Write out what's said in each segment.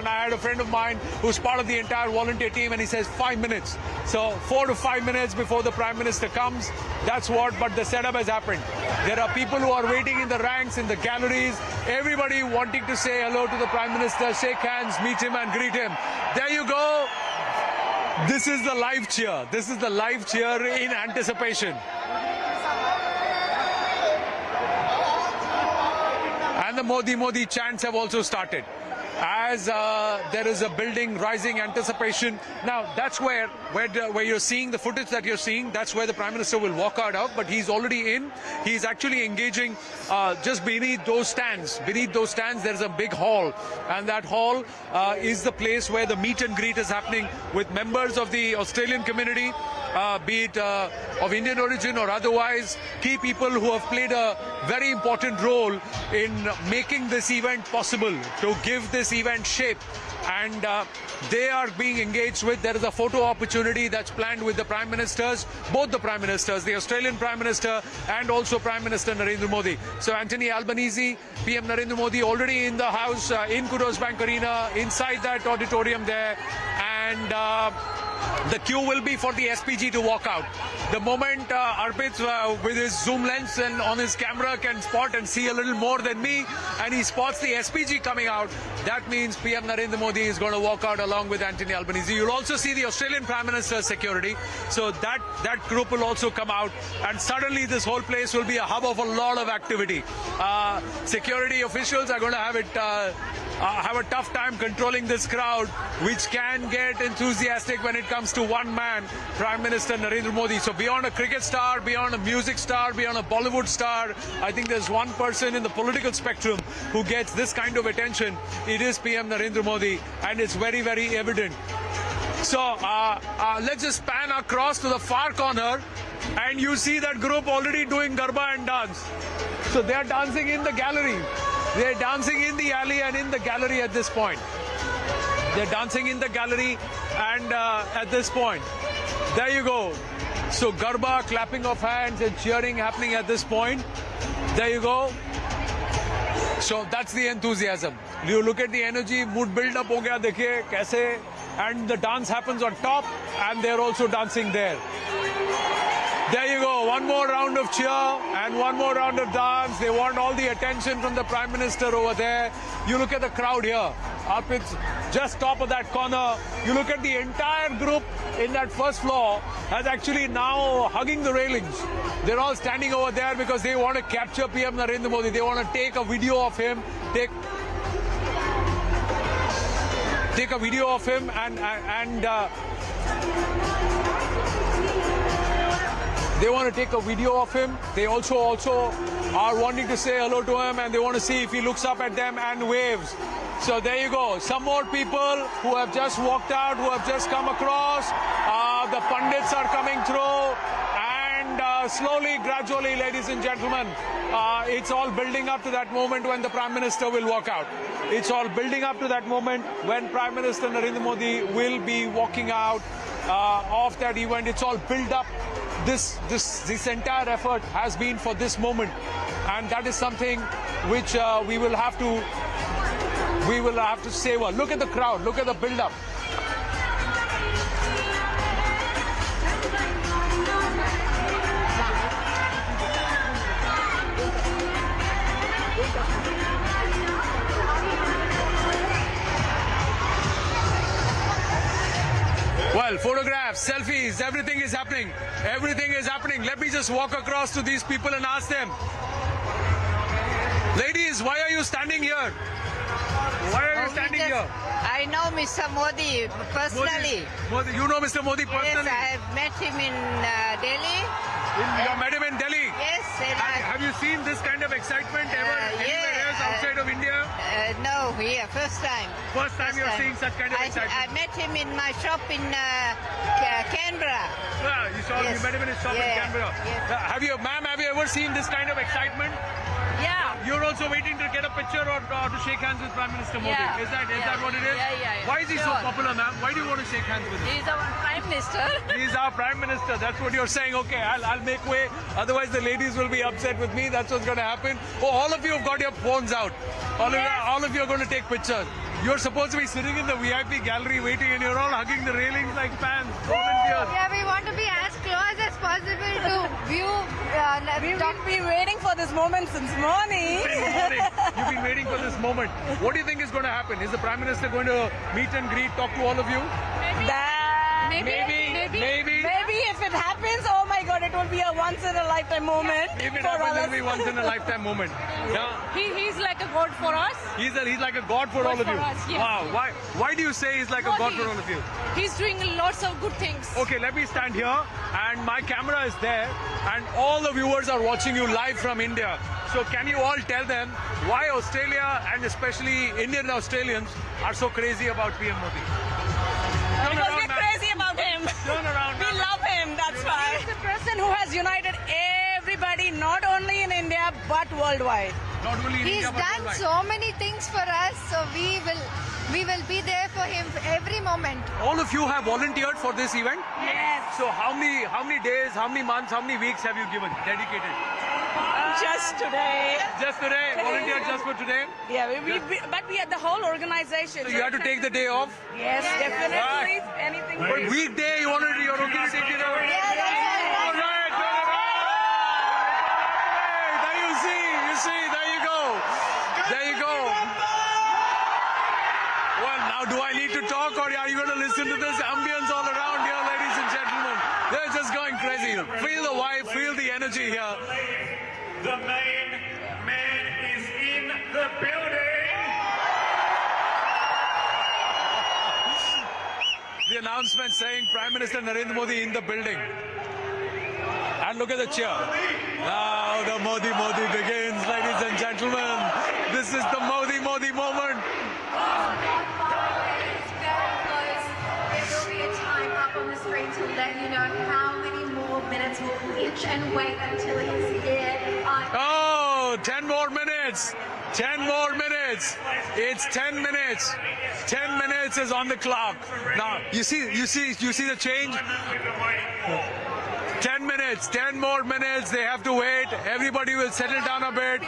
and I had a friend of mine who's part of the entire volunteer team, and he says 5 minutes. So 4 to 5 minutes before the Prime Minister comes, that's what, but the setup has happened. There are people who are waiting in the ranks, in the galleries, everybody wanting to say hello to the Prime Minister, shake hands, meet him and greet him. There you go. This is the live cheer. This is the live cheer in anticipation. And the Modi chants have also started. As there is a building rising anticipation. Now that's where you're seeing the footage that you're seeing, that's where the Prime Minister will walk out of, but he's already in. He's actually engaging just beneath those stands. Beneath those stands there's a big hall, and that hall is the place where the meet and greet is happening with members of the Australian community, be it of Indian origin or otherwise, key people who have played a very important role in making this event possible, to give this event shape, and they are being engaged with. There is a photo opportunity that's planned with the Prime Ministers, both the Prime Ministers, the Australian Prime Minister and also Prime Minister Narendra Modi. So Anthony Albanese, PM Narendra Modi already in the house, in Kudos Bank Arena, inside that auditorium there, and the queue will be for the SPG to walk out. The moment Arpit with his zoom lens and on his camera can spot and see a little more than me, and he spots the SPG coming out, that means PM Narendra Modi is going to walk out along with Anthony Albanese. You'll also see the Australian Prime Minister's security, so that group will also come out, and suddenly this whole place will be a hub of a lot of activity. Security officials are going to have a tough time controlling this crowd, which can get enthusiastic when it comes to one man, Prime Minister Narendra Modi. So beyond a cricket star, beyond a music star, beyond a Bollywood star, I think there's one person in the political spectrum who gets this kind of attention. It is PM Narendra Modi, and it's very, very evident. So let's just pan across to the far corner, and you see that group already doing Garba and dance. So they're dancing in the gallery. They're dancing in the alley and in the gallery at this point. They're dancing in the gallery and at this point. There you go. So Garba, clapping of hands and cheering happening at this point. There you go. So that's the enthusiasm. You look at the energy, mood build up ho gaya, dekhiye kaise, and the dance happens on top, and they're also dancing there. There you go, one more round of cheer and one more round of dance. They want all the attention from the Prime Minister over there. You look at the crowd here. Arpit's just top of that corner. You look at the entire group in that first floor has actually now hugging the railings. They're all standing over there because they want to capture PM Narendra Modi. They want to take a video of him, take a video of him and they want to take a video of him. They also are wanting to say hello to him, and they want to see if he looks up at them and waves. So there you go. Some more people who have just walked out, who have just come across. The pundits are coming through, and slowly, gradually, ladies and gentlemen, it's all building up to that moment when the Prime Minister will walk out. It's all building up to that moment when Prime Minister Narendra Modi will be walking out of that event. It's all built up. This entire effort has been for this moment, and that is something which we will have to savor. Look at the crowd. Look at the build-up. Well, photographs, selfies, everything is happening. Everything is happening. Let me just walk across to these people and ask them. Ladies, why are you standing here? Why are you standing here? I know Mr. Modi personally. Modi, you know Mr. Modi personally? Yes, I have met him in Delhi. You met him in Delhi? Yes. Have you seen this kind of excitement ever anywhere else outside of India? No, here, first time. First time you're seeing such kind of excitement? I met him in my shop in Canberra. Yeah, you met him in his shop in Canberra. Yes. Have you ever seen this kind of excitement? Yeah. You're also waiting to get a picture or to shake hands with Prime Minister Modi. Yeah. Is that what it is? Yeah. Why is he so popular, ma'am? Why do you want to shake hands with him? He's our Prime Minister. He's our Prime Minister. That's what you're saying. Okay, I'll make way. Otherwise, the ladies will be upset with me. That's what's going to happen. Oh, all of you have got your phones out. All of you are going to take pictures. You're supposed to be sitting in the VIP gallery waiting, and you're all hugging the railings like fans, volunteers. Yeah, we want to be as close as possible to view. We've been waiting for this moment since morning. You've been waiting for this moment. What do you think is going to happen? Is the Prime Minister going to meet and greet, talk to all of you? Maybe if it happens, oh my God, it will be a once in a lifetime moment. If it for happens, us. it'll be once in a lifetime moment. Yeah. He's like a god for us. He's like a god for all of you. us, yes. Wow. Why do you say he's like a god for all of you? He's doing lots of good things. Okay, let me stand here, and my camera is there, and all the viewers are watching you live from India. So can you all tell them why Australia and especially Indian Australians are so crazy about PM Modi? Turn Because around, we're ma'am. crazy about him. Turn around, We ma'am. love him, that's why. He's the person who has united everybody, not only in India, but worldwide. Not only in He's India, but done worldwide. so many things for us, so we will be there for him every moment. All of you have volunteered for this event? Yes. So how many days, how many months, how many weeks have you given, dedicated? Just today. Just today? Volunteered just for today? Yeah, but we had the whole organization. So you had to take the day off? Yes, definitely. Right. Anything. But weekday you're okay to take it off? Yeah, that's right. All right, turn it around. There you see, there you go. There you go. Well, now do I need to talk, or are you going to listen to this ambience all around here, ladies and gentlemen? They're just going crazy. Feel the vibe, feel the energy here. The main man is in the building. The announcement saying Prime Minister Narendra Modi in the building. And look at the cheer. Now the Modi begins, ladies and gentlemen. This is the Modi moment. There will be a time up on the screen to let you know how many more minutes we'll itch and wait until he's here. Oh, 10 more minutes. 10 more minutes. It's 10 minutes. 10 minutes is on the clock. Now, you see the change? 10 minutes, 10 more minutes. They have to wait. Everybody will settle down a bit.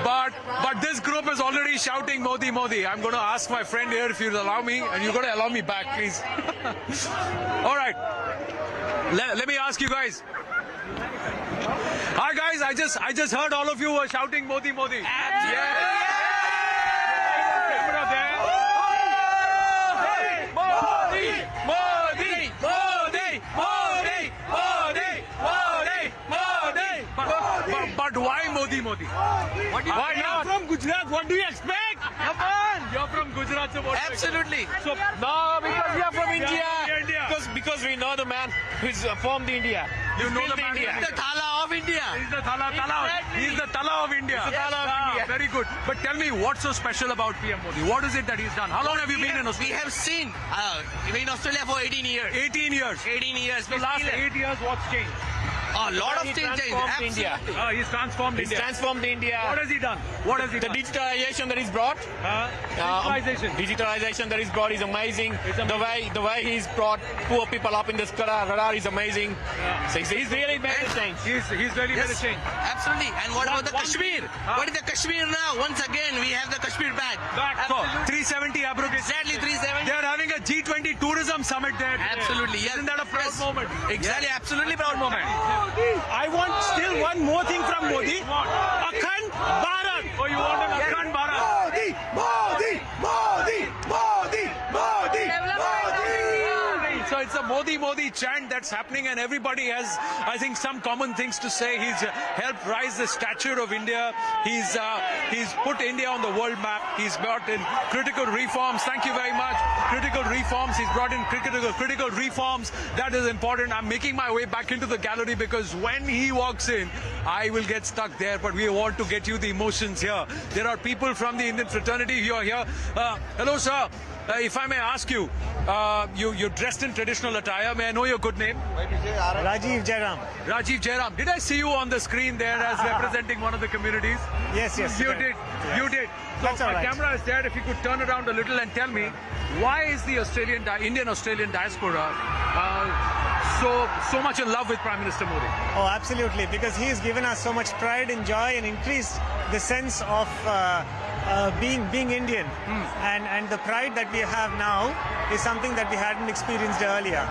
But this group is already shouting Modi, Modi. I'm going to ask my friend here if you'll allow me, and you're going to allow me back, please. All right. Let me ask you guys. Hi guys, I just heard all of you were shouting Modi, Modi. Yeah. Camera there. Modi, Modi, Modi, Modi, Modi, Modi, Modi. But why Modi, Modi? Why not? From Gujarat, what do you expect? Come on. You're from Gujarat, so what? Absolutely. So No, because we are from India. India. Because we know the man who's formed India. You know built the man. India. The Thala of India. He's the Thala. Exactly. He's the Thala of India. He's the Thala of India. Very good. But tell me, what's so special about PM Modi? What is it that he's done? How long have you been in We Australia? have seen in Australia for 18 years. 18 years. 18 years. The last 8 years, what's changed? A lot of He things changed. transformed India. Absolutely. He's transformed He's India. transformed India. What has he done? What has he The done? digitalization that he's brought. Digitalization. Digitalization that he's brought is amazing. It's amazing. The way he's brought poor people up in the radar is amazing. So he's really made a change. He's really made a Yes, change. absolutely. And what about the One- Kashmir? What is the Kashmir now? Once again, we have the Kashmir back. Back for Absolutely. 370 abrogation. Exactly 370. They're having a G20 tourism summit there. today. Absolutely. Yes. Isn't that a proud Yes. moment? Exactly. Absolutely proud moment. I want still one more thing from Modi. Akhand Bharat. Oh, you want an Akhand Bharat? Modi, Modi, Modi, Modi, Modi, Modi. So it's a Modi chant that's happening, and everybody has, I think, some common things to say. He's helped rise the stature of India. He's put India on the world map. He's brought in critical reforms. Thank you very much. Critical reforms. He's brought in critical reforms. That is important. I'm making my way back into the gallery because when he walks in, I will get stuck there. But we want to get you the emotions here. There are people from the Indian fraternity who are here. Hello, sir. If I may ask you, you're dressed in traditional attire. May I know your good name? Rajiv Jairam. Rajiv Jairam. Did I see you on the screen there as representing one of the communities? Yes, yes. You did. You did. So That's all my right. camera is there. If you could turn around a little and tell me, why is the Indian Australian diaspora so much in love with Prime Minister Modi? Oh, absolutely. Because he has given us so much pride and joy and increased the sense of being Indian, and the pride that we have now is something that we hadn't experienced earlier.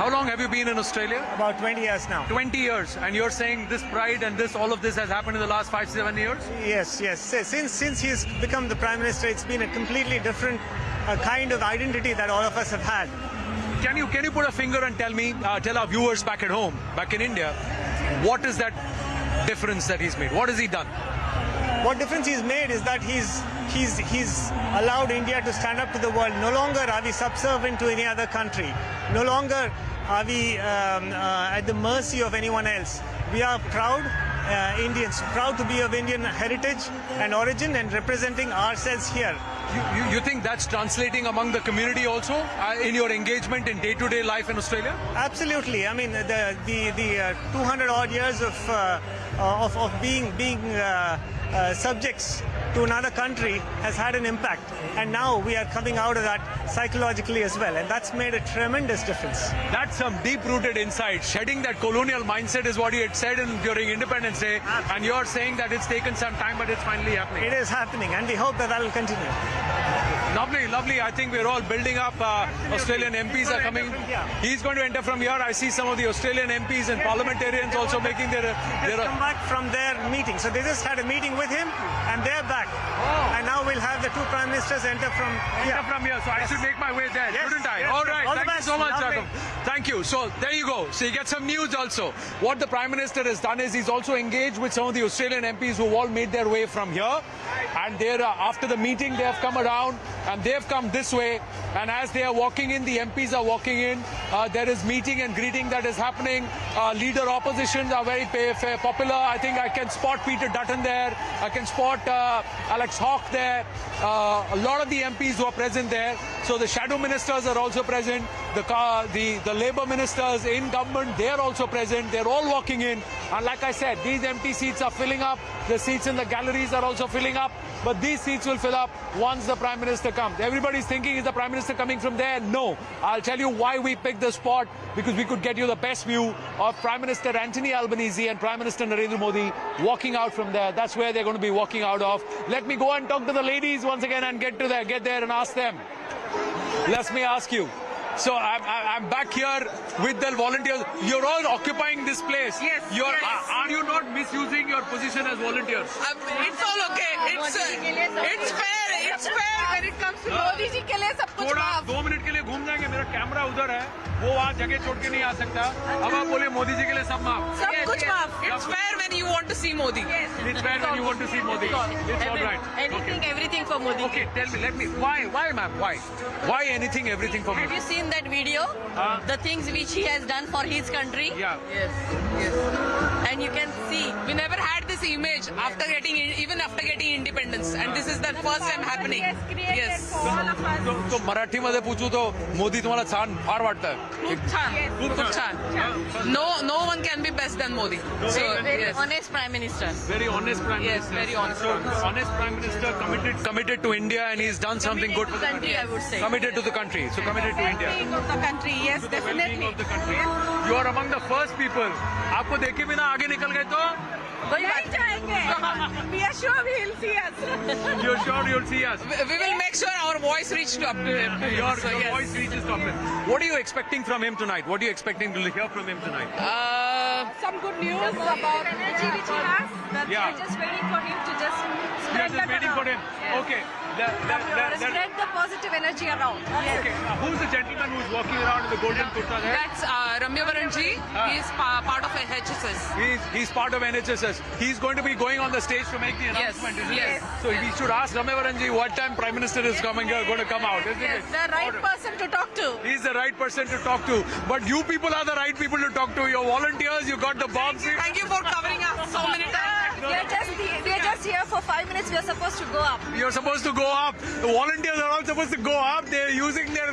How long have you been in Australia? About 20 years now. 20 years. And you're saying this pride and all of this has happened in the last 5-7 years? Yes. Since he's become the Prime Minister, it's been a completely different kind of identity that all of us have had. Can you put a finger and tell our viewers back at home, back in India, what is that difference that he's made? What has he done? What difference he's made is that he's allowed India to stand up to the world. No longer are we subservient to any other country. No longer are we at the mercy of anyone else. We are proud Indians, proud to be of Indian heritage and origin and representing ourselves here. You think that's translating among the community also in your engagement in day-to-day life in Australia? Absolutely. I mean, the 200 odd years of being subjects to another country has had an impact, and now we are coming out of that psychologically as well, and that's made a tremendous difference. That's some deep-rooted insight. Shedding that colonial mindset is what you had said during Independence Day. Absolutely. And you're saying that it's taken some time, but it's finally happening. It is happening, and we hope that will continue. Lovely. I think we're all building up. Australian MPs are coming. He's going to enter from here. I see some of the Australian MPs and parliamentarians also making their come back from their meeting. So they just had a meeting with him, and they're back. Oh. And now we'll have the two prime ministers enter from here. So I should make my way there, shouldn't I? Yes. All right. All Thank you so much, Jacob. Thank you. So there you go. So you get some news also. What the Prime Minister has done is he's also engaged with some of the Australian MPs who all made their way from here. And after the meeting, they have come around and they have come this way. And as they are walking in, the MPs are walking in. There is meeting and greeting that is happening. Leader oppositions are very popular. I think I can spot Peter Dutton there. I can spot Alex Hawke there. A lot of the MPs who are present there. So the shadow ministers are also present. The Labour ministers in government, they are also present. They're all walking in. And like I said, these empty seats are filling up. The seats in the galleries are also filling up. But these seats will fill up once the Prime Minister comes. Everybody's thinking, is the Prime Minister coming from there? No. I'll tell you why we picked this spot, because we could get you the best view of Prime Minister Anthony Albanese and Prime Minister Narendra Modi walking out from there. That's where they're going to be walking out of. Let me go and talk to the ladies once again and get there and ask them. Let me ask you. So I'm back here with the volunteers. You're all occupying this place. Yes. Are you not misusing your position as volunteers? It's all okay. It's fair. It's fair when it comes to Modi ji के लिए सब कुछ माफ. 2 minute के लिए घूम जाएंगे. मेरा कैमरा उधर है. वो वहाँ जगह छोड़ के नहीं आ सकता. अब आप बोले मोदी जी के लिए सब माफ. सब कुछ माफ. It's fair when you want to see Modi. It's fair when you want to see Modi. It's all right. Everything for Modi. Okay, tell me. Why, ma'am? Why anything, everything for Modi? Have you seen that video? The things which he has done for his country? Yeah. Yes. And you can see, we never had this image after getting independence, and this is the first time happening. Yes. तो मराठी मध्ये पूछू तो मोदी तुम्हाला छान फार वाटतं. खूप छान. No one can be best than Modi. So very honest Prime Minister. Very honest Prime Minister. Yes, very honest. So honest Prime Minister, committed to India, and he's done something good for the country. I would say. Committed to the country. So committed to India. Well-being of the country, yes, definitely. Of the country. You are among the first people. आपको देखे बिना आगे निकल गए तो नहीं जाएंगे. We are sure we will see us. You're sure you'll see us. We will make sure our voice reaches up to him. Your voice reaches to him. What are you expecting from him tonight? What are you expecting to hear from him tonight? Some good news about energy which he has. We are just waiting for him to just spread that waiting for him. Yes. Okay. Spread the positive energy around. Yes. Okay. Who's the gentleman who's walking around in the golden kurta there? That's Ramya Varanji. He is part of NHSS. He's part of NHSS. He's going to be going on the stage to make the announcement, isn't it? So we should ask Ramya Varanji what time Prime Minister is going to come out, isn't it? The right person to talk to. He's the right person to talk to. But you people are the right people to talk to. You're volunteers. You got the bombs. Thank you for covering us so many times. We are just here for 5 minutes. We are supposed to go up. You're supposed to go up. The volunteers are all supposed to go up. They're using their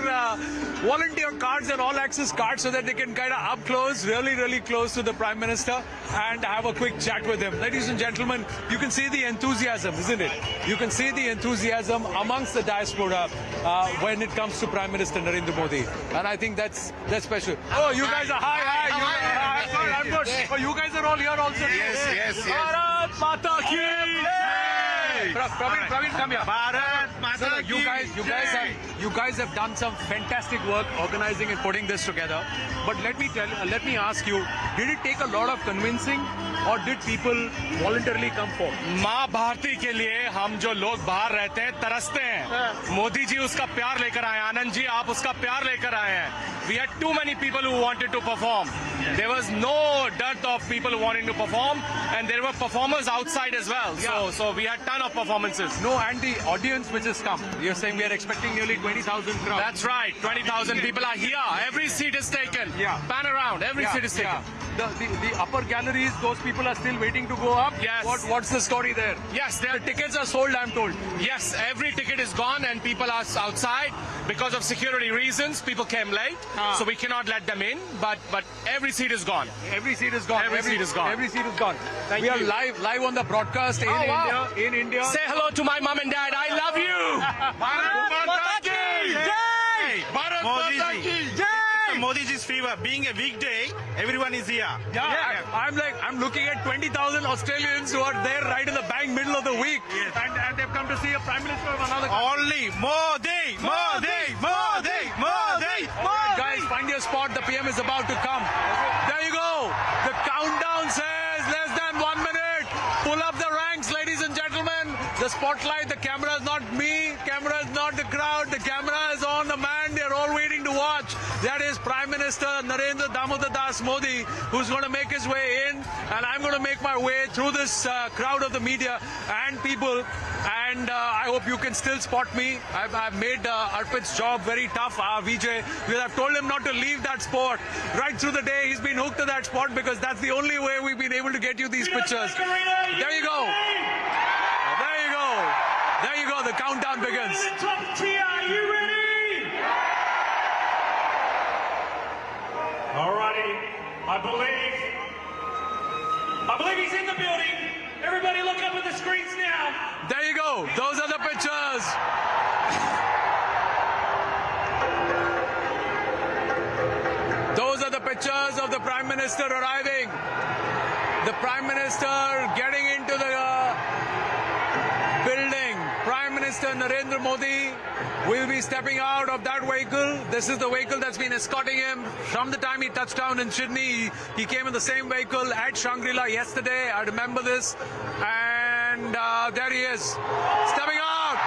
volunteer cards and all access cards so that they can kind of up close, really close to the Prime Minister and have a quick chat with him. Ladies and gentlemen, you can see the enthusiasm, isn't it? You can see the enthusiasm amongst the diaspora when it comes to Prime Minister Narendra Modi. And I think that's special. Oh, you guys are hi. I'm good. Oh, you guys are all here also. Yes. Bharat Mata Ki Jai! Praveen, come here. Bharat Mata No, you guys have done some fantastic work organizing and putting this together. But let me ask you, did it take a lot of convincing, or did people voluntarily come forward? माँ भारती के लिए हम जो लोग बाहर रहते हैं तरसते हैं। मोदी जी उसका प्यार लेकर आए, आनंद जी आप उसका प्यार लेकर आए हैं। We had too many people who wanted to perform. There was no dearth of people who wanted to perform, and there were performers outside as well. So we had ton of performances. No, and the audience which has come. You're saying we are expecting nearly 20,000 crowd. That's right. 20,000 people are here. Every seat is taken. Yeah. Pan around. Every seat is taken. The upper galleries, those people are still waiting to go up. Yes. What's the story there? Yes, The tickets are sold, I'm told. Yes, every ticket is gone and people are outside because of security reasons. People came late, so we cannot let them in. But every seat is gone. Every seat is gone. Every seat is gone. Every seat is gone. Thank we you. are live on the broadcast in wow. India. In India. Say hello to my mom and dad. I love you. Bharat Mata ki Jai! Bharat Mota ki Jai! Modi ji's fever. Being a weekday, everyone is here. Yeah. I'm looking at 20,000 Australians who are there right in the bang middle of the week. Yes. And they've come to see a Prime Minister of another country. Only Modi, Modi, Modi, Modi, Alright, Modi. guys, find your spot. The PM is about to come. There you go. The countdown says less than 1 minute. Pull up the ranks, ladies and gentlemen. The spotlight, the camera is not me. Camera is not the crowd. The camera is on the man. They're all waiting to watch. That is Prime Minister Narendra Das Modi, who's going to make his way in. And I'm going to make my way through this crowd of the media and people. And I hope you can still spot me. I've made Arpit's job very tough, Vijay, because I've told him not to leave that spot. Right through the day, he's been hooked to that spot because that's the only way we've been able to get you these pictures. There you go. There you go. There you go. The countdown begins. Top tier, are you ready? Alrighty, I believe he's in the building. Everybody look up at the screens now. There you go. Those are the pictures. Those are the pictures of the Prime Minister arriving. The Prime Minister getting into the building. Prime Minister Narendra Modi will be stepping out of that vehicle. This is the vehicle that's been escorting him from the time he touched down in Sydney. He came in the same vehicle at Shangri-La yesterday. I remember this. And there he is, stepping out.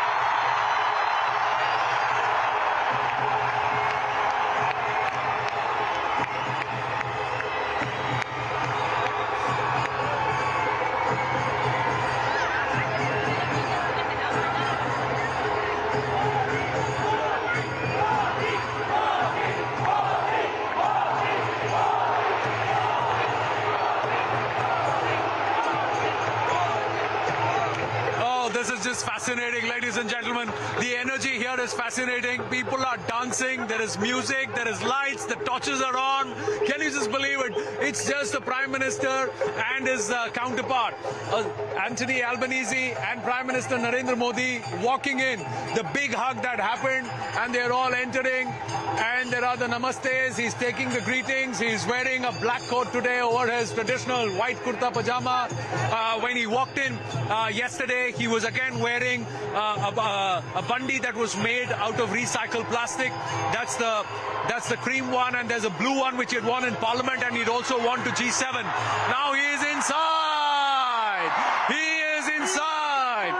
This is just fascinating, ladies and gentlemen. The energy here is fascinating. People are dancing. There is music. There is lights. The torches are on. Can you just believe it? It's just the Prime Minister and his counterpart, Anthony Albanese and Prime Minister Narendra Modi walking in. The big hug that happened, and they're all entering. And there are the namastes. He's taking the greetings. He's wearing a black coat today over his traditional white kurta pajama. When he walked in yesterday, he was again wearing a bandi that was made out of recycled plastic. That's the cream one, and there's a blue one which he had worn in Parliament, and he'd also worn to G7. Now he is inside. He is inside.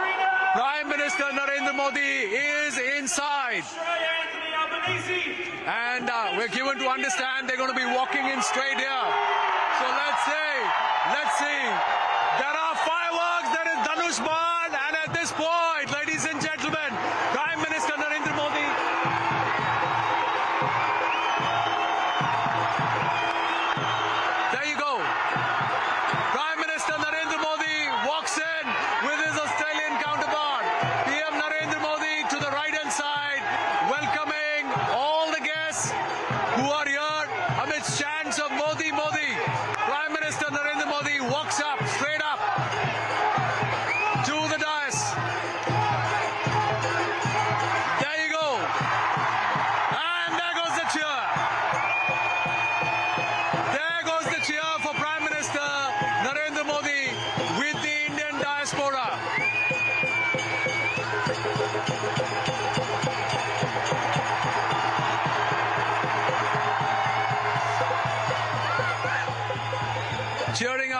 Prime Minister Narendra Modi is inside. Anthony Albanese. And we're given to understand they're going to be walking in straight here. So let's see. There are fireworks. There is Dhanush Baan, and at this point, ladies and gentlemen, Prime Minister Narendra Modi. There you go. Prime Minister Narendra Modi walks in with his Australian counterpart. PM Narendra Modi to the right-hand side, welcoming all the guests who are here amidst chants of Modi, Modi. Prime Minister Narendra Modi walks up, straight up to the dais.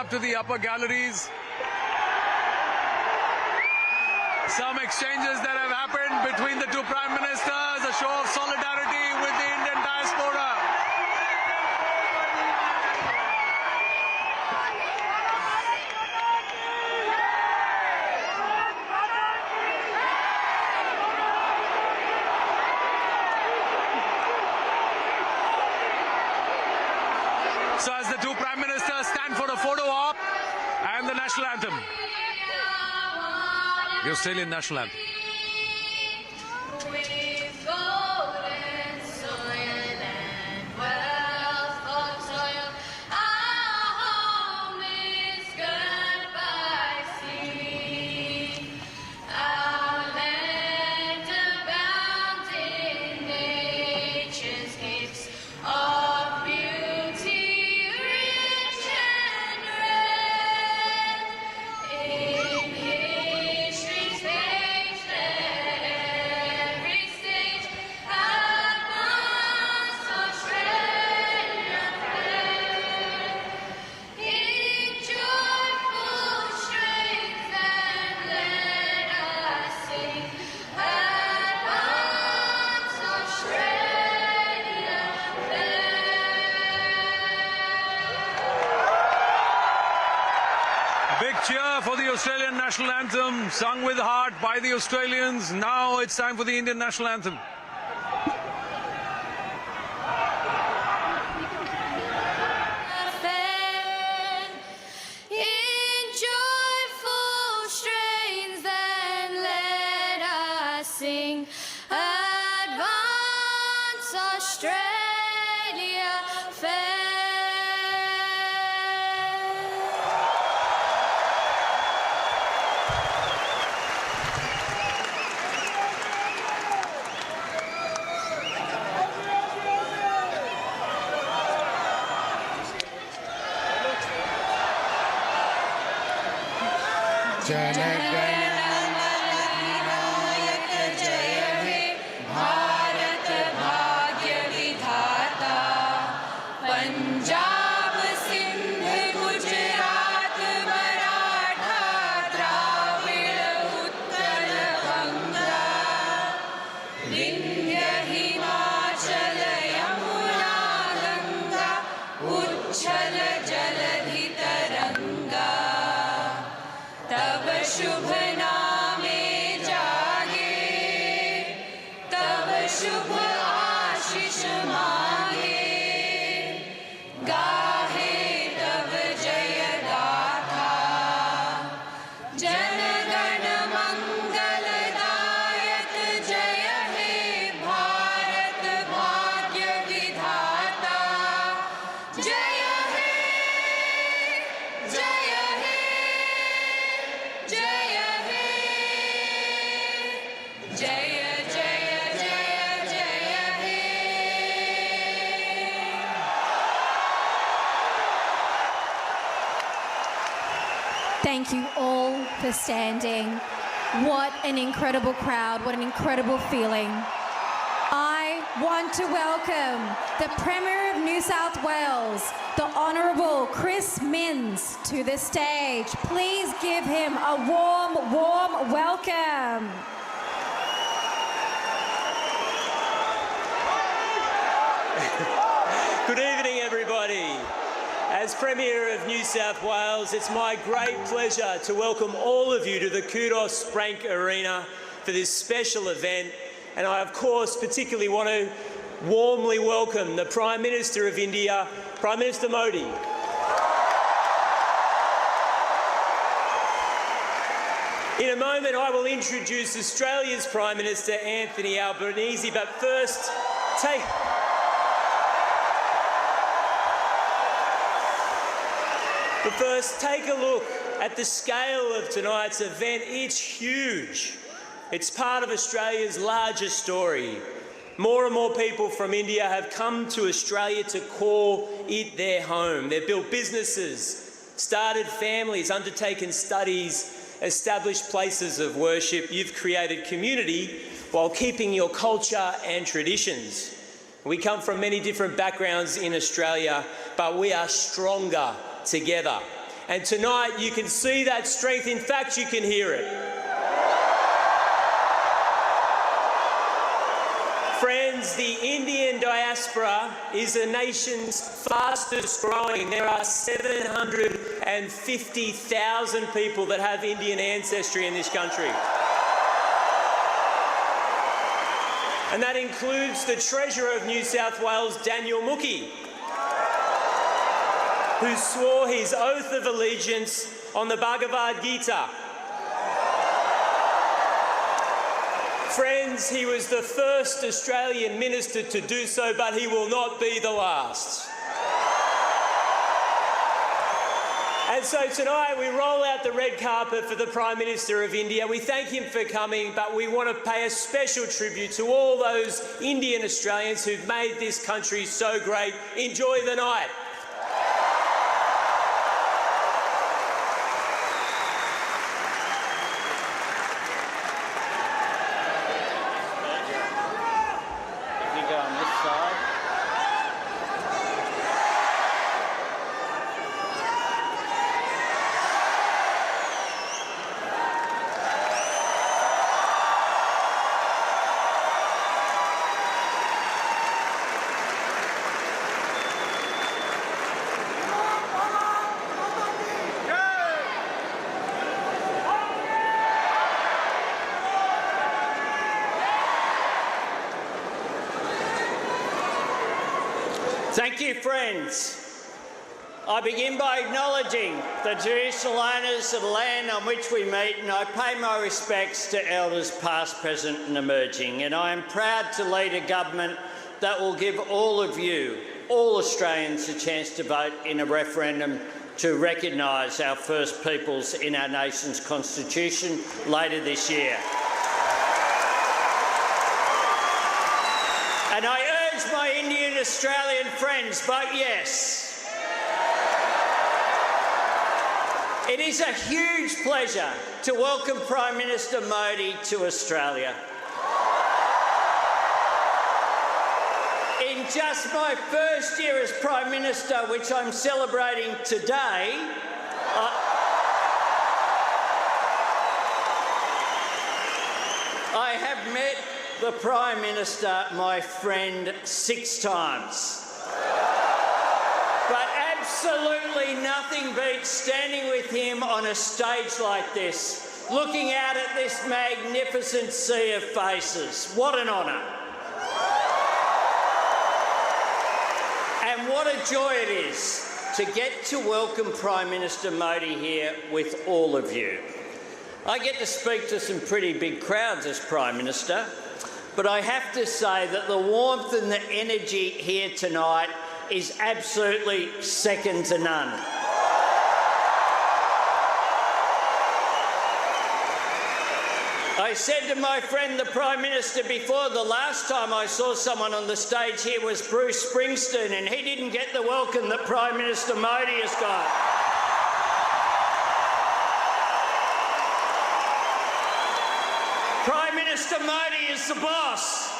up to the upper galleries. Some exchanges that have happened between the two prime ministers, a show of solidarity with the Indian diaspora. So as the two prime ministers stand for a photo op and the national anthem. The Australian national anthem. Big cheer for the Australian national anthem, sung with heart by the Australians. Now it's time for the Indian national anthem. In joyful strains, then let us sing. Advance Australia fair. Punjab Sindh Gujarat Maratha Dravida Utkal Ganga Vindhya Himachal Yamuna Ganga उच्छल जलधि तरंगा तब शुभ नामे जागे तब शुभ आशीष मांगे गाहे तब जय गाथा जन गण मंगलदायक जय हे भारत भाग्य विधाता जय हे जय हे जय हे जय जय जय जय हे Thank you all for standing. What an incredible crowd, what an incredible feeling. I want to welcome the Premier of New South Wales, the Honourable Chris Minns, to the stage. Please give him a warm, warm welcome. Good evening, everybody. As Premier of New South Wales, it's my great pleasure to welcome all of you to the Kudos Brank Arena for this special event. And I, of course, particularly want to warmly welcome the Prime Minister of India, Prime Minister Modi. In a moment, I will introduce Australia's Prime Minister, Anthony Albanese, but first, take a look at the scale of tonight's event. It's huge. It's part of Australia's largest story. More and more people from India have come to Australia to call it their home. They've built businesses, started families, undertaken studies, established places of worship. You've created community while keeping your culture and traditions. We come from many different backgrounds in Australia, but we are stronger together. And tonight you can see that strength. In fact, you can hear it. Friends, the Indian diaspora is the nation's fastest growing. There are 750,000 people that have Indian ancestry in this country. And that includes the Treasurer of New South Wales, Daniel Mookhey, who swore his oath of allegiance on the Bhagavad Gita. Friends, he was the first Australian minister to do so, but he will not be the last. And so tonight we roll out the red carpet for the Prime Minister of India. We thank him for coming, but we want to pay a special tribute to all those Indian Australians who've made this country so great. Enjoy the night. Thank you, friends. I begin by acknowledging the traditional owners of the land on which we meet, and I pay my respects to elders past, present and emerging. And I am proud to lead a government that will give all of you, all Australians, a chance to vote in a referendum to recognise our First Peoples in our nation's constitution later this year. And I urge my Indian Australian friends, vote yes. It is a huge pleasure to welcome Prime Minister Modi to Australia. In just my first year as Prime Minister, which I'm celebrating today, I have met the Prime Minister, my friend, 6 times. But absolutely nothing beats standing with him on a stage like this, looking out at this magnificent sea of faces. What an honour. And what a joy it is to get to welcome Prime Minister Modi here with all of you. I get to speak to some pretty big crowds as Prime Minister, but I have to say that the warmth and the energy here tonight is absolutely second to none. I said to my friend the Prime Minister before, the last time I saw someone on the stage here was Bruce Springsteen, and he didn't get the welcome that Prime Minister Modi has got. Prime Minister Modi is the boss.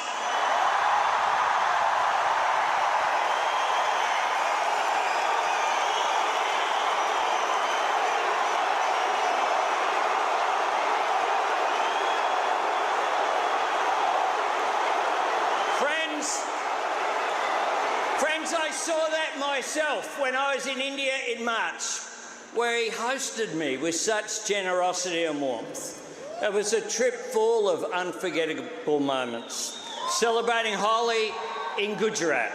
Friends, I saw that myself when I was in India in March, where he hosted me with such generosity and warmth. It was a trip full of unforgettable moments, celebrating Holi in Gujarat,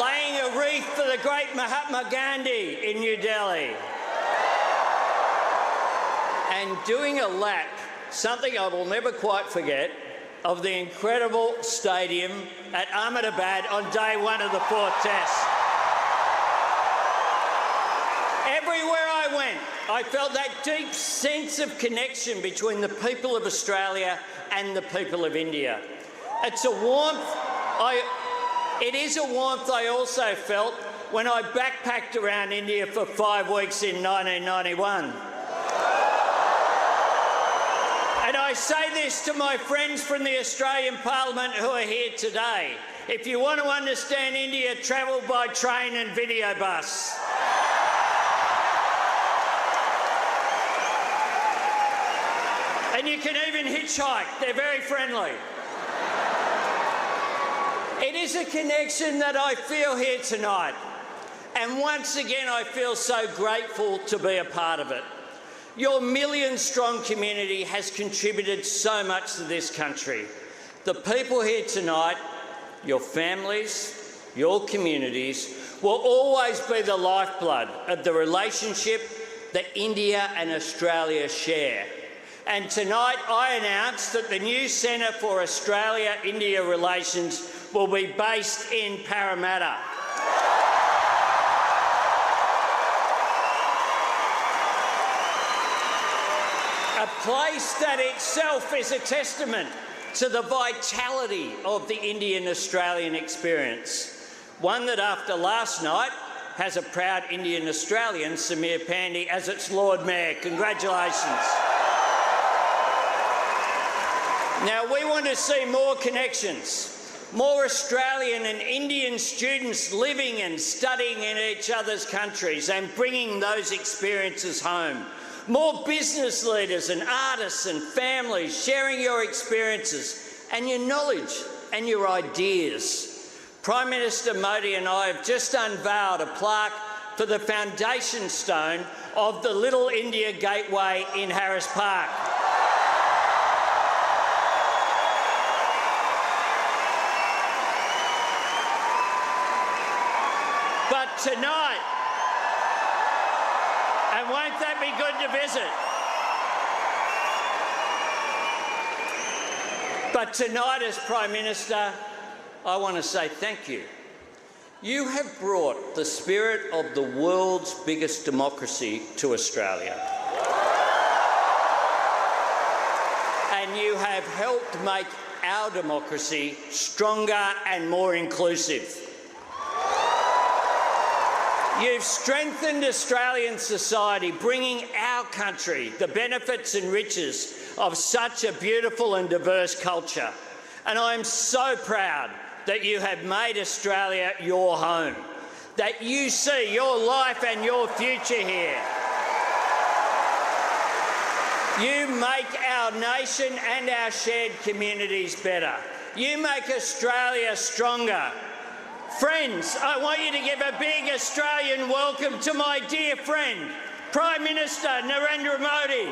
laying a wreath for the great Mahatma Gandhi in New Delhi, and doing a lap, something I will never quite forget, of the incredible stadium at Ahmedabad on day 1 of the 4th Test. Everywhere I went, I felt that deep sense of connection between the people of Australia and the people of India. It's a warmth. It is a warmth I also felt when I backpacked around India for 5 weeks in 1991. And I say this to my friends from the Australian Parliament who are here today. If you want to understand India, travel by train and video bus. And you can even hitchhike. They're very friendly. It is a connection that I feel here tonight. And once again, I feel so grateful to be a part of it. Your million-strong community has contributed so much to this country. The people here tonight, your families, your communities, will always be the lifeblood of the relationship that India and Australia share. And tonight I announce that the new Centre for Australia-India Relations will be based in Parramatta. A place that itself is a testament to the vitality of the Indian-Australian experience. One that after last night has a proud Indian Australian, Samir Pandey, as its Lord Mayor. Congratulations. Now, we want to see more connections, more Australian and Indian students living and studying in each other's countries and bringing those experiences home. More business leaders and artists and families sharing your experiences and your knowledge and your ideas. Prime Minister Modi and I have just unveiled a plaque for the foundation stone of the Little India Gateway in Harris Park. But tonight, and won't that be good to visit? But tonight, as Prime Minister, I want to say thank you. You have brought the spirit of the world's biggest democracy to Australia. And you have helped make our democracy stronger and more inclusive. You've strengthened Australian society, bringing our country the benefits and riches of such a beautiful and diverse culture. And I am so proud that you have made Australia your home, that you see your life and your future here. You make our nation and our shared communities better. You make Australia stronger. Friends, I want you to give a big Australian welcome to my dear friend, Prime Minister Narendra Modi.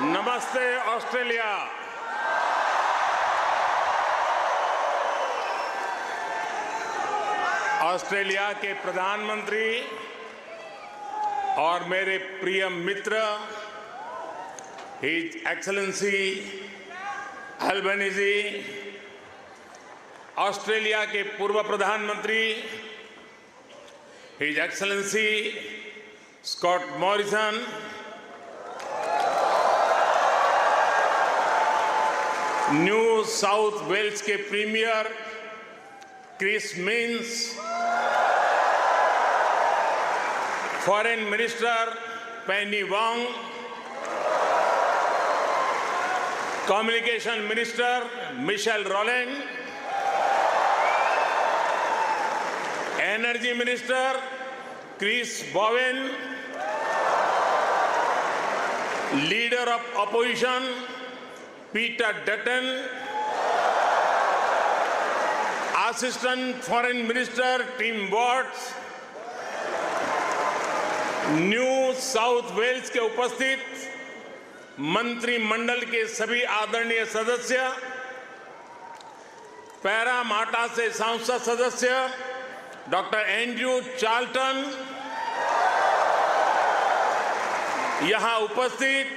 Namaste Australia. Australia के प्रधानमंत्री और मेरे प्रिय मित्र his excellency अल्बनीजी, Australia के पूर्व प्रधानमंत्री his excellency Scott Morrison, New South Wales के premier Chris Minns, foreign minister Penny Wong, communication minister Michelle Rowland, energy minister Chris Bowen, Leader of Opposition, Peter Dutton, Assistant Foreign Minister Tim Watts, New South Wales के उपस्थित मंत्रिमंडल के सभी आदरणीय सदस्य, Parramatta से सांसद सदस्य डॉक्टर एंड्रयू चार्ल्टन, यहां उपस्थित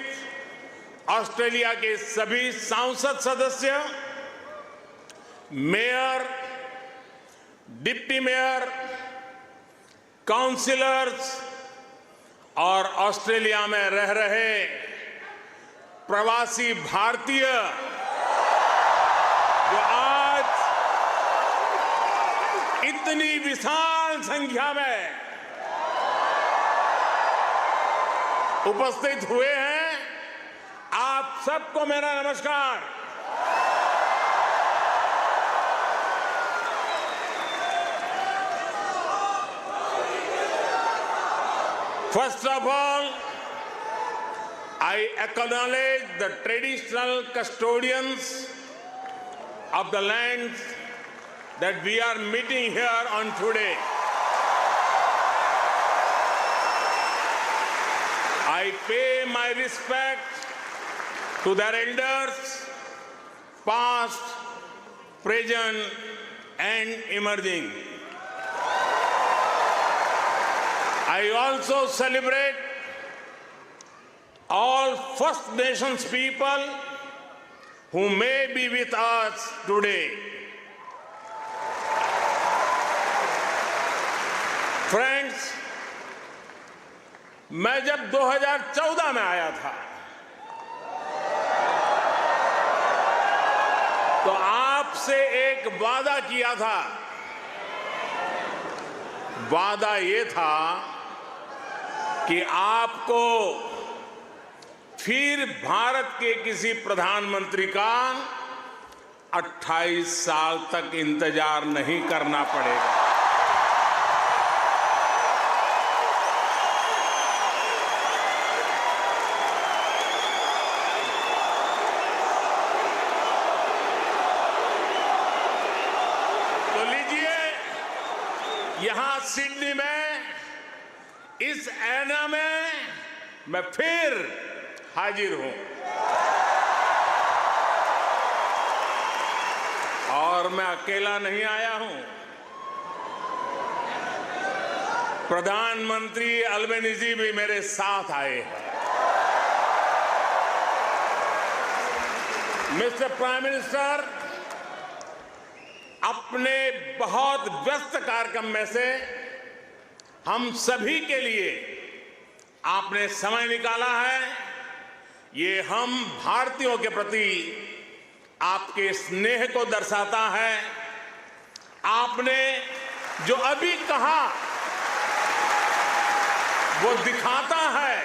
ऑस्ट्रेलिया के सभी सांसद सदस्य, मेयर, डिप्टी मेयर, काउंसिलर्स और ऑस्ट्रेलिया में रह रहे प्रवासी भारतीय जो आज इतनी विशाल संख्या में उपस्थित हुए हैं, आप सबको मेरा नमस्कार। First of all, I acknowledge the traditional custodians of the lands that we are meeting here on today. I pay my respect to their elders, past, present, and emerging. I also celebrate all First Nations people who may be with us today. Friends, मैं जब 2014 में आया था तो आपसे एक वादा किया था। वादा ये था कि आपको फिर भारत के किसी प्रधानमंत्री का 28 साल तक इंतजार नहीं करना पड़ेगा। तो लीजिए, यहां सिडनी में इस ऐना में मैं फिर हाजिर हूं और मैं अकेला नहीं आया हूं। प्रधानमंत्री अल्बेनीजी भी मेरे साथ आए हैं। मिस्टर प्राइम मिनिस्टर, अपने बहुत व्यस्त कार्यक्रम में से हम सभी के लिए आपने समय निकाला है। ये हम भारतीयों के प्रति आपके स्नेह को दर्शाता है। आपने जो अभी कहा वो दिखाता है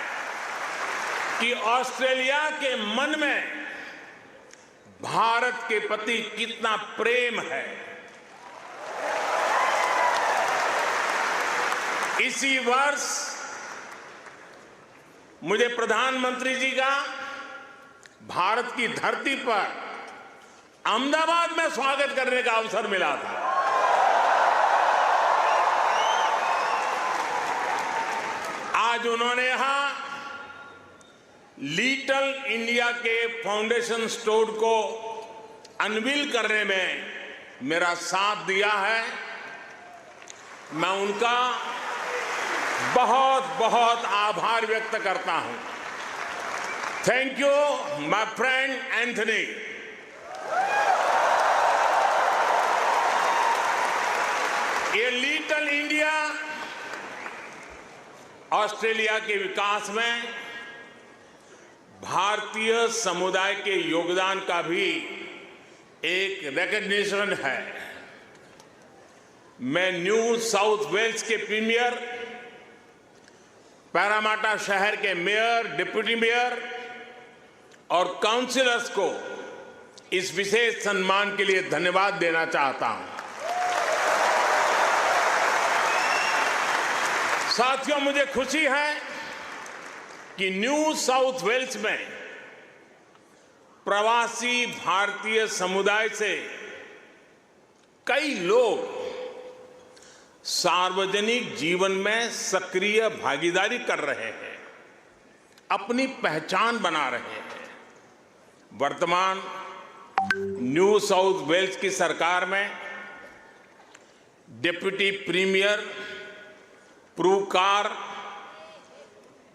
कि ऑस्ट्रेलिया के मन में भारत के प्रति कितना प्रेम है। इसी वर्ष मुझे प्रधानमंत्री जी का भारत की धरती पर अहमदाबाद में स्वागत करने का अवसर मिला था। आज उन्होंने यहां लिटिल इंडिया के फाउंडेशन स्टोर को अनवील करने में मेरा साथ दिया है। मैं उनका बहुत बहुत आभार व्यक्त करता हूं। Thank you my friend Anthony. ये लिटिल इंडिया ऑस्ट्रेलिया के विकास में भारतीय समुदाय के योगदान का भी एक रिकॉग्निशन है। मैं न्यू साउथ वेल्स के प्रीमियर, पैरामाटा शहर के मेयर, डिप्टी मेयर और काउंसिलर्स को इस विशेष सम्मान के लिए धन्यवाद देना चाहता हूं। साथियों, मुझे खुशी है कि न्यू साउथ वेल्स में प्रवासी भारतीय समुदाय से कई लोग सार्वजनिक जीवन में सक्रिय भागीदारी कर रहे हैं, अपनी पहचान बना रहे हैं। वर्तमान न्यू साउथ वेल्स की सरकार में डिप्टी प्रीमियर, प्रूकार,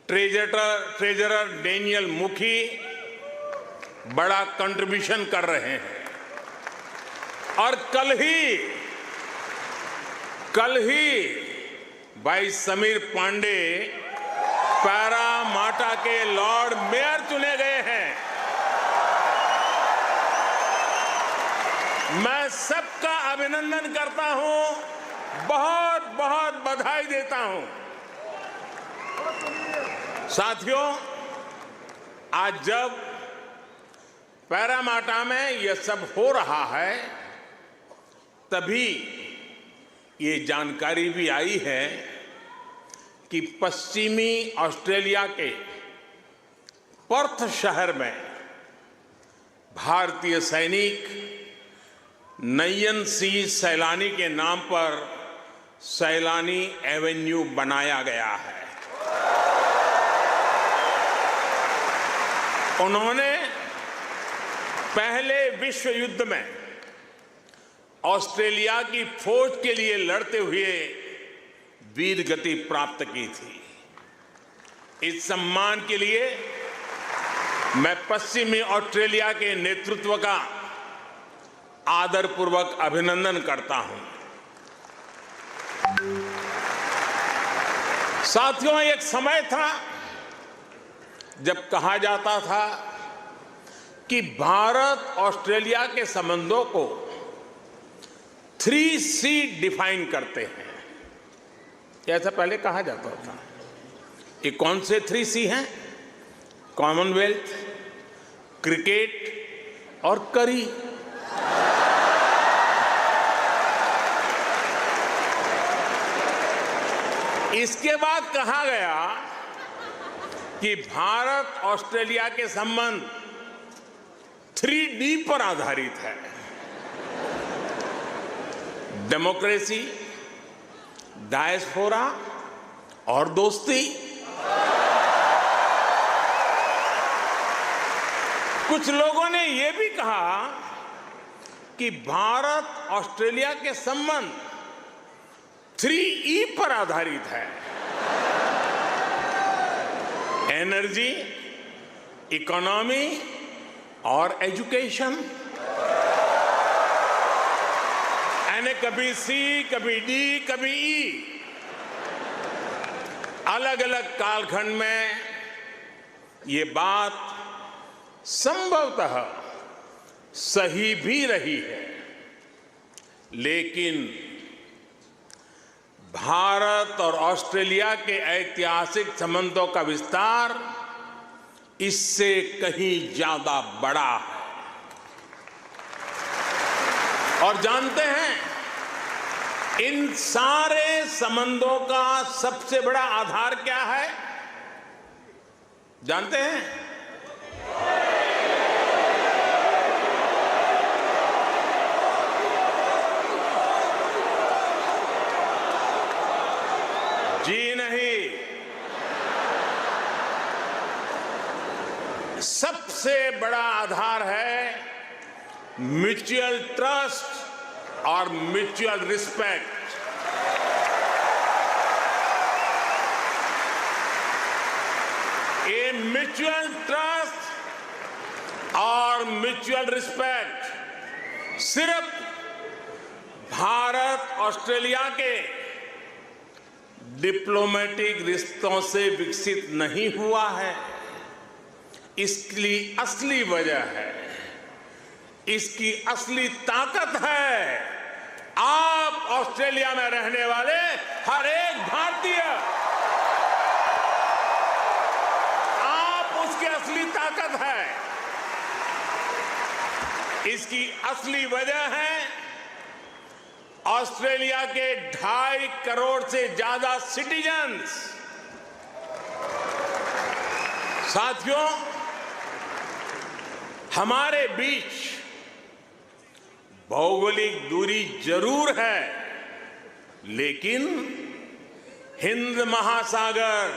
ट्रेजरर डेनियल मुखी बड़ा कंट्रीब्यूशन कर रहे हैं। और कल ही भाई समीर पांडे पैरामाटा के लॉर्ड मेयर चुने गए हैं। मैं सबका अभिनंदन करता हूं, बहुत बहुत बधाई देता हूं। साथियों, आज जब पैरामाटा में यह सब हो रहा है, तभी ये जानकारी भी आई है कि पश्चिमी ऑस्ट्रेलिया के पर्थ शहर में भारतीय सैनिक नयन सी सैलानी के नाम पर सैलानी एवेन्यू बनाया गया है। उन्होंने पहले विश्व युद्ध में ऑस्ट्रेलिया की फौज के लिए लड़ते हुए वीर गति प्राप्त की थी। इस सम्मान के लिए मैं पश्चिमी ऑस्ट्रेलिया के नेतृत्व का आदरपूर्वक अभिनंदन करता हूं। साथियों, एक समय था जब कहा जाता था कि भारत ऑस्ट्रेलिया के संबंधों को 3C डिफाइन करते हैं, ऐसा पहले कहा जाता था। ये कौन से 3C हैं? कॉमनवेल्थ, क्रिकेट और करी। इसके बाद कहा गया कि भारत ऑस्ट्रेलिया के संबंध 3D पर आधारित है। डेमोक्रेसी, डायस्पोरा और दोस्ती। कुछ लोगों ने यह भी कहा कि भारत ऑस्ट्रेलिया के संबंध 3E पर आधारित है। एनर्जी, इकोनॉमी और एजुकेशन। यानी कभी C, कभी D, कभी E। अलग अलग कालखंड में ये बात संभवतः सही भी रही है, लेकिन भारत और ऑस्ट्रेलिया के ऐतिहासिक संबंधों का विस्तार इससे कहीं ज्यादा बड़ा है। और जानते हैं, इन सारे संबंधों का सबसे बड़ा आधार क्या है? जानते हैं? जी नहीं, सबसे बड़ा आधार है म्यूचुअल ट्रस्ट और म्यूचुअल रिस्पेक्ट। ये म्यूचुअल ट्रस्ट और म्यूचुअल रिस्पेक्ट सिर्फ भारत ऑस्ट्रेलिया के डिप्लोमेटिक रिश्तों से विकसित नहीं हुआ है। इसकी असली वजह है, इसकी असली ताकत है आप ऑस्ट्रेलिया में रहने वाले हर एक भारतीय। आप उसकी असली ताकत है। इसकी असली वजह है ऑस्ट्रेलिया के 2.5 करोड़ से ज्यादा सिटीजन्स साथियों, हमारे बीच भौगोलिक दूरी जरूर है, लेकिन हिंद महासागर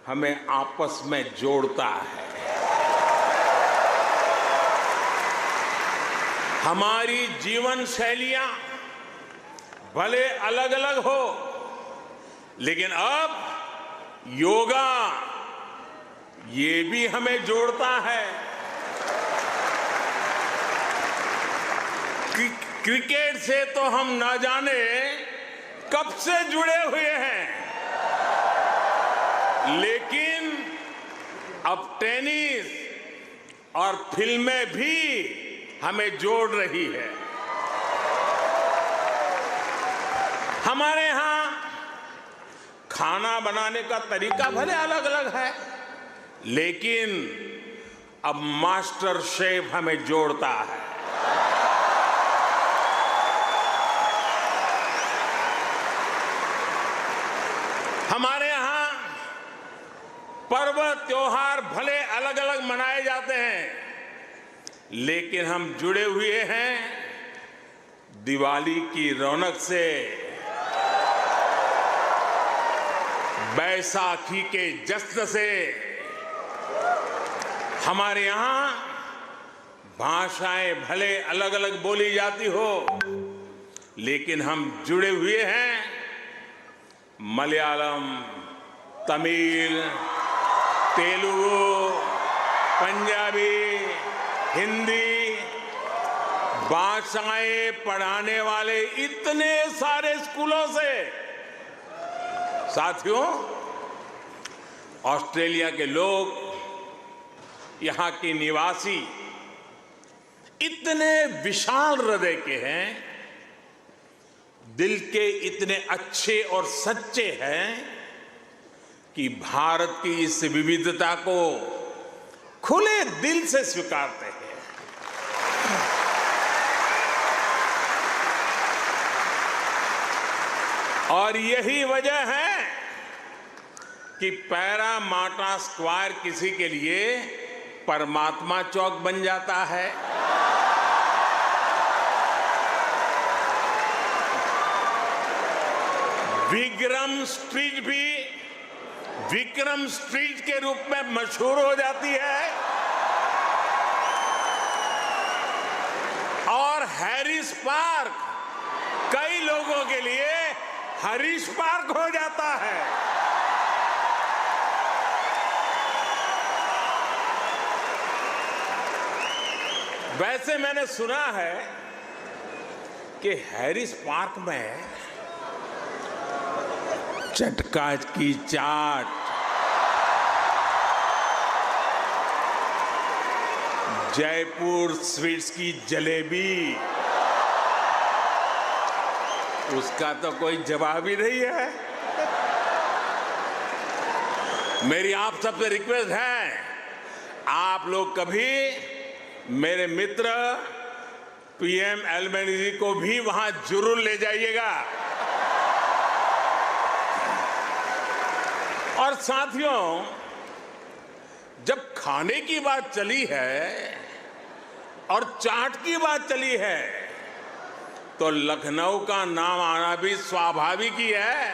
हमें आपस में जोड़ता है। हमारी जीवन शैलियां भले अलग अलग हो, लेकिन अब योगा ये भी हमें जोड़ता है। क्रिकेट से तो हम ना जाने कब से जुड़े हुए हैं, लेकिन अब टेनिस और फिल्में भी हमें जोड़ रही है। हमारे यहां खाना बनाने का तरीका भले अलग अलग है, लेकिन अब मास्टर शेफ हमें जोड़ता है। हमारे यहां पर्व त्योहार भले अलग अलग मनाए जाते हैं, लेकिन हम जुड़े हुए हैं दिवाली की रौनक से, बैसाखी के जश्न से। हमारे यहां भाषाएं भले अलग अलग बोली जाती हो, लेकिन हम जुड़े हुए हैं मलयालम, तमिल, तेलुगु, पंजाबी, हिंदी भाषाएं पढ़ाने वाले इतने सारे स्कूलों से। साथियों, ऑस्ट्रेलिया के लोग, यहां के निवासी इतने विशाल हृदय के हैं, दिल के इतने अच्छे और सच्चे हैं कि भारत की इस विविधता को खुले दिल से स्वीकारते हैं। और यही वजह है कि पैरा माटा स्क्वायर किसी के लिए परमात्मा चौक बन जाता है। विक्रम स्ट्रीट भी विक्रम स्ट्रीट के रूप में मशहूर हो जाती है, और हैरिस पार्क कई लोगों के लिए हरीश पार्क हो जाता है। वैसे मैंने सुना है कि हैरिस पार्क में चटका की चाट, जयपुर स्वीट्स की जलेबी, उसका तो कोई जवाब ही नहीं है। मेरी आप सबसे रिक्वेस्ट है, आप लोग कभी मेरे मित्र पीएम एल्बेनीज़ी को भी वहां जरूर ले जाइएगा। और साथियों, जब खाने की बात चली है और चाट की बात चली है, तो लखनऊ का नाम आना भी स्वाभाविक ही है।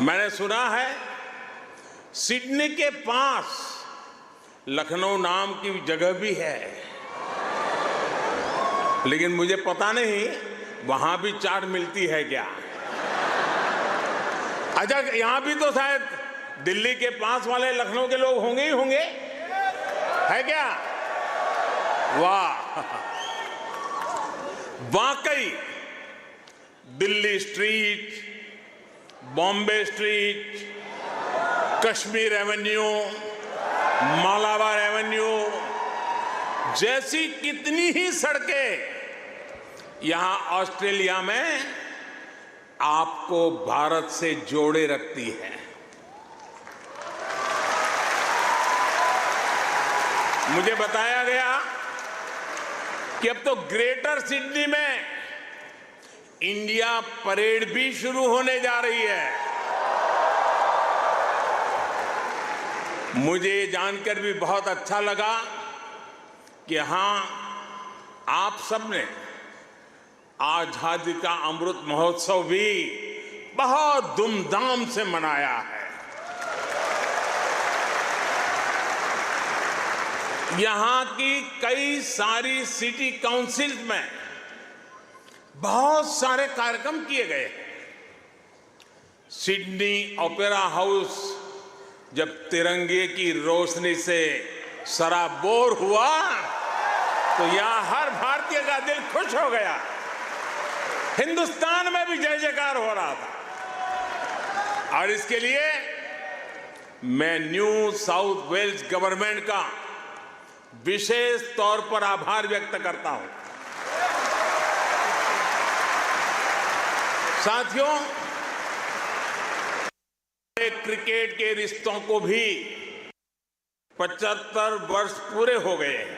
मैंने सुना है सिडनी के पास लखनऊ नाम की जगह भी है, लेकिन मुझे पता नहीं वहां भी चाट मिलती है क्या। अच्छा, यहां भी तो शायद दिल्ली के पास वाले लखनऊ के लोग होंगे ही होंगे, है क्या? वाह, वाकई Delhi street, Bombay street, Kashmir Avenue, Malabar Avenue जैसी कितनी ही सड़कें यहां ऑस्ट्रेलिया में आपको भारत से जोड़े रखती है। मुझे बताया गया कि अब तो ग्रेटर सिडनी में इंडिया परेड भी शुरू होने जा रही है। मुझे जानकर भी बहुत अच्छा लगा कि हाँ, आप सबने आजादी का अमृत महोत्सव भी बहुत धूमधाम से मनाया है। यहाँ की कई सारी सिटी काउंसिल में बहुत सारे कार्यक्रम किए गए हैं। सिडनी ओपेरा हाउस जब तिरंगे की रोशनी से सराबोर हुआ तो यहाँ हर भारतीय का दिल खुश हो गया। हिंदुस्तान में भी जय जयकार हो रहा था। और इसके लिए मैं न्यू साउथ वेल्स गवर्नमेंट का विशेष तौर पर आभार व्यक्त करता हूं। साथियों, क्रिकेट के रिश्तों को भी 75 वर्ष पूरे हो गए हैं।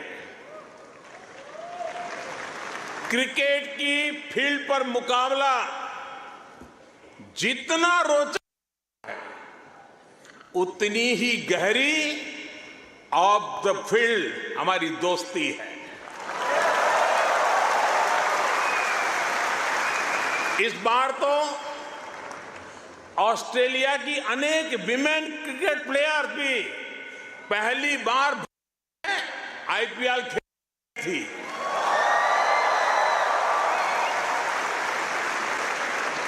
क्रिकेट की फील्ड पर मुकाबला जितना रोचक है, उतनी ही गहरी ऑफ द फील्ड हमारी दोस्ती है। इस बार तो ऑस्ट्रेलिया की अनेक विमेन क्रिकेट प्लेयर भी पहली बार आईपीएल खेली थी।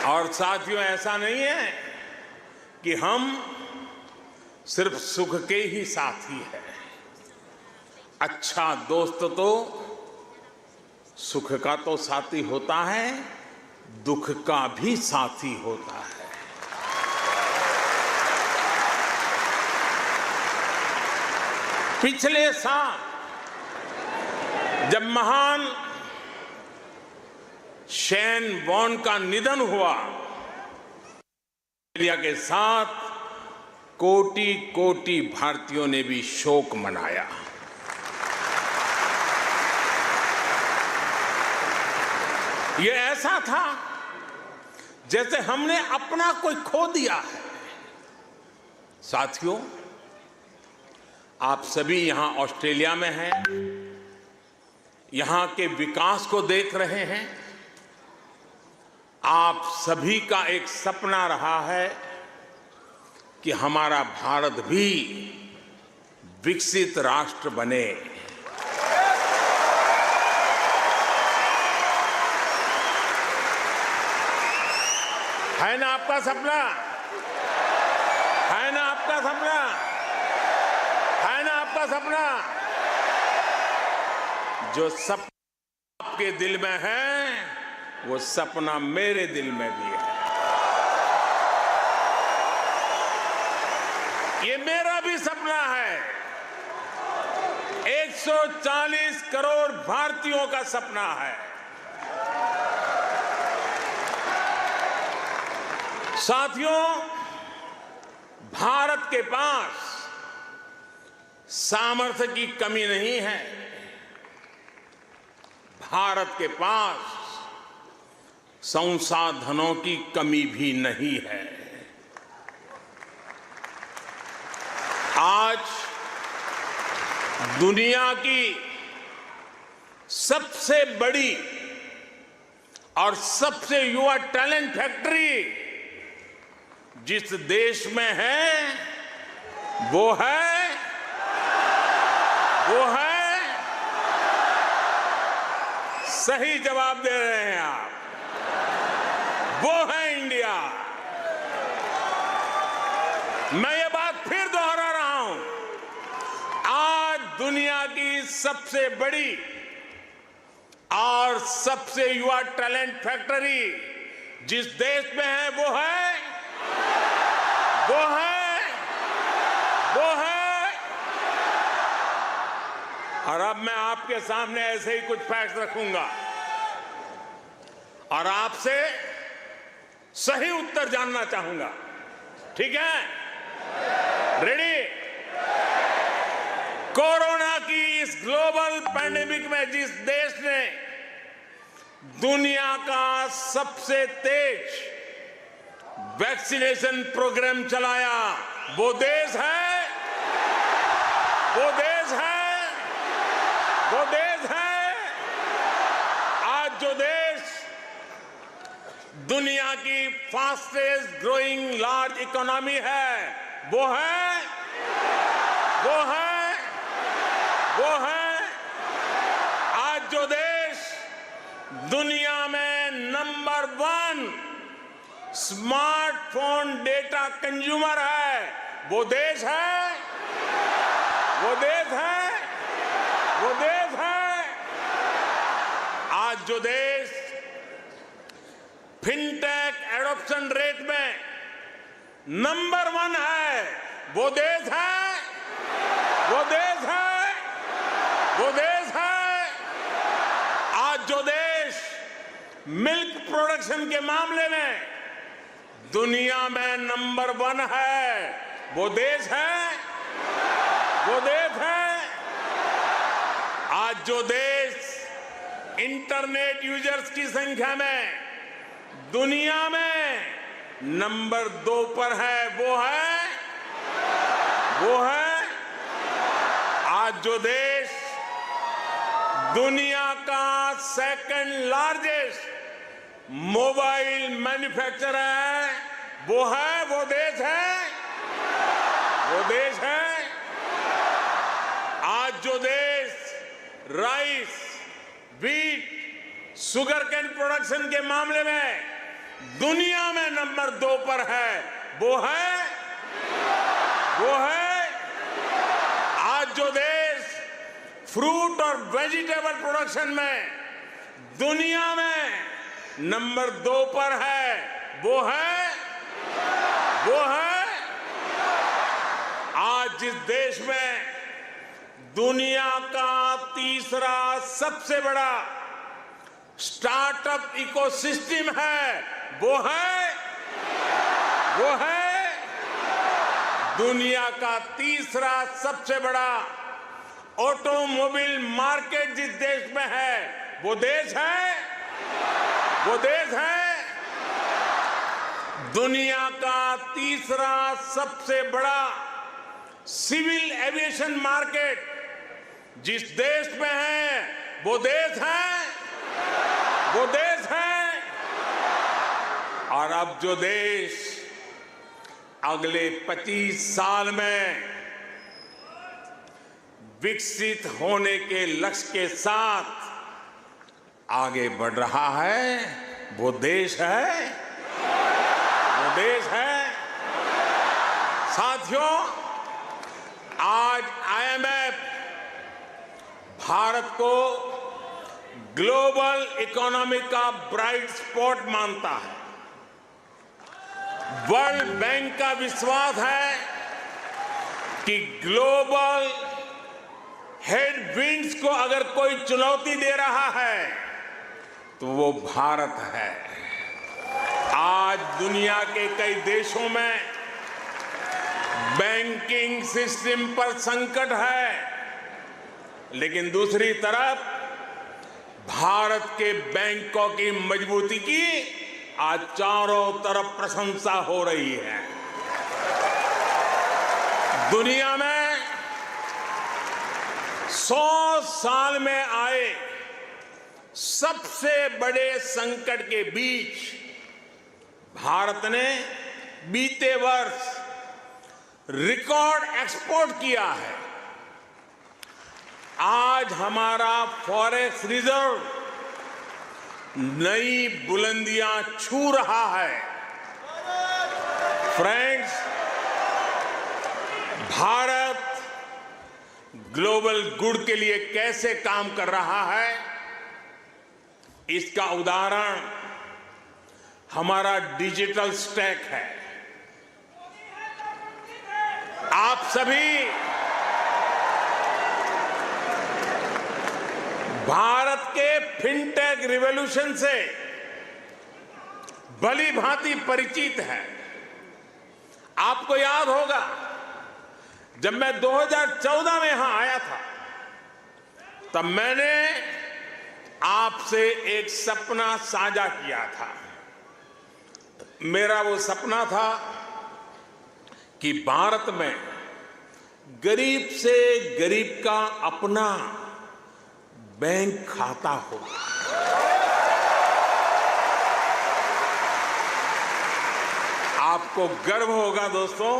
और साथियों, ऐसा नहीं है कि हम सिर्फ सुख के ही साथी हैं। अच्छा दोस्त तो सुख का तो साथी होता है, दुख का भी साथी होता है। पिछले साल जब महान शेन वॉर्न का निधन हुआ, ऑस्ट्रेलिया के साथ कोटि कोटि भारतीयों ने भी शोक मनाया। ये ऐसा था जैसे हमने अपना कोई खो दिया है। साथियों, आप सभी यहां ऑस्ट्रेलिया में हैं, यहां के विकास को देख रहे हैं। आप सभी का एक सपना रहा है कि हमारा भारत भी विकसित राष्ट्र बने। है ना आपका सपना? है ना आपका सपना? है ना आपका सपना? जो सपना आपके दिल में है, वो सपना मेरे दिल में भी है। ये मेरा भी सपना है। 140 करोड़ भारतीयों का सपना है। साथियों, भारत के पास सामर्थ्य की कमी नहीं है। भारत के पास संसाधनों की कमी भी नहीं है। आज दुनिया की सबसे बड़ी और सबसे युवा टैलेंट फैक्ट्री जिस देश में है, वो है सही जवाब दे रहे हैं आप, वो है इंडिया। मैं ये बात फिर दोहरा रहा हूं, आज दुनिया की सबसे बड़ी और सबसे युवा टैलेंट फैक्ट्री जिस देश में है, वो है और अब मैं आपके सामने ऐसे ही कुछ फैक्ट रखूंगा और आपसे सही उत्तर जानना चाहूंगा। ठीक है? रेडी? कोरोना की इस ग्लोबल पैंडेमिक में जिस देश ने दुनिया का सबसे तेज वैक्सीनेशन प्रोग्राम चलाया, वो देश है वो देश है आज जो देश दुनिया की फास्टेस्ट ग्रोइंग लार्ज इकोनॉमी है, वो है आज जो देश दुनिया में नंबर 1 स्मार्टफोन डेटा कंज्यूमर है, वो देश है आज जो देश फिनटेक एडॉप्शन रेट में नंबर 1 है, वो देश है आज जो देश मिल्क प्रोडक्शन के मामले में दुनिया में नंबर 1 है, वो देश है आज जो देश इंटरनेट यूजर्स की संख्या में दुनिया में नंबर 2 पर है, वो है आज जो देश दुनिया का सेकंड लार्जेस्ट मोबाइल मैन्युफैक्चरर है, वो देश है आज जो देश rice, wheat, sugar cane production के मामले में दुनिया में नंबर 2 पर है, वो है आज जो देश फ्रूट और वेजिटेबल प्रोडक्शन में दुनिया में नंबर 2 पर है, वो है आज जिस देश में दुनिया का तीसरा सबसे बड़ा स्टार्टअप इकोसिस्टम है, वो है दुनिया का तीसरा सबसे बड़ा ऑटोमोबाइल मार्केट जिस देश में है, वो देश है दुनिया का तीसरा सबसे बड़ा सिविल एविएशन मार्केट जिस देश में है, वो देश है और अब जो देश अगले 25 साल में विकसित होने के लक्ष्य के साथ आगे बढ़ रहा है, वो देश है साथियों, आज IMF भारत को ग्लोबल इकोनॉमी का ब्राइट स्पॉट मानता है। वर्ल्ड बैंक का विश्वास है कि ग्लोबल हेडविंड्स को अगर कोई चुनौती दे रहा है तो वो भारत है। आज दुनिया के कई देशों में बैंकिंग सिस्टम पर संकट है, लेकिन दूसरी तरफ भारत के बैंकों की मजबूती की आज चारों तरफ प्रशंसा हो रही है। दुनिया में 100 साल में आए सबसे बड़े संकट के बीच भारत ने बीते वर्ष रिकॉर्ड एक्सपोर्ट किया है। आज हमारा फॉरेक्स रिजर्व नई बुलंदियां छू रहा है। फ्रेंड्स, भारत ग्लोबल गुड के लिए कैसे काम कर रहा है, इसका उदाहरण हमारा डिजिटल स्टैक है। आप सभी भारत के फिनटेक रिवॉल्यूशन से भली भांति परिचित है। आपको याद होगा, जब मैं 2014 में यहां आया था, तब मैंने आपसे एक सपना साझा किया था। मेरा वो सपना था कि भारत में गरीब से गरीब का अपना बैंक खाता हो। आपको गर्व होगा दोस्तों,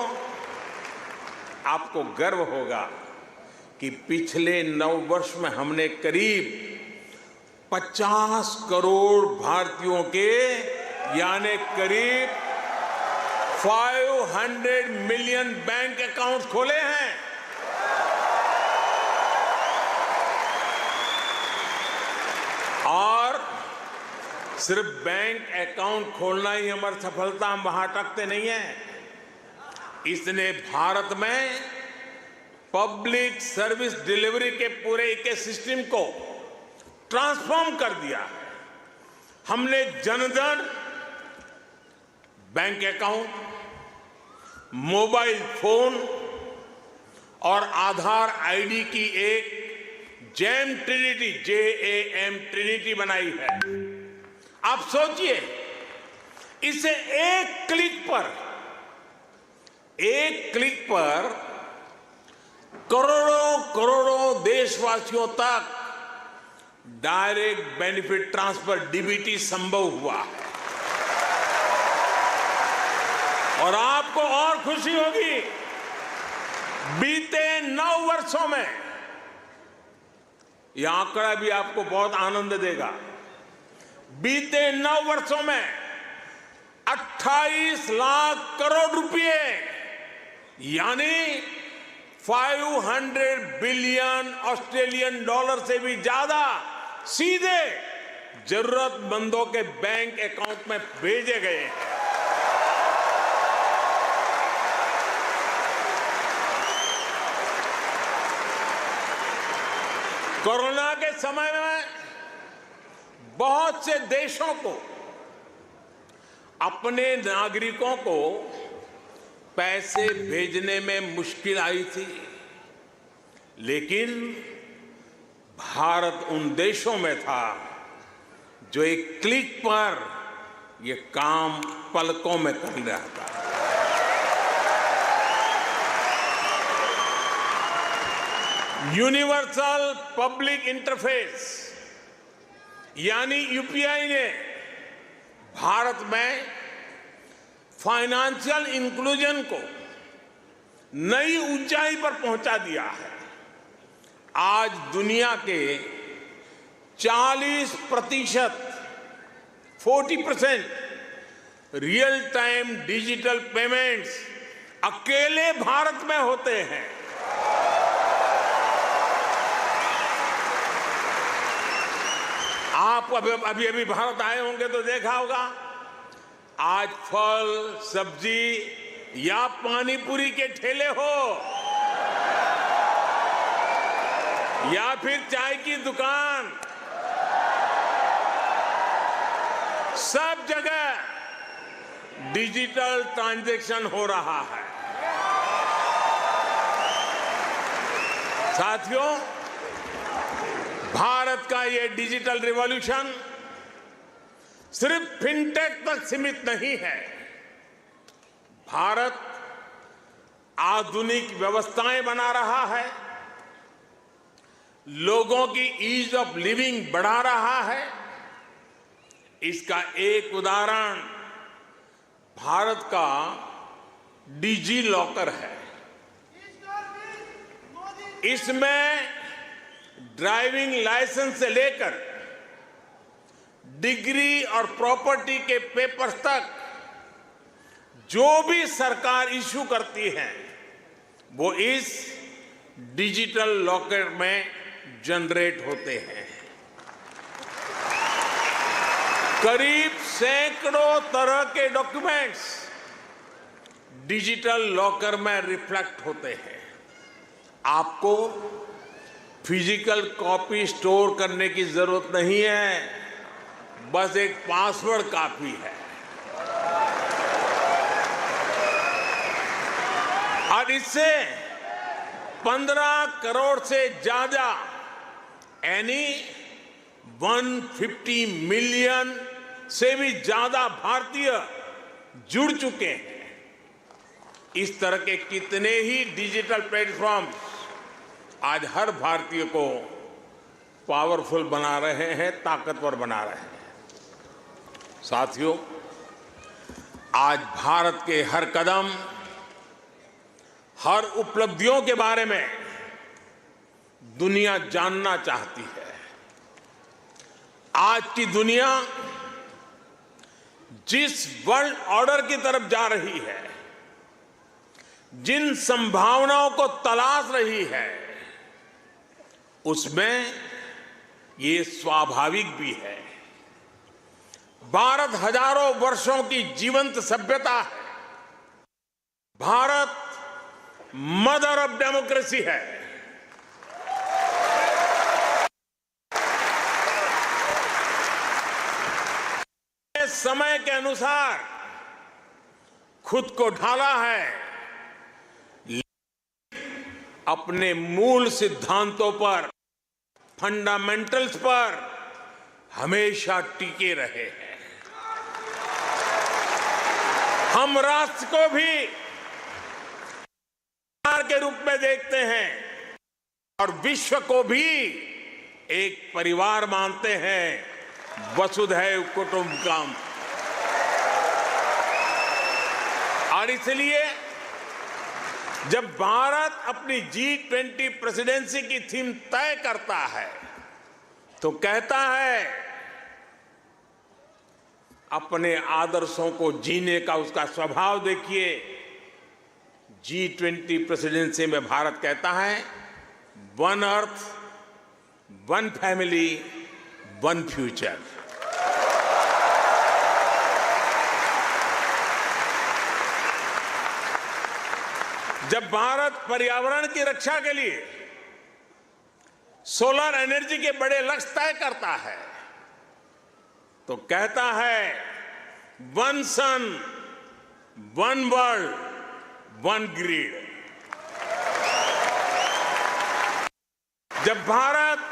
आपको गर्व होगा कि पिछले 9 वर्ष में हमने करीब 50 करोड़ भारतीयों के यानी करीब 500 मिलियन बैंक अकाउंट खोले हैं। और सिर्फ बैंक अकाउंट खोलना ही हमारी सफलता, हम वहां अटकते नहीं हैं। इसने भारत में पब्लिक सर्विस डिलीवरी के पूरे इकोसिस्टम को ट्रांसफॉर्म कर दिया है। हमने Jan Dhan bank account, mobile phone और आधार आईडी की एक जैम ट्रिनिटी, JAM ट्रिनिटी बनाई है। आप सोचिए, इसे एक क्लिक पर करोड़ों करोड़ों देशवासियों तक डायरेक्ट बेनिफिट ट्रांसफर DBT संभव हुआ है। और आपको और खुशी होगी, बीते 9 वर्षों में, यह आंकड़ा भी आपको बहुत आनंद देगा, बीते 9 वर्षों में 28 लाख करोड़ रुपए यानी 500 बिलियन ऑस्ट्रेलियन डॉलर से भी ज्यादा सीधे जरूरतमंदों के बैंक अकाउंट में भेजे गए हैं। कोरोना के समय में बहुत से देशों को अपने नागरिकों को पैसे भेजने में मुश्किल आई थी, लेकिन भारत उन देशों में था जो एक क्लिक पर यह काम पलकों में कर रहा था। यूनिवर्सल पब्लिक इंटरफेस यानी यूपीआई ने भारत में फाइनेंशियल इंक्लूजन को नई ऊंचाई पर पहुंचा दिया है। आज दुनिया के 40% रियल टाइम डिजिटल पेमेंट्स अकेले भारत में होते हैं। आप अभी भारत आए होंगे तो देखा होगा, आज फल सब्जी या पानी पूरी के ठेले हो या फिर चाय की दुकान, सब जगह डिजिटल ट्रांजैक्शन हो रहा है। साथियों, भारत का ये डिजिटल रिवॉल्यूशन सिर्फ फिनटेक तक सीमित नहीं है। भारत आधुनिक व्यवस्थाएं बना रहा है, लोगों की ईज ऑफ लिविंग बढ़ा रहा है। इसका एक उदाहरण भारत का डिजी लॉकर है। इसमें ड्राइविंग लाइसेंस से लेकर डिग्री और प्रॉपर्टी के पेपर्स तक जो भी सरकार इश्यू करती है वो इस डिजिटल लॉकर में जनरेट होते हैं। करीब सैकड़ों तरह के डॉक्यूमेंट्स डिजिटल लॉकर में रिफ्लेक्ट होते हैं। आपको फिजिकल कॉपी स्टोर करने की जरूरत नहीं है, बस एक पासवर्ड काफी है। और इससे 15 करोड़ से ज्यादा यानी 150 मिलियन से भी ज्यादा भारतीय जुड़ चुके हैं। इस तरह के कितने ही डिजिटल प्लेटफॉर्म आज हर भारतीय को पावरफुल बना रहे हैं, ताकतवर बना रहे हैं। साथियों, आज भारत के हर कदम, हर उपलब्धियों के बारे में दुनिया जानना चाहती है। आज की दुनिया जिस वर्ल्ड ऑर्डर की तरफ जा रही है, जिन संभावनाओं को तलाश रही है, उसमें ये स्वाभाविक भी है। भारत हजारों वर्षों की जीवंत सभ्यता है। भारत मदर ऑफ डेमोक्रेसी है। समय के अनुसार खुद को ढाला है, अपने मूल सिद्धांतों पर, फंडामेंटल्स पर हमेशा टिके रहे हैं। हम राष्ट्र को भी परिवार के रूप में देखते हैं और विश्व को भी एक परिवार मानते हैं। वसुधैव कुटुंबकम। और इसलिए जब भारत अपनी G20 प्रेसिडेंसी की थीम तय करता है तो कहता है, अपने आदर्शों को जीने का उसका स्वभाव देखिए। G20 प्रेसिडेंसी में भारत कहता है, one earth, one family, one future. जब भारत पर्यावरण की रक्षा के लिए सोलर एनर्जी के बड़े लक्ष्य तय करता है तो कहता है, वन सन, वन वर्ल्ड, वन ग्रिड। जब भारत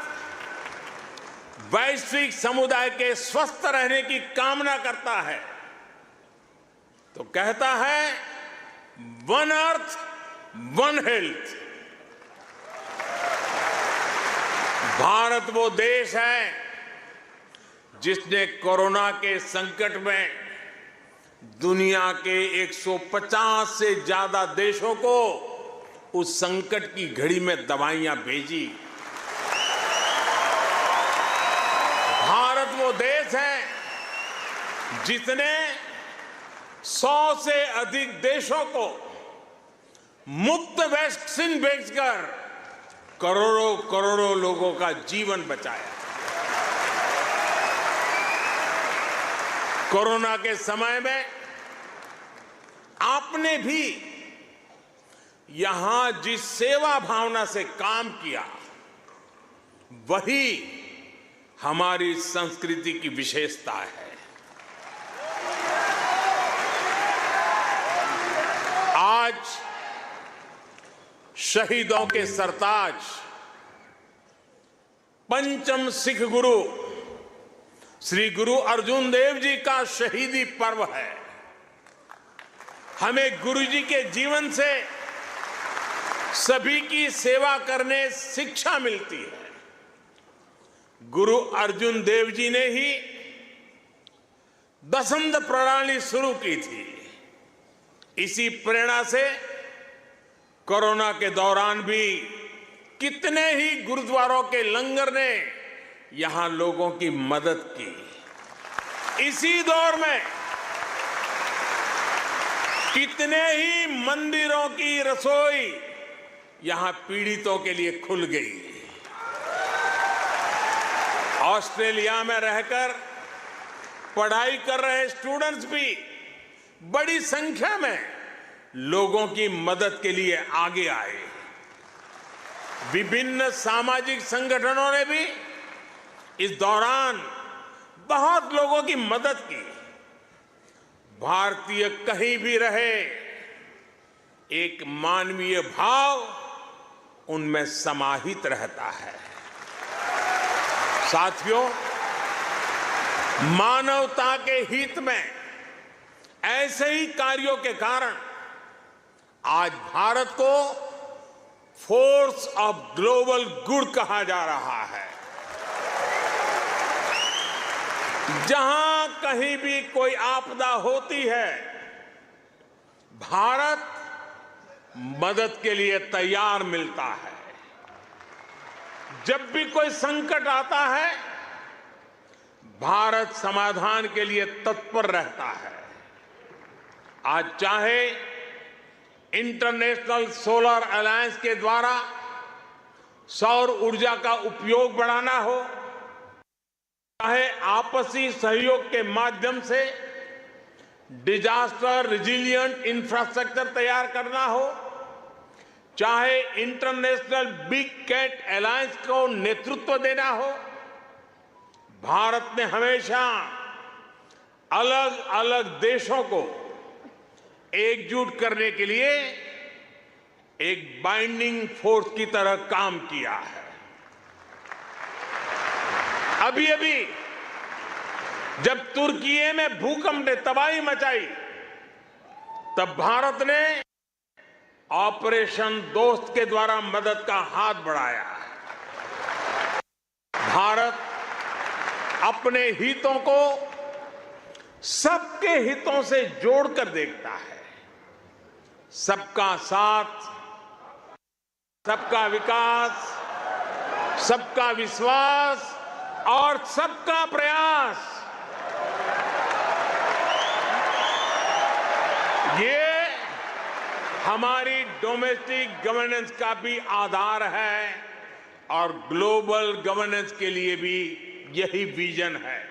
वैश्विक समुदाय के स्वस्थ रहने की कामना करता है तो कहता है, one earth, one health. Bharat वो देश है जिसने कोरोना के संकट में दुनिया के 150 से ज्यादा देशों को उस संकट की घड़ी में दवाइयां भेजी। भारत वो देश है जिसने 100 से अधिक देशों को मुफ्त वैक्सीन भेजकर करोड़ों करोड़ों लोगों का जीवन बचाया। कोरोना के समय में आपने भी यहां जिस सेवा भावना से काम किया, वही हमारी संस्कृति की विशेषता है। आज शहीदों के सरताज पंचम सिख गुरु श्री गुरु अर्जुन देव जी का शहीदी पर्व है। हमें गुरु जी के जीवन से सभी की सेवा करने शिक्षा मिलती है। गुरु अर्जुन देव जी ने ही दसंध प्रणाली शुरू की थी। इसी प्रेरणा से कोरोना के दौरान भी कितने ही गुरुद्वारों के लंगर ने यहां लोगों की मदद की। इसी दौर में कितने ही मंदिरों की रसोई यहां पीड़ितों के लिए खुल गई। ऑस्ट्रेलिया में रहकर पढ़ाई कर रहे स्टूडेंट्स भी बड़ी संख्या में लोगों की मदद के लिए आगे आए। विभिन्न सामाजिक संगठनों ने भी इस दौरान बहुत लोगों की मदद की। भारतीय कहीं भी रहे, एक मानवीय भाव उनमें समाहित रहता है। साथियों, मानवता के हित में ऐसे ही कार्यों के कारण आज भारत को फोर्स ऑफ ग्लोबल गुड कहा जा रहा है। जहां कहीं भी कोई आपदा होती है, भारत मदद के लिए तैयार मिलता है। जब भी कोई संकट आता है, भारत समाधान के लिए तत्पर रहता है। आज चाहे इंटरनेशनल सोलर अलायंस के द्वारा सौर ऊर्जा का उपयोग बढ़ाना हो, चाहे आपसी सहयोग के माध्यम से डिजास्टर रिजिलिएंट इंफ्रास्ट्रक्चर तैयार करना हो, चाहे इंटरनेशनल बिग कैट अलायंस को नेतृत्व देना हो, भारत ने हमेशा अलग अलग देशों को एकजुट करने के लिए एक बाइंडिंग फोर्स की तरह काम किया है। अभी अभी जब तुर्की में भूकंप ने तबाही मचाई, तब भारत ने ऑपरेशन दोस्त के द्वारा मदद का हाथ बढ़ाया। भारत अपने हितों को सबके हितों से जोड़कर देखता है। सबका साथ, सबका विकास, सबका विश्वास और सबका प्रयास, ये हमारी डोमेस्टिक गवर्नेंस का भी आधार है और ग्लोबल गवर्नेंस के लिए भी यही विजन है।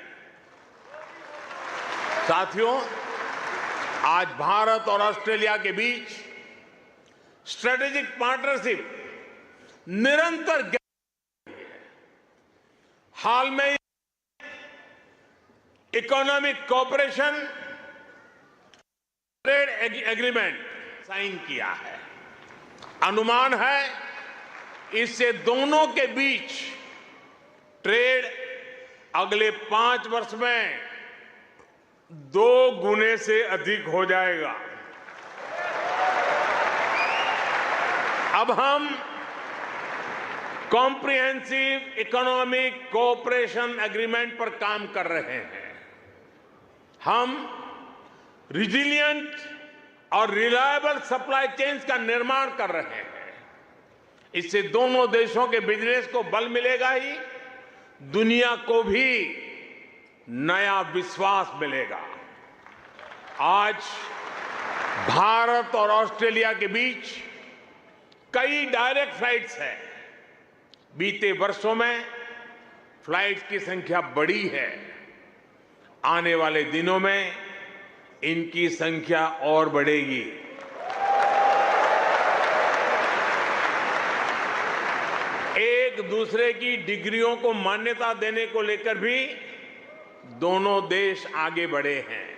साथियों, आज भारत और ऑस्ट्रेलिया के बीच स्ट्रेटेजिक पार्टनरशिप निरंतर हाल में economic cooperation trade agreement sign किया है। अनुमान है इससे दोनों के बीच ट्रेड अगले 5 वर्ष में 2 गुने से अधिक हो जाएगा। अब हम कॉम्प्रिहेंसिव इकोनॉमिक कोऑपरेशन एग्रीमेंट पर काम कर रहे हैं। हम रिजिलिएंट और रिलायबल सप्लाई चेन्स का निर्माण कर रहे हैं। इससे दोनों देशों के बिजनेस को बल मिलेगा ही, दुनिया को भी नया विश्वास मिलेगा। आज भारत और ऑस्ट्रेलिया के बीच कई डायरेक्ट फ्लाइट्स हैं। बीते वर्षों में फ्लाइट्स की संख्या बढ़ी है। आने वाले दिनों में इनकी संख्या और बढ़ेगी। एक दूसरे की डिग्रियों को मान्यता देने को लेकर भी दोनों देश आगे बढ़े हैं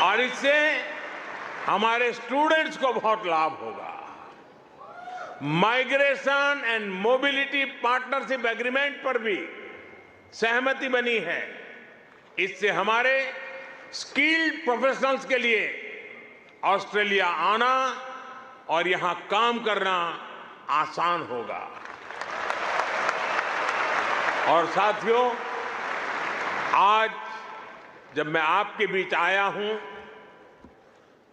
और इससे हमारे स्टूडेंट्स को बहुत लाभ होगा। Migration and mobility partnership agreement पर भी सहमति बनी है। इससे हमारे स्किल्ड प्रोफेशनल्स के लिए ऑस्ट्रेलिया आना और यहां काम करना आसान होगा। और साथियों, आज जब मैं आपके बीच आया हूं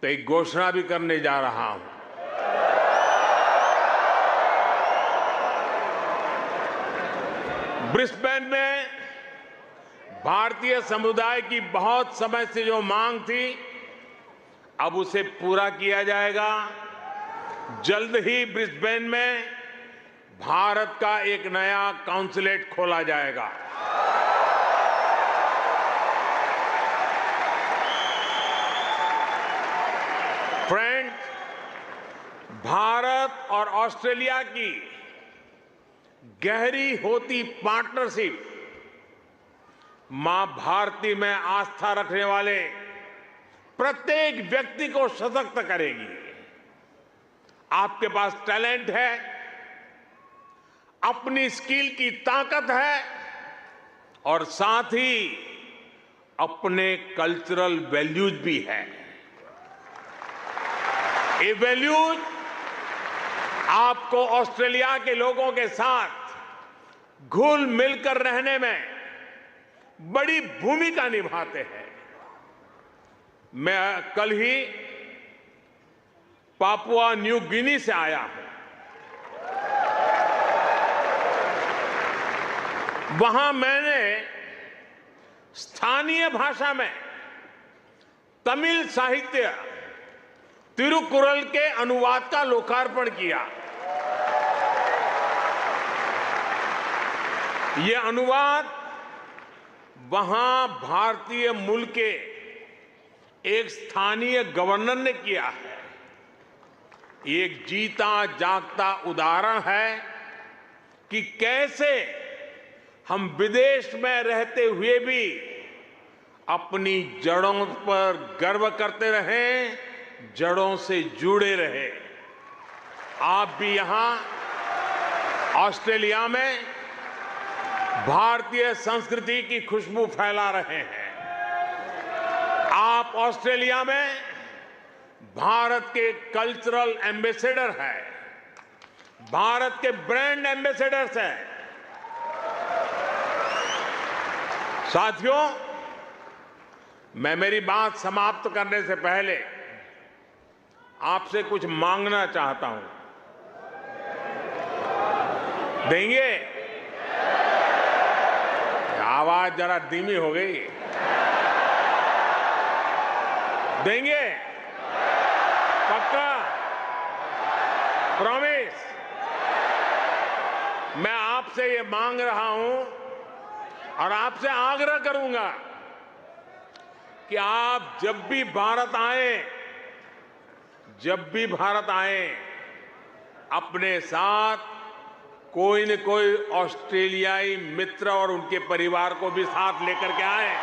तो एक घोषणा भी करने जा रहा हूं। ब्रिस्बेन में भारतीय समुदाय की बहुत समय से जो मांग थी, अब उसे पूरा किया जाएगा। जल्द ही ब्रिस्बेन में भारत का एक नया काउंसलेट खोला जाएगा। फ्रेंड्स, भारत और ऑस्ट्रेलिया की गहरी होती पार्टनरशिप मां भारती में आस्था रखने वाले प्रत्येक व्यक्ति को सशक्त करेगी। आपके पास टैलेंट है, अपनी स्किल की ताकत है और साथ ही अपने कल्चरल वैल्यूज भी है। ये वैल्यूज आपको ऑस्ट्रेलिया के लोगों के साथ घुल मिलकर रहने में बड़ी भूमिका निभाते हैं। मैं कल ही पापुआ न्यू गिनी से आया हूं। वहां मैंने स्थानीय भाषा में तमिल साहित्य तिरुकुरल के अनुवाद का लोकार्पण किया। यह अनुवाद वहां भारतीय मूल के एक स्थानीय गवर्नर ने किया है। एक जीता जागता उदाहरण है कि कैसे हम विदेश में रहते हुए भी अपनी जड़ों पर गर्व करते रहें, जड़ों से जुड़े रहे। आप भी यहां ऑस्ट्रेलिया में भारतीय संस्कृति की खुशबू फैला रहे हैं। आप ऑस्ट्रेलिया में भारत के कल्चरल एम्बेसडर हैं, भारत के ब्रांड एम्बेसडर्स हैं। साथियों, मैं मेरी बात समाप्त करने से पहले आपसे कुछ मांगना चाहता हूं। देंगे? आवाज जरा धीमी हो गई। देंगे? पक्का? प्रॉमिस? मैं आपसे ये मांग रहा हूं और आपसे आग्रह करूंगा कि आप जब भी भारत आए, अपने साथ कोई न कोई ऑस्ट्रेलियाई मित्र और उनके परिवार को भी साथ लेकर के आए।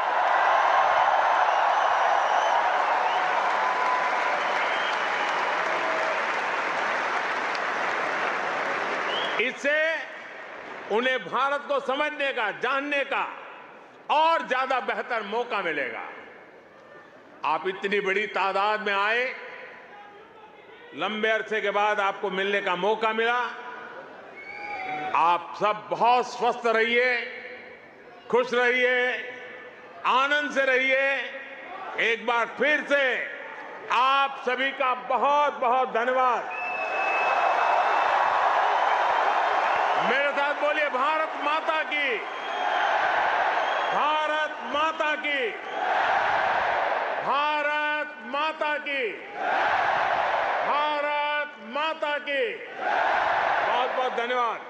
इससे उन्हें भारत को समझने का, जानने का और ज्यादा बेहतर मौका मिलेगा। आप इतनी बड़ी तादाद में आए, लंबे अरसे के बाद आपको मिलने का मौका मिला। आप सब बहुत स्वस्थ रहिए, खुश रहिए, आनंद से रहिए। एक बार फिर से आप सभी का बहुत बहुत धन्यवाद। मेरे साथ बोलिए, भारत माता की, भारत माता की, भारत माता की, भारत माता की। बहुत बहुत धन्यवाद।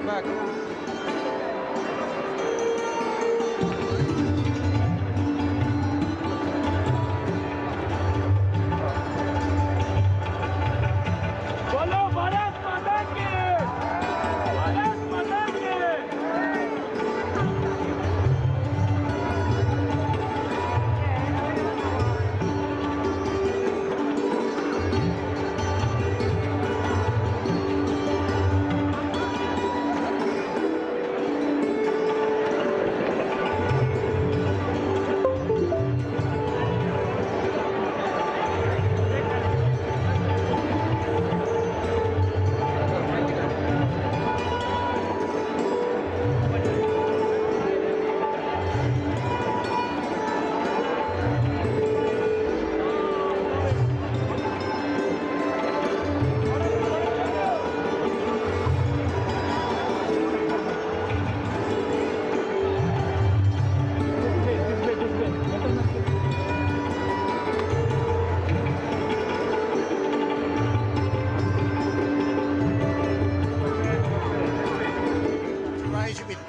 back.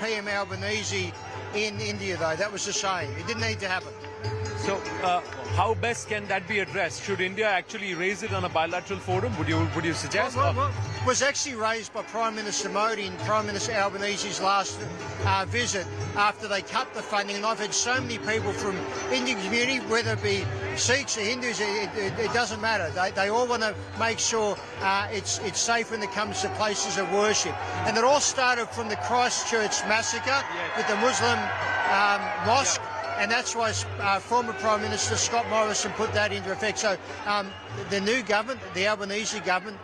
PM Albanese in India, though. That was a shame. It didn't need to happen. So, how best can that be addressed? Should India actually raise it on a bilateral forum? Would you suggest? Well, it was actually raised by Prime Minister Modi and Prime Minister Albanese's last visit after they cut the funding. And I've had so many people from Indian community, whether it be Sikhs or Hindus, it doesn't matter. They all want to make sure it's safe when it comes to places of worship. And it all started from the Christchurch massacre with the Muslim mosque. And that's why former Prime Minister Scott Morrison put that into effect. So the new government, the Albanese government,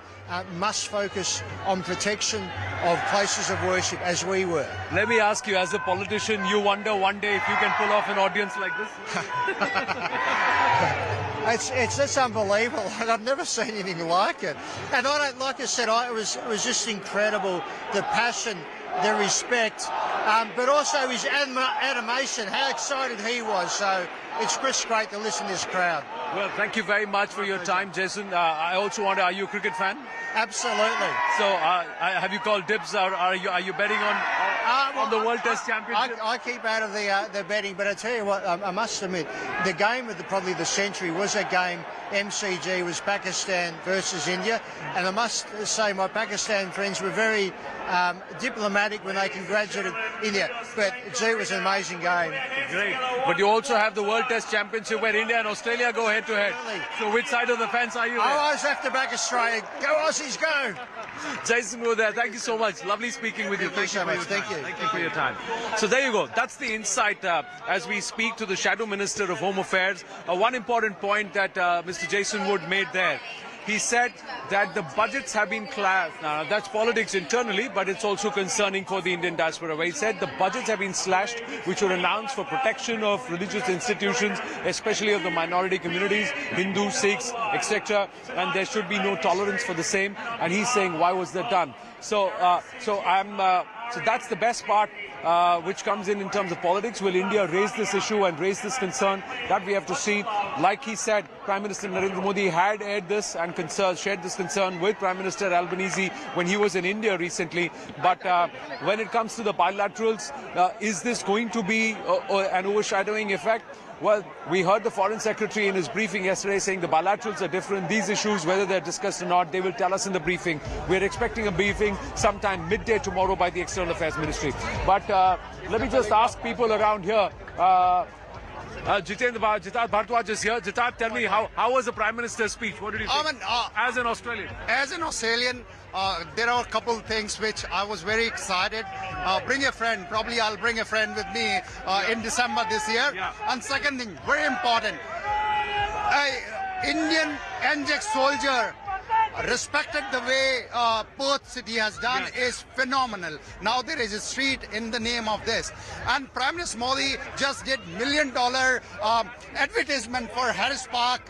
must focus on protection of places of worship, as we were. Let me ask you, as a politician, you wonder one day if you can pull off an audience like this? It's just unbelievable. I've never seen anything like it. And I don't, like I said, it was just incredible, the passion, the respect, but also his animation, how excited he was. So it's just great to listen to this crowd. Well, thank you very much for your time, Jason. I also wonder, are you a cricket fan? Absolutely. So have you called dibs, or are you betting on the World Test Championship? I keep out of the betting, but I tell you what, I must admit, the game of probably the century was a game, MCG, was Pakistan versus India, and I must say my Pakistan friends were very diplomatic when they congratulated India, but gee, it was an amazing game. Great. But you also have the World Test Championship where India and Australia go head to head. So which side of the fence are you there? I always have to back Australia. Go Aussies, go! Jason was there. Thank you so much. Lovely speaking with you. Thank you so much. Thank you. Thank you for your time. So there you go. That's the insight as we speak to the Shadow Minister of Home Affairs. One important point that Mr. Jason Wood made there. He said that the budgets have been clashed. Now, that's politics internally, but it's also concerning for the Indian diaspora. Where he said the budgets have been slashed, which were announced for protection of religious institutions, especially of the minority communities, Hindus, Sikhs, etc. And there should be no tolerance for the same. And he's saying, why was that done? So that's the best part, which comes in terms of politics. Will India raise this issue and raise this concern? That we have to see. Like he said, Prime Minister Narendra Modi had aired this and shared this concern with Prime Minister Albanese when he was in India recently. But when it comes to the bilaterals, is this going to be an overshadowing effect? Well, we heard the Foreign Secretary in his briefing yesterday saying the bilaterals are different. These issues, whether they're discussed or not, they will tell us in the briefing. We're expecting a briefing sometime midday tomorrow by the External Affairs Ministry. But let me just ask people around here. Jitat Bhartwaj is here. Jitat, tell me, how was the Prime Minister's speech? What did you think? As an Australian? As an Australian, there are a couple of things which I was very excited. Bring a friend. Probably I'll bring a friend with me in December this year. Yeah. And second thing, very important, Indian NJAX soldier respected the way Perth City has done is phenomenal. Now there is a street in the name of this. And Prime Minister Modi just did $1 million advertisement for Harris Park.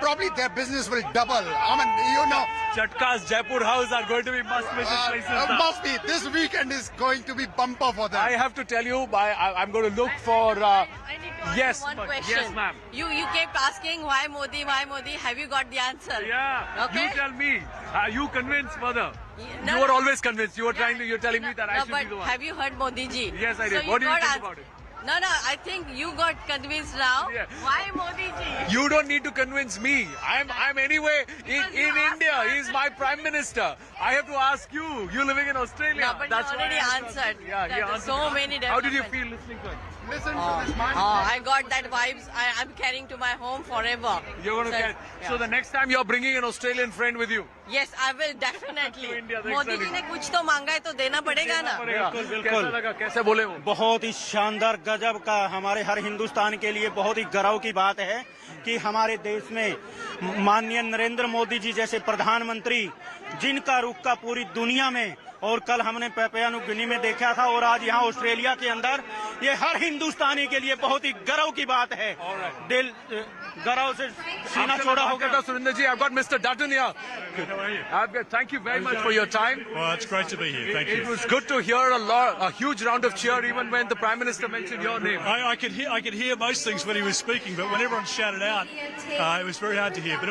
Probably their business will double. I mean, you know. Chatka's Jaipur House are going to be must-visit places now. Must be. This weekend is going to be bumper for them. I have to tell you, I'm going to look for... yes, one question. Yes, ma'am. You kept asking why Modi, why Modi. Have you got the answer? Yeah. Okay. You tell me. Are you convinced, mother? You were always convinced. You were you're telling me that I should be the one. Have you heard Modi ji? Yes, I did. So What do you think about it? No, I think you got convinced now. Yeah. Why Modi ji? You don't need to convince me. I'm anyway in India. He's my prime minister. I have to ask you. You're living in Australia. No, but you already answered. Yeah, There are so many How did you developments. feel listening to it? Listen to this man. I got that vibes. I'm carrying to my home forever. You're going to get. So the next time you're bringing an Australian friend with you. Yes, I will definitely. To India, Modi ji ने कुछ तो मांगा है तो देना पड़ेगा ना. कैसा लगा? कैसे बोले वो? बहुत ही शानदार गजब का हमारे हर हिंदुस्तान के लिए बहुत ही गर्व की बात है कि हमारे देश में माननीय नरेंद्र मोदी जी जैसे प्रधानमंत्री जिनका रुख का पूरी दुनिया में और कल हमने पैपुआ न्यू गिनी में देखा था और आज यहाँ ऑस्ट्रेलिया के अंदर ये हर हिंदुस्तानी के लिए बहुत ही गर्व की बात है. दिल गर्व से सीना चौड़ा हो गया. Surinder ji, I've got Mr. Dutton here. How are you? Thank you very much for your time. Well, it's great to be here. Thank you. It was good to hear a huge round of cheer even when the Prime Minister mentioned your name. I could hear most things when he was speaking, but when everyone shouted out, it was very hard to hear. But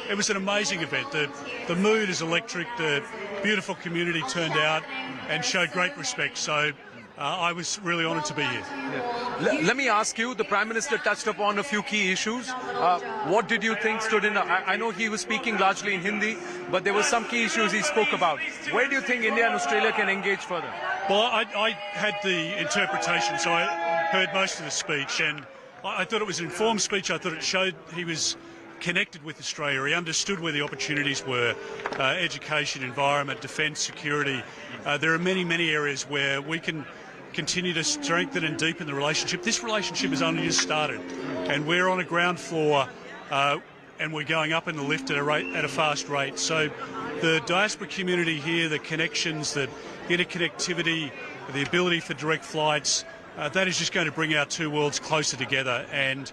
it was an amazing event. The mood is electric. The beautiful community turned out and showed great respect. So I was really honoured to be here. Let me ask you, the Prime Minister touched upon a few key issues. What did you think stood in? I know he was speaking largely in Hindi, but there were some key issues he spoke about. Where do you think India and Australia can engage further? Well, I had the interpretation, so I heard most of the speech, and I thought it was an informed speech. I thought it showed he was connected with Australia. He understood where the opportunities were, education, environment, defence, security. There are many, many areas where we can continue to strengthen and deepen the relationship. This relationship has only just started, and we're on a ground floor and we're going up in the lift at a fast rate. So the diaspora community here, the connections, the interconnectivity, the ability for direct flights, that is just going to bring our two worlds closer together, and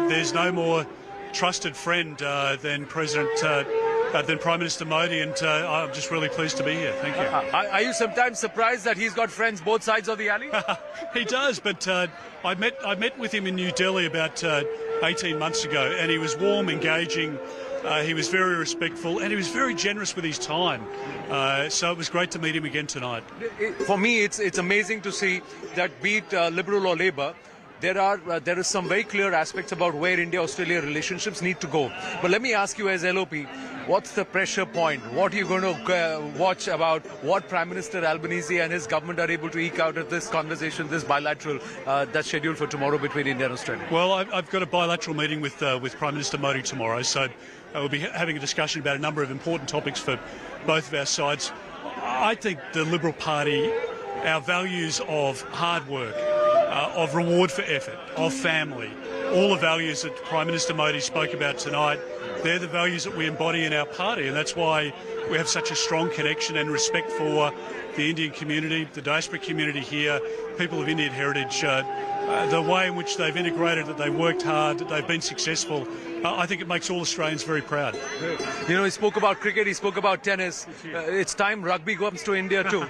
there's no more trusted friend than Prime Minister Modi, and I'm just really pleased to be here. Thank you. Are you sometimes surprised that he's got friends both sides of the alley? He does, but I met with him in New Delhi about 18 months ago, and he was warm, engaging. He was very respectful, and he was very generous with his time. So it was great to meet him again tonight. For me, it's amazing to see that, be it Liberal or Labour, there is some very clear aspects about where India-Australia relationships need to go. But let me ask you as LOP, what's the pressure point? What are you going to watch about what Prime Minister Albanese and his government are able to eke out of this conversation, this bilateral that's scheduled for tomorrow between India and Australia? Well, I've got a bilateral meeting with Prime Minister Modi tomorrow, so we'll be having a discussion about a number of important topics for both of our sides. I think the Liberal Party, our values of hard work, of reward for effort, of family, all the values that Prime Minister Modi spoke about tonight, they're the values that we embody in our party, and that's why we have such a strong connection and respect for the Indian community, the diaspora community here, people of Indian heritage, the way in which they've integrated, that they've worked hard, that they've been successful. I think it makes all Australians very proud. You know, he spoke about cricket, he spoke about tennis. It's time rugby comes to India too.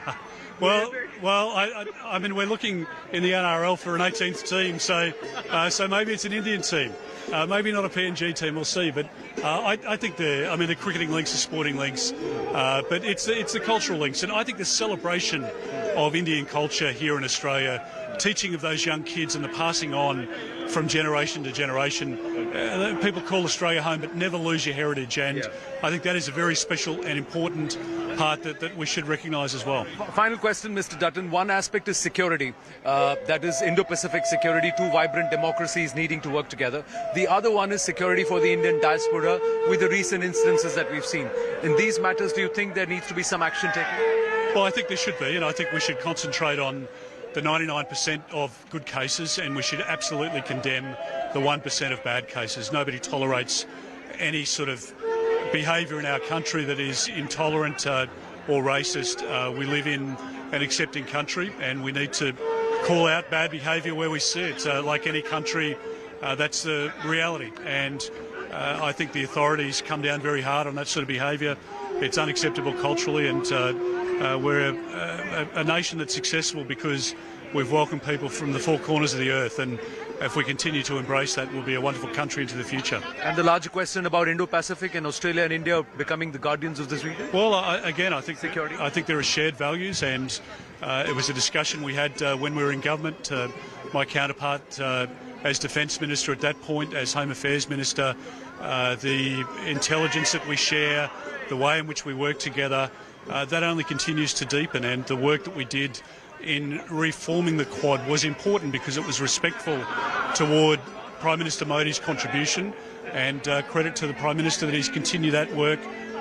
Well, I mean, we're looking in the NRL for an 18th team, so maybe it's an Indian team, maybe not a PNG team. We'll see. But I think the cricketing links are sporting links, but it's the cultural links, and I think the celebration of Indian culture here in Australia, teaching of those young kids and the passing on from generation to generation. People call Australia home, but never lose your heritage, and I think that is a very special and important part that we should recognise as well. Final question, Mr. Dutton. One aspect is security, that is Indo-Pacific security, two vibrant democracies needing to work together. The other one is security for the Indian diaspora with the recent instances that we've seen. In these matters, do you think there needs to be some action taken? Well, I think there should be, and I think we should concentrate on the 99% of good cases, and we should absolutely condemn the 1% of bad cases. Nobody tolerates any sort of behaviour in our country that is intolerant or racist. We live in an accepting country, and we need to call out bad behaviour where we see it. Like any country, that's the reality, and I think the authorities come down very hard on that sort of behaviour. it's unacceptable culturally, and we're a nation that's successful because we've welcomed people from the four corners of the earth, and if we continue to embrace that, we'll be a wonderful country into the future. And the larger question about Indo-Pacific and Australia and India becoming the guardians of this region? Well, again, I think there are shared values, and it was a discussion we had when we were in government. My counterpart as Defence Minister at that point, as Home Affairs Minister, the intelligence that we share, the way in which we work together, that only continues to deepen, and the work that we did in reforming the Quad was important because it was respectful toward Prime Minister Modi's contribution, and credit to the Prime Minister that he's continued that work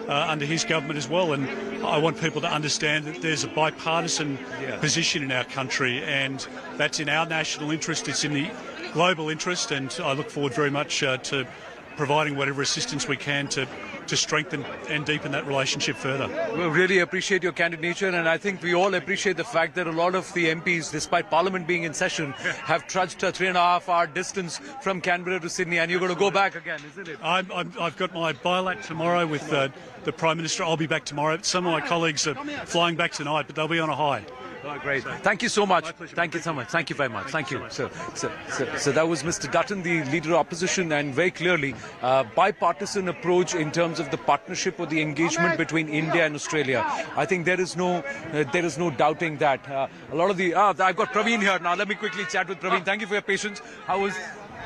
under his government as well. And I want people to understand that there's a bipartisan position in our country, and that's in our national interest, it's in the global interest, and I look forward very much to providing whatever assistance we can to strengthen and deepen that relationship further. We really appreciate your candid nature, and I think we all appreciate the fact that a lot of the MPs, despite Parliament being in session, have trudged a 3.5-hour distance from Canberra to Sydney, and you're going to go back again, isn't it? I've got my bilat tomorrow with the Prime Minister. I'll be back tomorrow. Some of my colleagues are flying back tonight, but they'll be on a high. Oh, great. Thank you so much. Thank you so much. Thank you very much. Thank you. So that was Mr. Dutton, the Leader of Opposition, and very clearly bipartisan approach in terms of the partnership or the engagement between India and Australia. I think there is no doubting that. A lot of the I've got Praveen here now. Let me quickly chat with Praveen. Thank you for your patience. How was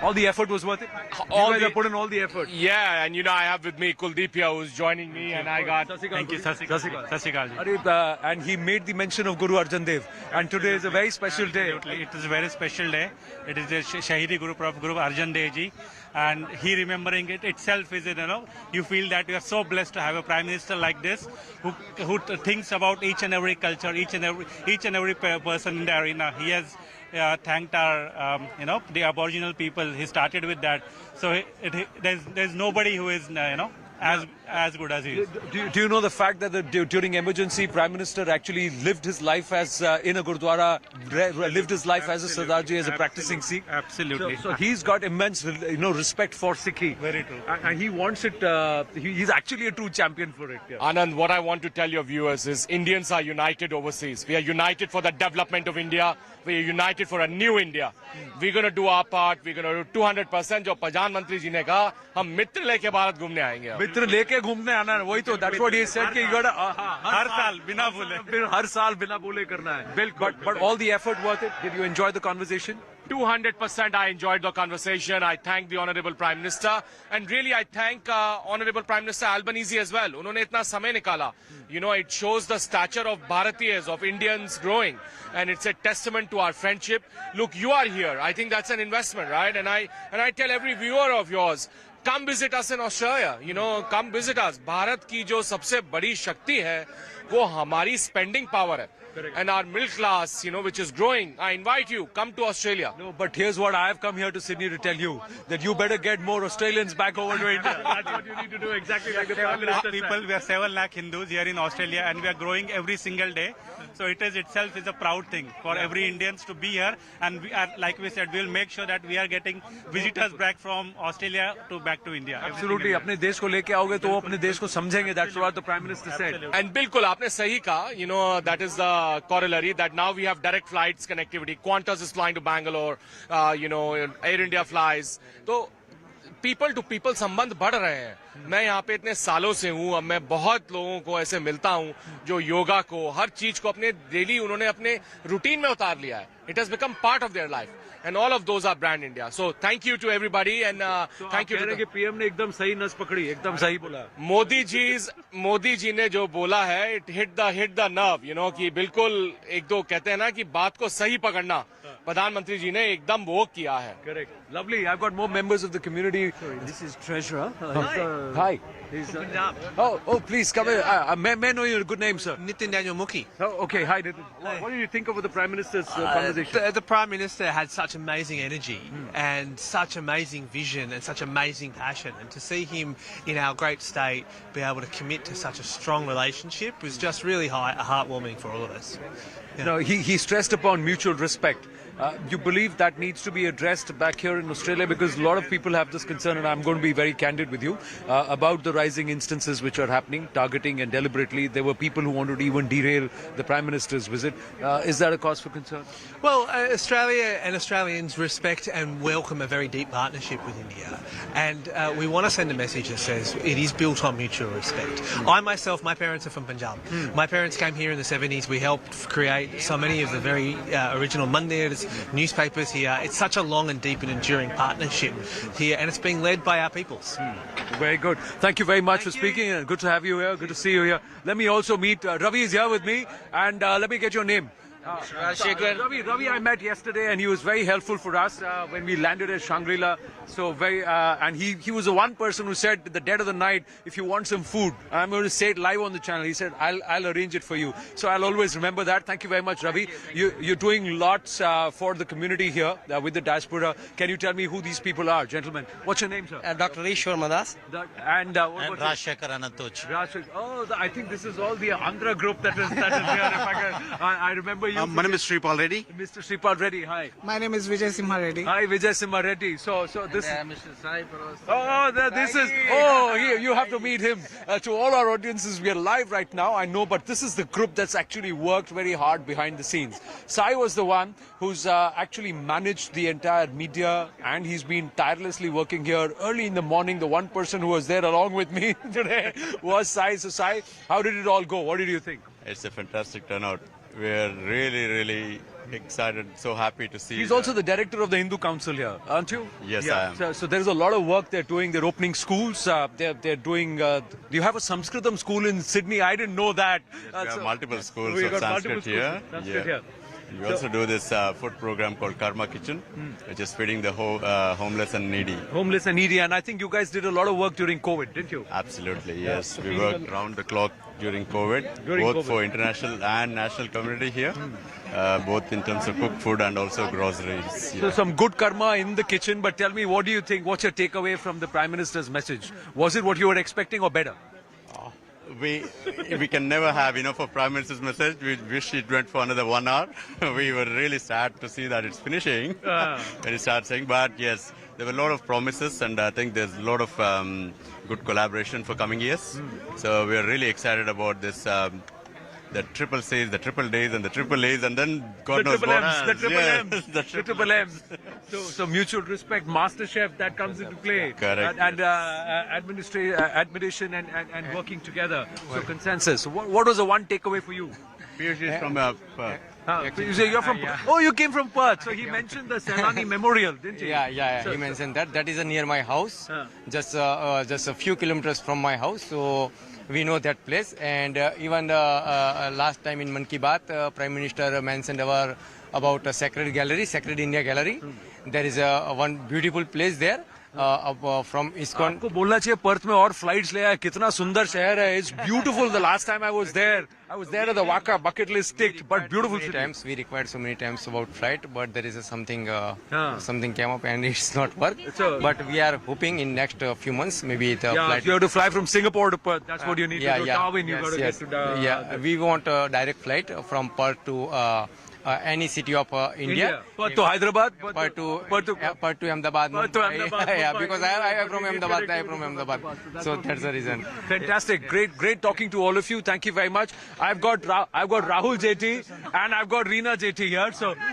all the effort was worth it? All you put in all the effort. Yeah, and I have with me Kuldeep here, who's joining me, and I got. Thank you, Sasikal. And he made the mention of Guru Arjan Dev, and today is a very special day. Absolutely. It is a very special day. It is the Shahidi Guru of Guru Arjan Dev Ji, and he remembering it itself is, you feel that you are so blessed to have a Prime Minister like this, who thinks about each and every culture, each and every person in the arena. He has thanked our, the Aboriginal people. He started with that. So there's nobody who is, as good as he is. Do you know the fact that during emergency, Prime Minister actually lived his life as in a Gurdwara, lived his life as a Sardarji, as a practicing Sikh? Absolutely. So he's got immense, respect for Sikhi. Very true. And he wants it. He's actually a true champion for it. Yeah. Anand, what I want to tell your viewers is Indians are united overseas. We are united for the development of India. We are united for a new India. We're going to do our part. We're going to do 200%. जो प्रधानमंत्री जी ने कहा, हम मित्र लेके भारत घूमने आएंगे. मित्र लेके घूमने आना है, वही तो. That's what he said. कि you got हर साल बिना भूले. हर साल बिना भूले करना है. But all the effort worth it. Did you enjoy the conversation? 200% I enjoyed the conversation. I thank the Honourable Prime Minister, and really I thank Honourable Prime Minister Albanese as well. उन्होंने इतना समय निकाला. It shows the stature of Bharatiyas, of Indians growing, and it's a testament to our friendship. Look, you are here. I think that's an investment, right? And I tell every viewer of yours, come visit us in Australia. Come visit us. Bharat की जो सबसे बड़ी शक्ति है, वो हमारी spending power है. Correct. And our middle class, which is growing. I invite you, come to Australia. No, but here's what I have come here to Sydney to tell you, that you better get more Australians back over to India. That's what you need to do, exactly like the Prime Minister said. We are 7 lakh Hindus here in Australia, and we are growing every single day. So it is itself is a proud thing for every Indians to be here, and we are, like we said, we'll make sure that we are getting visitors back from Australia back to India. Absolutely. अपने देश को लेके आओगे तो वो अपने देश को समझेंगे. That's what the Prime Minister said. And बिल्कुल आपने सही कहा. That is the corollary that now we have direct flights connectivity. Qantas is flying to Bangalore. Air India flies. तो people to people संबंध बढ़ रहे हैं. मैं यहाँ पे इतने सालों से हूँ. अब मैं बहुत लोगों को ऐसे मिलता हूँ जो योगा को, हर चीज को अपने डेली उन्होंने अपने रूटीन में उतार लिया है. It has become part of their life. And all of those are brand India. So thank you to everybody, and thank you to the PM ने एकदम सही नस पकड़ी, एकदम सही बोला. मोदी जी ने जो बोला है, it hit the nerve, कि बिल्कुल एक दो कहते हैं ना कि बात को सही पकड़ना. प्रधानमंत्री जी ने एकदम वो किया है. Correct. Lovely. I've got more members of the community. This is Treasurer. Hi. Oh, please come in. May I know your good name, sir? Nitin Daniel Mukhi. Oh, okay. Hi, Nitin. What do you think of the Prime Minister's conversation? The Prime Minister had such amazing energy and such amazing vision and such amazing passion, and to see him in our great state be able to commit to such a strong relationship was just really heartwarming for all of us. He stressed upon mutual respect. You believe that needs to be addressed back here in Australia, because a lot of people have this concern, and I'm going to be very candid with you about the rising instances which are happening, targeting and deliberately. There were people who wanted to even derail the Prime Minister's visit. Is that a cause for concern? Well, Australia and Australians respect and welcome a very deep partnership with India, and we want to send a message that says it is built on mutual respect. I myself, my parents are from Punjab. My parents came here in the 70s. We helped create so many of the very original Mandirs, newspapers here. It's such a long and deep and enduring partnership here, and it's being led by our peoples. Very good. Thank you very much for speaking, and good to have you here. Good to see you here. Let me also meet Ravi is here with me, and let me get your name. Ravi, I met yesterday, and he was very helpful for us when we landed at Shangri-La. So and he was the one person who said at the dead of the night, if you want some food, I'm going to say it live on the channel. He said, I'll arrange it for you. So I'll always remember that. Thank you very much, Ravi. You're doing lots for the community here with the Diaspora. Can you tell me who these people are, gentlemen? What's your name, sir? Dr. Ishwar Madas. And Rajshekhar Anantoj. Oh, I think this is all the Andhra group that is here. I remember you. My name is Sripal Reddy. Mr. Sripal Reddy, hi. My name is Vijay Simha Reddy. Hi, Vijay Simha Reddy. So this. Mr. Sai Paros. This is. Oh, you have to meet him. To all our audiences, we are live right now, I know, but this is the group that's actually worked very hard behind the scenes. Sai was the one who's actually managed the entire media, and he's been tirelessly working here early in the morning. The one person who was there along with me today was Sai. So Sai, how did it all go? What did you think? It's a fantastic turnout. We're really excited, so happy to see. He's also the director of the Hindu Council here, aren't you? Yes, I am. So there's a lot of work they're doing. They're opening schools. They're doing. Do you have a Sanskritam school in Sydney? I didn't know that. Yes, we have multiple schools of Sanskrit here. We also do this food program called Karma Kitchen, which is feeding the homeless and needy. Homeless and needy, and I think you guys did a lot of work during COVID, didn't you? Absolutely, yes. We worked round the clock during COVID, for international and national community here, both in terms of cooked food and also groceries. So some good karma in the kitchen, but tell me, what do you think? What's your takeaway from the Prime Minister's message? Was it what you were expecting or better? We can never have enough of Prime Minister's message. We wish it went for another 1 hour. We were really sad to see that it's finishing when he started saying. But yes, there were a lot of promises, and I think there's a lot of good collaboration for coming years. So we are really excited about this. The triple C's, the triple days, and the triple A's, and then God knows what else. The triple M's. So mutual respect, master chef, that comes into play. Correct. And admiration and working together. So consensus. What was the one takeaway for you? Piyush is from you say you're from Perth. Oh, you came from Perth. So he mentioned the Sailani Memorial, didn't he? Yeah. He mentioned that. That is near my house. Just a few kilometers from my house. So we know that place, and even last time in Mann Ki Baat, Prime Minister mentioned about a Sacred India Gallery. There is one beautiful place there. From ISKCON. आपको बोलना चाहिए Perth में और flights ले आया कितना सुंदर शहर है. It's beautiful. The last time I was there at the Waka bucket list ticked, but beautiful city. Times we required so many times about flight, but there is something came up and it's not work. But we are hoping in next few months maybe the flight. You have to fly from Singapore to Perth. That's what you need to do. Darwin, you got to get to we want a direct flight from Perth to any city of India. Perth to Hyderabad. Perth to Ahmedabad. Because I am from Ahmedabad. So that's the reason. Fantastic. Great talking to all of you. Thank you very much. I've got Rahul JT and I've got Reena JT here.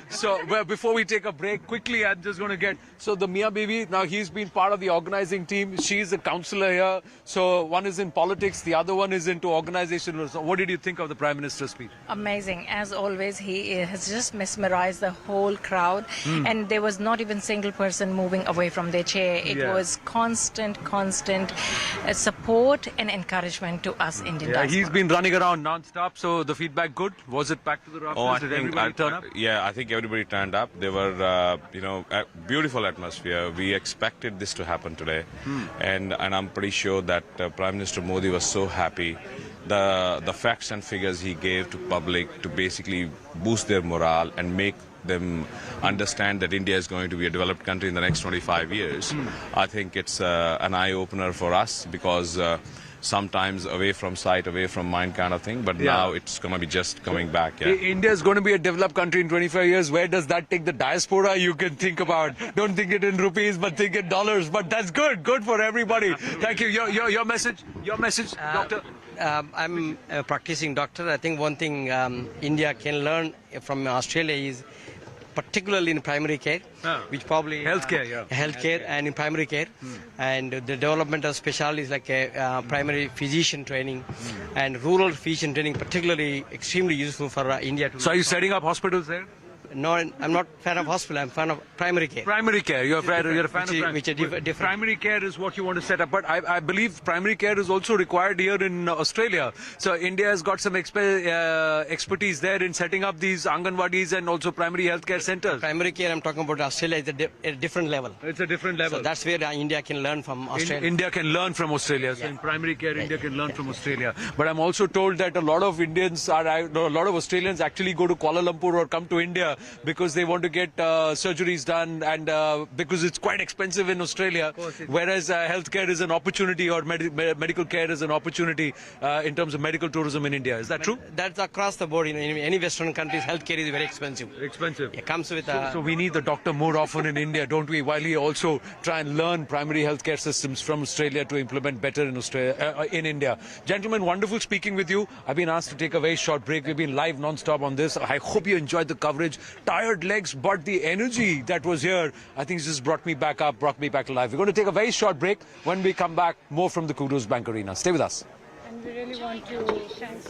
So before we take a break, quickly, I'm just going to get. So the Mia Bibi, now he's been part of the organizing team. She's a councillor here. So one is in politics, the other one is into organization. So what did you think of the Prime Minister's speech? Amazing. As always, he has just mesmerized the whole crowd, and there was not even single person moving away from their chair. It was constant support and encouragement to us Indian diaspora. He's been running around non-stop, so the feedback good? Was it packed to the rafters? Did everybody turn up? Yeah, I think everybody turned up. They were, a beautiful atmosphere. We expected this to happen today, and I'm pretty sure that Prime Minister Modi was so happy. The facts and figures he gave to public to basically boost their morale and make them understand that India is going to be a developed country in the next 25 years. I think it's an eye-opener for us because sometimes away from sight, away from mind kind of thing. But now it's going to be just coming back. Yeah. India is going to be a developed country in 25 years. Where does that take the diaspora? You can think about. Don't think it in rupees, but think in dollars. But that's good. Good for everybody. Thank you. Your message. Your message, doctor. I'm a practicing doctor. I think one thing India can learn from Australia is particularly in primary care, which probably healthcare and in primary care, and the development of specialties like primary physician training and rural physician training, particularly extremely useful for India. So are you setting up hospitals there? No, I'm not a fan of hospital. I'm a fan of primary care. Primary care. You're a fan of different. Primary care is what you want to set up. But I believe primary care is also required here in Australia. So India has got some expertise there in setting up these Anganwadis and also primary healthcare centers. Primary care I'm talking about Australia is a different level. It's a different level. So that's where India can learn from Australia. India can learn from Australia. So in primary care, India can learn from Australia. But I'm also told that a lot of Australians actually go to Kuala Lumpur or come to India because they want to get surgeries done, and because it's quite expensive in Australia, whereas healthcare is an opportunity, or medical care is an opportunity in terms of medical tourism in India. Is that true? That's across the board. In any Western countries, healthcare is very expensive. Expensive. It comes with so we need the doctor more often in India, don't we? While we also try and learn primary healthcare systems from Australia to implement better in Australia, in India. Gentlemen, wonderful speaking with you. I've been asked to take a very short break. We've been live non-stop on this. I hope you enjoyed the coverage. Tired legs, but the energy that was here, I think, just brought me back up, brought me back alive. We're going to take a very short break. When we come back, more from the Kudos Bank Arena. Stay with us. And we really want to thank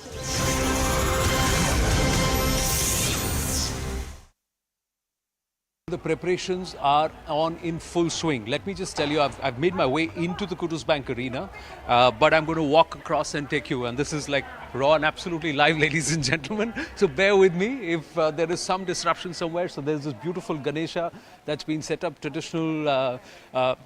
The preparations are on in full swing. Let me just tell you, I've made my way into the Kudos Bank Arena, but I'm going to walk across and take you. And this is like raw and absolutely live, ladies and gentlemen. So bear with me if there is some disruption somewhere. So there's this beautiful Ganesha that's been set up, traditional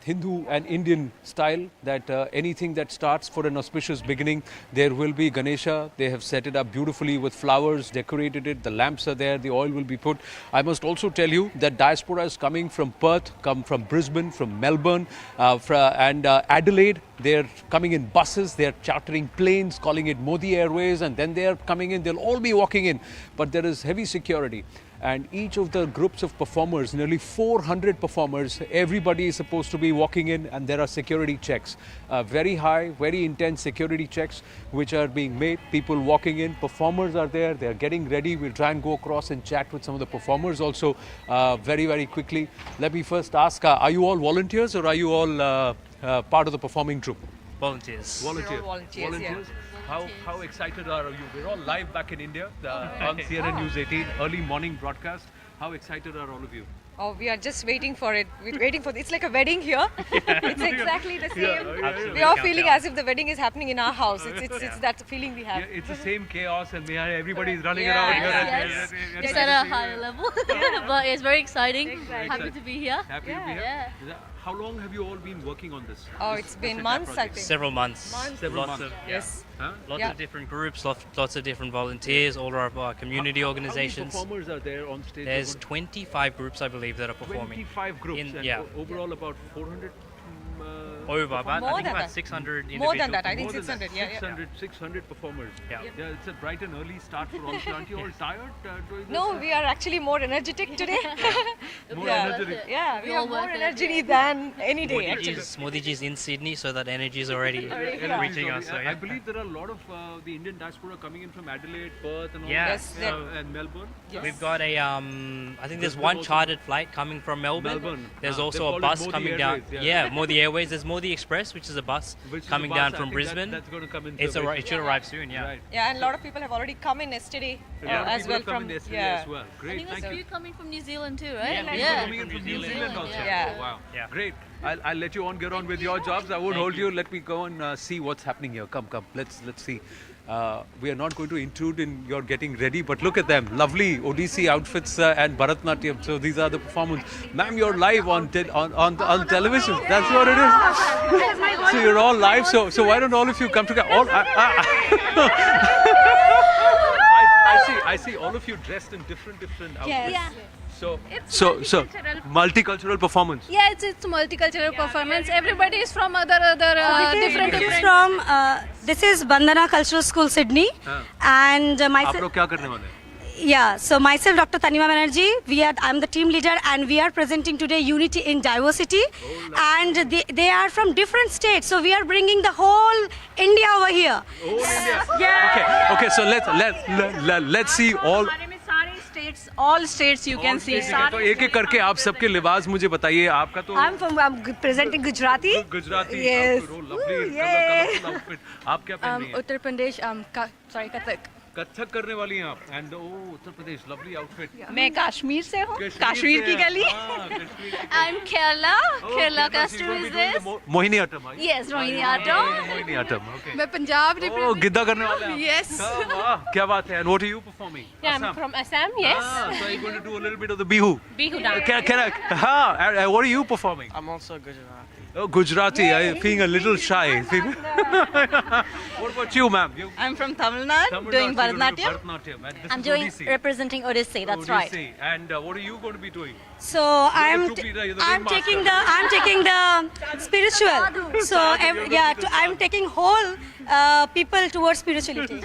Hindu and Indian style, that anything that starts for an auspicious beginning, there will be Ganesha. They have set it up beautifully with flowers, decorated it. The lamps are there. The oil will be put. I must also tell you that Diaspora is coming from Perth, come from Brisbane, from Melbourne, and Adelaide. They're coming in buses, they're chartering planes, calling it Modi Airways, and then they're coming in. They'll all be walking in, but there is heavy security. And each of the groups of performers, nearly 400 performers, everybody is supposed to be walking in, and there are security checks. Very high, very intense security checks which are being made. People walking in, performers are there, they're getting ready. We'll try and go across and chat with some of the performers also very, very quickly. Let me first ask, are you all volunteers or are you all part of the performing troupe? Volunteers. Volunteers. Volunteers. Volunteers. How excited are you? We're all live back in India on CNN News 18, early morning broadcast. How excited are all of you? Oh, we are just waiting for it. We're waiting for it. It's like a wedding here. It's exactly the same. We are feeling as if the wedding is happening in our house. It's that feeling we have. Yeah, it's the same chaos, and everybody's running around here. It's at a higher level, but it's very exciting. Exactly. Happy to be here. Happy to be here. How long have you all been working on this? Oh, it's been months, I think. Several months. Several months. Yes. Lots of different groups, lots of different volunteers, all of our community organizations. How many performers are there on stage? There's 25 groups, I believe, that are performing. 25 groups. Overall, about 400. Over, about 600 individuals. More than that, I think 600. 600 performers. Yeah, it's a bright and early start for all. Aren't you all tired doing this? No, we are actually more energetic today. More energetic. Yeah, we have more energy than any day, actually. Modi ji's in Sydney, so that energy is already reaching us. So, I believe there are a lot of the Indian diaspora coming in from Adelaide, Perth, and all yes, that, and Melbourne. Yes. We've got a, I think there's one chartered flight coming from Melbourne. There's also a bus coming down. Yeah, Modi Airways. There's Modi Express, which is a bus coming down from Brisbane. That's going to come in. It should arrive soon. Yeah. Right. Yeah, and a lot of people have already come in yesterday as well from. As well. Great. I think there's a few coming from New Zealand too, right? Yeah. Coming in from New Zealand also. Yeah. Oh, wow. Yeah. Great. I'll let you get on with your jobs. I won't hold you. Let me go and see what's happening here. Come. Let's see. We are not going to intrude in your getting ready, but look at them. Lovely Odissi outfits and Bharatnatyam. So these are the performers. Ma'am, you're live on television. That's what it is. So you're all live. So why don't all of you come together? I see all of you dressed in different outfits. Yeah. So, It's so multicultural. multicultural performance. Yeah, it's multicultural performance. Everybody is from other different. This is from this is Bandana Cultural School, Sydney, and आप myself. लोग क्या करने वाले हैं? Yeah, so myself, Dr. Tanima Banerjee, I'm the team leader, and we are presenting today Unity in Diversity, and they are from different states, so we are bringing the whole India over here. Yeah. Okay. So let's see all. All states you can see. तो एक-एक करके आप सबके लिबास मुझे बताइए. आपका तो I'm presenting Gujarati. Gujarati. Yes. Lovely, Yay. colorful outfit. आप क्या पहन रही हैं? Uttar Pradesh, Kathak. कथक करने वाली हैं आप. And Uttar Pradesh, lovely outfit. मैं कश्मीर से हूँ. कश्मीर की गली. I'm Kerala costume is this? Mohiniyattam. Yes, Mohiniyattam. Mohiniyattam. Okay. मैं पंजाब Oh, गिद्दा करने वाले हैं. Yes. वाह, क्या बात है. And what are you performing? Yeah, I'm from Assam. Yes. So you're going to do a little bit of the bihu. Bihu dance. Can I? What are you performing? I'm also Gujarati. Oh, Gujarati. I'm feeling a little shy. What about you, ma'am? I'm from Tamil Nadu doing Bharatanatyam. I'm doing representing Odissi. That's right. And what are you going to be doing? So I'm taking the spiritual. So I'm taking whole people towards spirituality.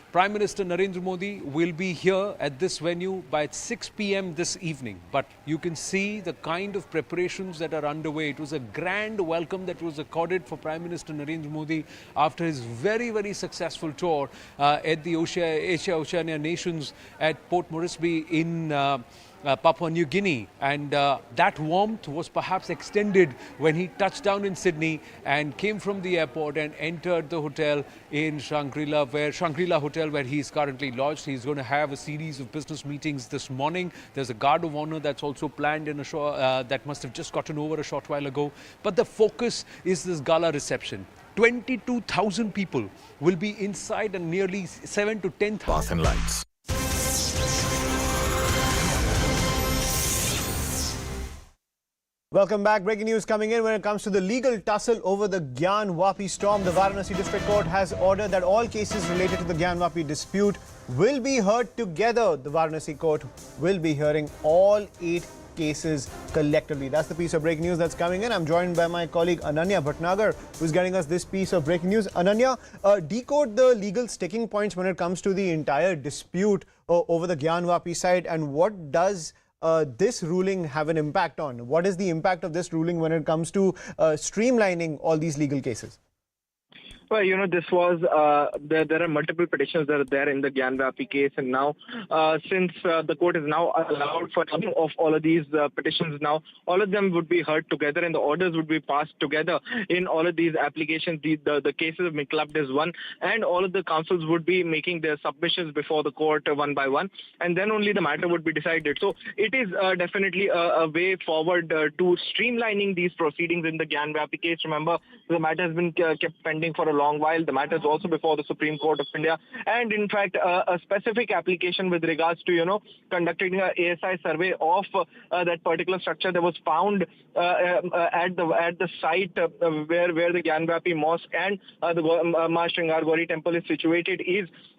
Prime Minister Narendra Modi will be here at this venue by 6 p.m. this evening. But you can see the kind of preparations that are underway. It was a grand welcome that was accorded for Prime Minister Narendra Modi after his very, very successful tour at the Asia-Oceania nations at Port Moresby in Papua New Guinea, and that warmth was perhaps extended when he touched down in Sydney and came from the airport and entered the hotel in Shangri-La Hotel, where he is currently lodged. He's going to have a series of business meetings this morning. There's a guard of honor that's also planned in that must have just gotten over a short while ago. But the focus is this gala reception. 22,000 people will be inside and nearly 7 to 10,000. Path and lights. Welcome back. Breaking news coming in when it comes to the legal tussle over the Gyan Vapi storm. The Varanasi District Court has ordered that all cases related to the Gyan Vapi dispute will be heard together. The Varanasi Court will be hearing all 8 cases collectively. That's the piece of breaking news that's coming in. I'm joined by my colleague Ananya Bhatnagar, who's getting us this piece of breaking news. Ananya, decode the legal sticking points when it comes to the entire dispute over the Gyan Vapi side, and what does this ruling have an impact on? What is the impact of this ruling when it comes to streamlining all these legal cases? Well, this was, there are multiple petitions that are there in the Gyan Vapi case, and now since the court is now allowed for some of all of these petitions now, all of them would be heard together and the orders would be passed together in all of these applications. The cases have been clubbed as one, and all of the councils would be making their submissions before the court one by one, and then only the matter would be decided. So it is definitely a way forward to streamlining these proceedings in the Gyan Vapi case. Remember, the matter has been kept pending for a long while. The matter is also before the Supreme Court of India, and in fact a specific application with regards to conducting an ASI survey of that particular structure that was found at the site where the Gyan Vapi Mosque and the Ma Shringar Gauri temple is situated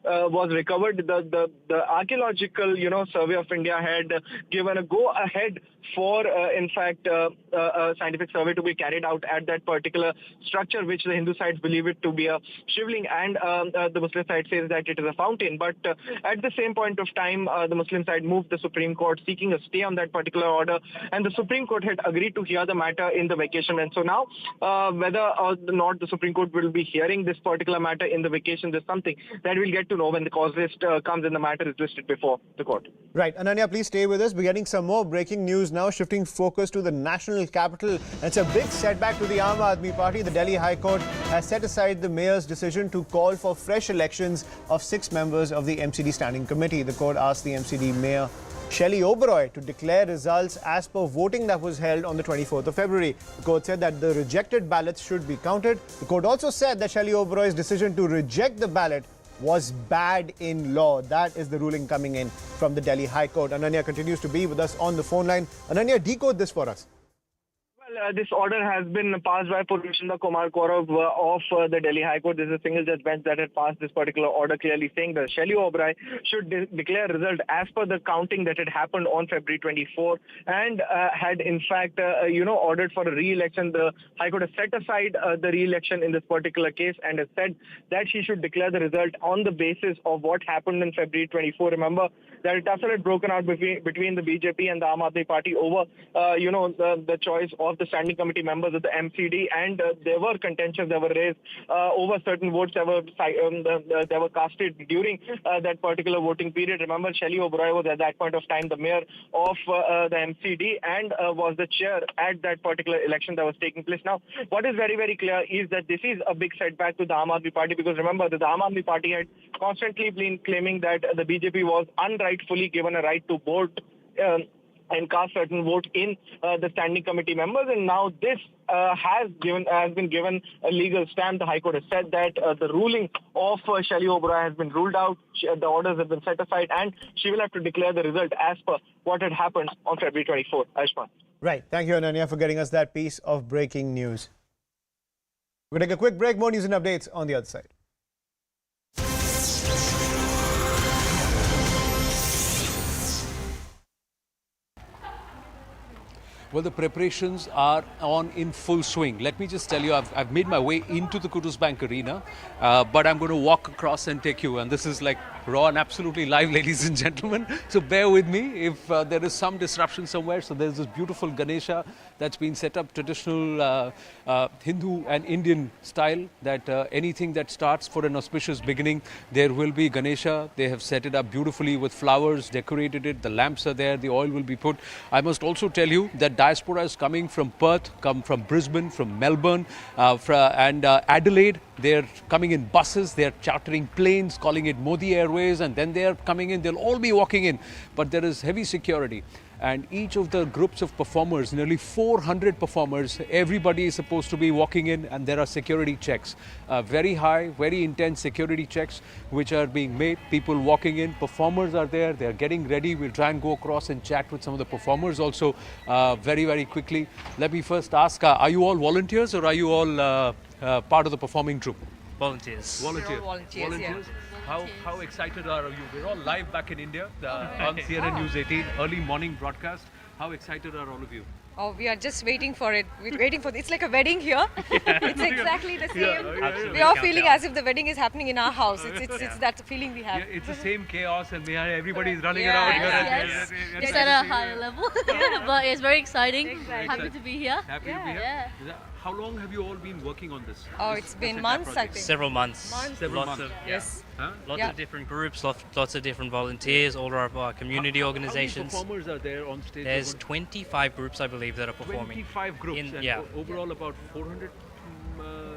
was recovered. The archaeological survey of India had given a go ahead for in fact a scientific survey to be carried out at that particular structure, which the Hindu sides believe it to be a shivling, and the Muslim side says that it is a fountain. But at the same point of time, the Muslim side moved the Supreme Court seeking a stay on that particular order, and the Supreme Court had agreed to hear the matter in the vacation. And so now whether or not the Supreme Court will be hearing this particular matter in the vacation is something that we'll get to know when the cause list comes and the matter is listed before the court. Right. Ananya, please stay with us. We're getting some more breaking news now, shifting focus to the national capital. It's a big setback to the Aam Aadmi Party. The Delhi High Court has set aside the mayor's decision to call for fresh elections of 6 members of the MCD Standing Committee. The court asked the MCD Mayor Shelley Oberoi to declare results as per voting that was held on the 24th of February. The court said that the rejected ballots should be counted. The court also said that Shelley Oberoi's decision to reject the ballot was bad in law. That is the ruling coming in from the Delhi High Court. Ananya continues to be with us on the phone line. Ananya, decode this for us. this order has been passed by Purvishendra Kumar Kaurav of the Delhi High Court. This is a single judge bench that had passed this particular order, clearly saying that Shelley O'Brien should declare result as per the counting that had happened on February 24 and had in fact, ordered for a re-election. The High Court has set aside the re-election in this particular case and has said that she should declare the result on the basis of what happened in February 24. Remember that a tussle had broken out between the BJP and the Aam Aadmi Party over, the choice of the standing committee members of the MCD, and there were contentions that were raised over certain votes that were casted during that particular voting period. Remember, Shelley O'Brien was at that point of time the mayor of the MCD and was the chair at that particular election that was taking place. Now, what is very, very clear is that this is a big setback to the Aam Aadmi Party, because remember that the Aam Aadmi Party had constantly been claiming that the BJP was unrightfully given a right to vote and cast certain vote in the standing committee members, and now this has been given a legal stamp. The High Court has said that the ruling of Shelley O'Brien has been ruled out. The orders have been set aside, and she will have to declare the result as per what had happened on February 24th. Ayushman. Right. Thank you, Ananya, for getting us that piece of breaking news. We're going to take a quick break. More news and updates on the other side. Well, the preparations are on in full swing. Let me just tell you, I've made my way into the Kudus Bank Arena, but I'm going to walk across and take you. And this is like raw and absolutely live, ladies and gentlemen. So bear with me if there is some disruption somewhere. So there's this beautiful Ganesha that's been set up, traditional Hindu and Indian style, that anything that starts for an auspicious beginning, there will be Ganesha. They have set it up beautifully with flowers, decorated it. The lamps are there. The oil will be put. I must also tell you that Diaspora is coming from Perth, come from Brisbane, from Melbourne, and Adelaide. They're coming in buses, they're chartering planes, calling it Modi Airways, and then they're coming in. They'll all be walking in, but there is heavy security. And each of the groups of performers, nearly 400 performers, everybody is supposed to be walking in, and there are security checks. Very high, very intense security checks which are being made. People walking in, performers are there, they're getting ready. We'll try and go across and chat with some of the performers also very, very quickly. Let me first ask, are you all volunteers or are you all part of the performing troupe? Volunteers. Volunteers. Volunteers, yeah. How excited are you? We're all live back in India on CNN News 18, early morning broadcast. How excited are all of you? Oh, we are just waiting for it. We're waiting for it. It's like a wedding here. It's exactly the same. We are feeling as if the wedding is happening in our house. It's that feeling we have. Yeah, it's the same chaos, and everybody's running around. Yes. It's at a higher level, but it's very exciting. Happy to be here. Happy to be here. Yeah. How long have you all been working on this? Oh, it's been months, I think. Several months. Several months. Yes. Huh? Lots of different groups, lots of different volunteers, all of our community organizations. How many performers are there on stage? There's 25 groups, I believe, that are performing. 25 groups, overall about 400?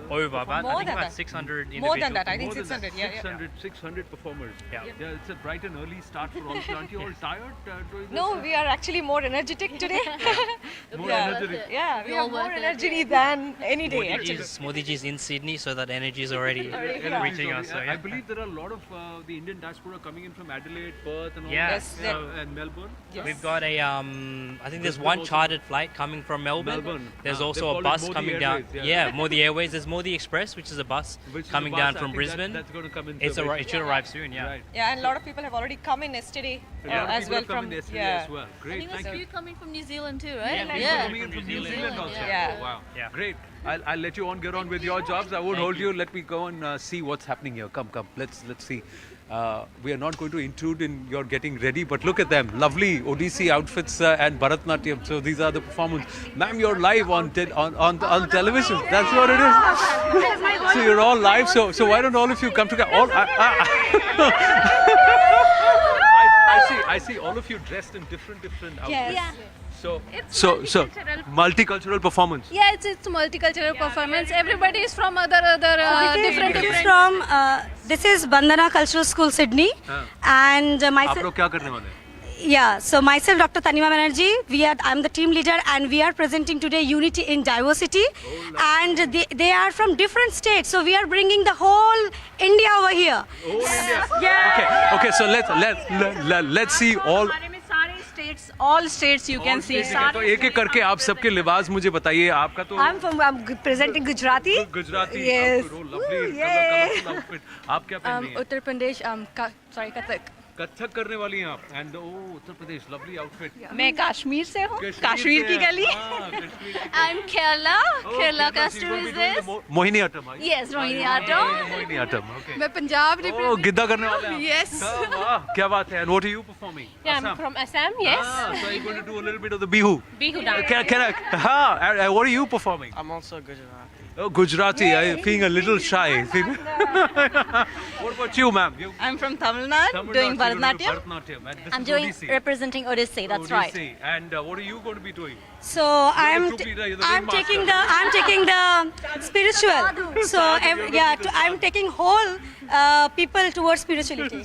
Over, about, I think than about that. 600 individuals. More than that, I think 600, 600 performers. Yeah. It's a bright and early start for all. Aren't you all tired doing this? No, we are actually more energetic today. More energetic. Yeah, we have more energy than any day, actually. Modi ji's in Sydney, so that energy is already reaching us. So, I believe there are a lot of the Indian diaspora coming in from Adelaide, Perth, and all Yes, and Melbourne. Yes. We've got a, I think there's one chartered flight coming from Melbourne. There's also a bus coming down. Yeah, Modi Airways. There's Modi Express, which is a bus coming down from Brisbane. That's going to come in. It should arrive soon, yeah. Right. Yeah, and a lot of people have already come in yesterday as well from as well. Great. I think there's a few coming from New Zealand too, Yeah, right? Coming in from New Zealand also. Yeah. Wow. Yeah. Great. I'll let you get on with your jobs. I won't hold you. Let me go and see what's happening here. Come. Let's see. We are not going to intrude in your getting ready, but look at them. Lovely Odissi outfits and Bharatnatyam. So these are the performers. Ma'am, you're live on television. That's what it is. So you're all live. So why don't all of you come together? I see all of you dressed in different outfits. Yes. So multicultural performance. Yeah, it's multicultural performance. Everybody is from other different. This is Bandhana Cultural School, Sydney, and myself. आप लोग क्या करने वाले हैं? Yeah, so myself, Dr. Tanima Banerjee, I'm the team leader, and we are presenting today Unity in Diversity, and they are from different states, so we are bringing the whole India over here. India. Yeah. Okay. So let's see all. सारे states all states you can see. तो एक-एक करके आप सबके लिबास मुझे बताइए. आपका तो I'm presenting Gujarati. Gujarati. Yes. Lovely Yay. outfit. आप क्या पहन रही हैं? Uttar Pradesh, Kathak. कथक करने वाली हैं आप. And Uttar Pradesh, lovely outfit. मैं कश्मीर से हूँ. कश्मीर की गली. I'm Kerala. Kerala costume is this. Mohiniyattam. Yes, Mohiniyattam. Mohiniyattam. Okay. मैं पंजाब Oh, गिद्दा करने वाले हैं. Yes. वाह, क्या बात है. And what are you performing? Yeah, I'm from Assam. Yes. So you're going to do a little bit of the bihu. Bihu dance. Can I? What are you performing? I'm also Gujarati. Oh, Gujarati. I'm feeling a little shy. What about you, ma'am? I'm from Tamil Nadu, doing Bharatanatyam. I'm doing representing Odissi. That's right. And what are you going to be doing? So I'm taking the spiritual. So I'm taking whole people towards spirituality.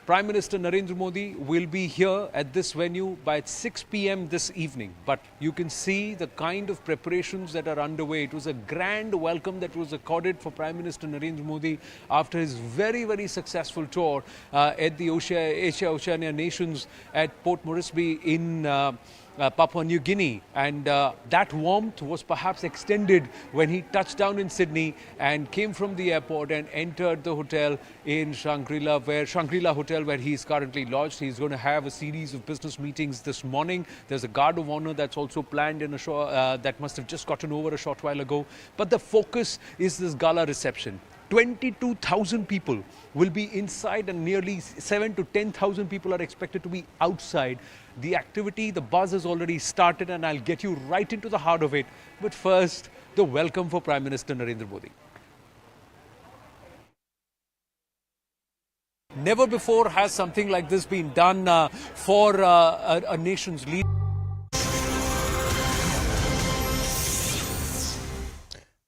Prime Minister Narendra Modi will be here at this venue by 6 p.m. this evening. But you can see the kind of preparations that are underway. It was a grand welcome that was accorded for Prime Minister Narendra Modi after his very, very successful tour at the Asia-Oceania nations at Port Moresby in Papua New Guinea, and that warmth was perhaps extended when he touched down in Sydney and came from the airport and entered the hotel in Shangri-La Hotel, where he is currently lodged. He's going to have a series of business meetings this morning. There's a guard of honor that's also planned in that must have just gotten over a short while ago. But the focus is this gala reception. 22,000 people will be inside and nearly 7,000 to 10,000 people are expected to be outside. The activity, the buzz has already started, and I'll get you right into the heart of it. But first, the welcome for Prime Minister Narendra Modi. Never before has something like this been done for a nation's leader.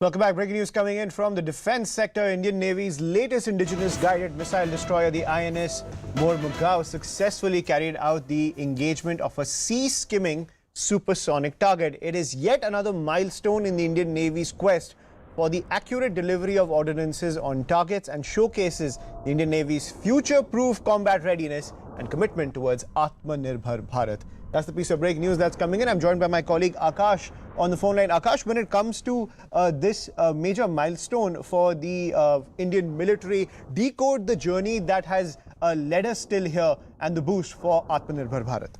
Welcome back. Breaking news coming in from the defense sector. Indian Navy's latest indigenous guided missile destroyer, the INS Mormugao, successfully carried out the engagement of a sea-skimming supersonic target. It is yet another milestone in the Indian Navy's quest for the accurate delivery of ordnances on targets and showcases the Indian Navy's future-proof combat readiness and commitment towards Atmanirbhar Bharat. That's the piece of breaking news that's coming in. I'm joined by my colleague Akash on the phone line. Akash, when it comes to this major milestone for the Indian military, decode the journey that has led us till here and the boost for Atmanirbhar Bharat.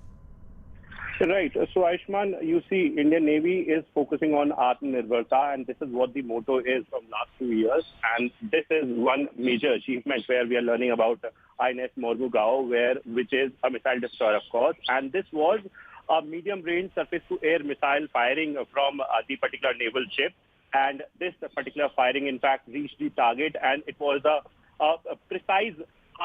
Right. So, Ayushman, you see, Indian Navy is focusing on Atmanirbharta, and this is what the motto is from last 2 years. And this is one major achievement where we are learning about INS Mormugao, which is a missile destroyer, of course. And this was a medium-range surface-to-air missile firing from the particular naval ship. And this particular firing, in fact, reached the target, and it was a precise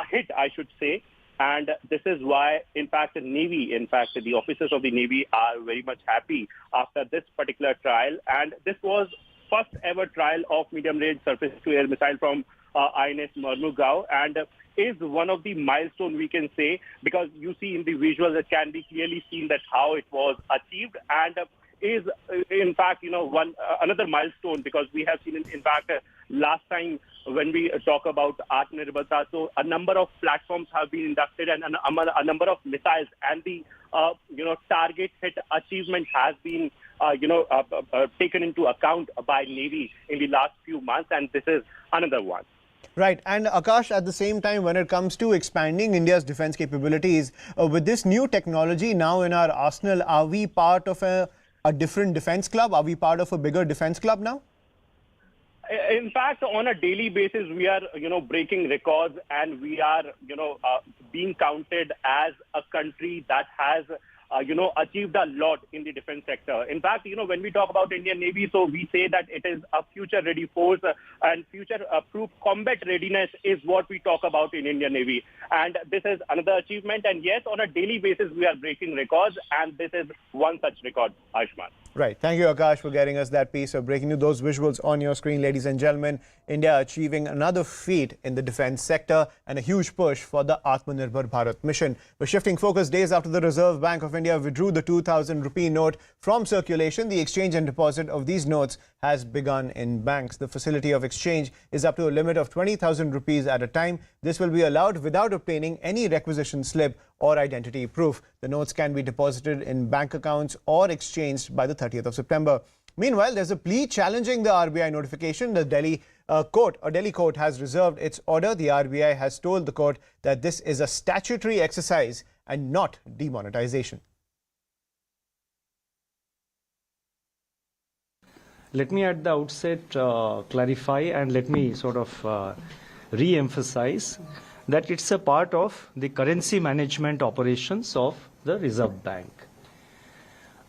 hit, I should say. And this is why, in fact, the officers of the Navy are very much happy after this particular trial. And this was first ever trial of medium-range surface-to-air missile from INS Mormugao, and is one of the milestone, we can say, because you see in the visuals, it can be clearly seen that how it was achieved, and is, in fact, another milestone, because we have seen, in fact, last time when we talk about Atmanirbharta, so a number of platforms have been inducted and a number of missiles, and the target hit achievement has been taken into account by Navy in the last few months, and this is another one. Right. And Akash, at the same time, when it comes to expanding India's defense capabilities, with this new technology now in our arsenal, are we part of a different defense club? Are we part of a bigger defense club now? In fact, on a daily basis, we are, breaking records, and we are, being counted as a country that has, achieved a lot in the defense sector. In fact, when we talk about Indian Navy, so we say that it is a future-ready force, and future-proof combat readiness is what we talk about in Indian Navy. And this is another achievement. And yes, on a daily basis, we are breaking records, and this is one such record, Ayushman. Right. Thank you, Akash, for getting us that piece of breaking news. Those visuals on your screen, ladies and gentlemen. India achieving another feat in the defense sector and a huge push for the Atmanirbhar Bharat mission. We're shifting focus days after the Reserve Bank of India withdrew the 2,000 rupee note from circulation. The exchange and deposit of these notes has begun in banks. The facility of exchange is up to a limit of 20,000 rupees at a time. This will be allowed without obtaining any requisition slip or identity proof. The notes can be deposited in bank accounts or exchanged by the 30th of September. Meanwhile, there's a plea challenging the RBI notification. The Delhi court has reserved its order. The RBI has told the court that this is a statutory exercise and not demonetization. Let me at the outset clarify and let me sort of re-emphasize that it's a part of the currency management operations of the Reserve Bank.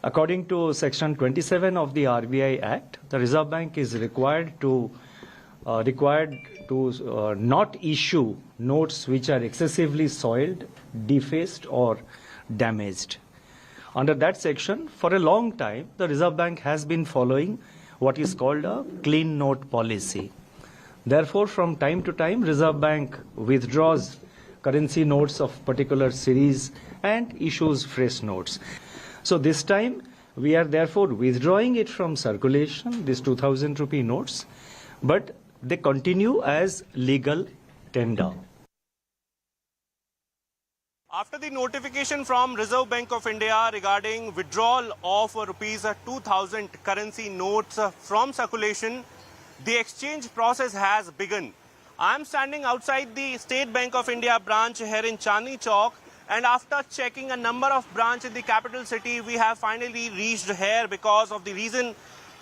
According to Section 27 of the RBI Act, the Reserve Bank is required to not issue notes which are excessively soiled, defaced or damaged. Under that section, for a long time, the Reserve Bank has been following what is called a clean note policy. Therefore, from time to time, Reserve Bank withdraws currency notes of particular series and issues fresh notes. So this time, we are therefore withdrawing it from circulation, these 2,000 rupee notes, but they continue as legal tender. After the notification from Reserve Bank of India regarding withdrawal of rupees 2,000 currency notes from circulation, the exchange process has begun. I am standing outside the State Bank of India branch here in Chandni Chowk, and after checking a number of branches in the capital city, we have finally reached here because of the reason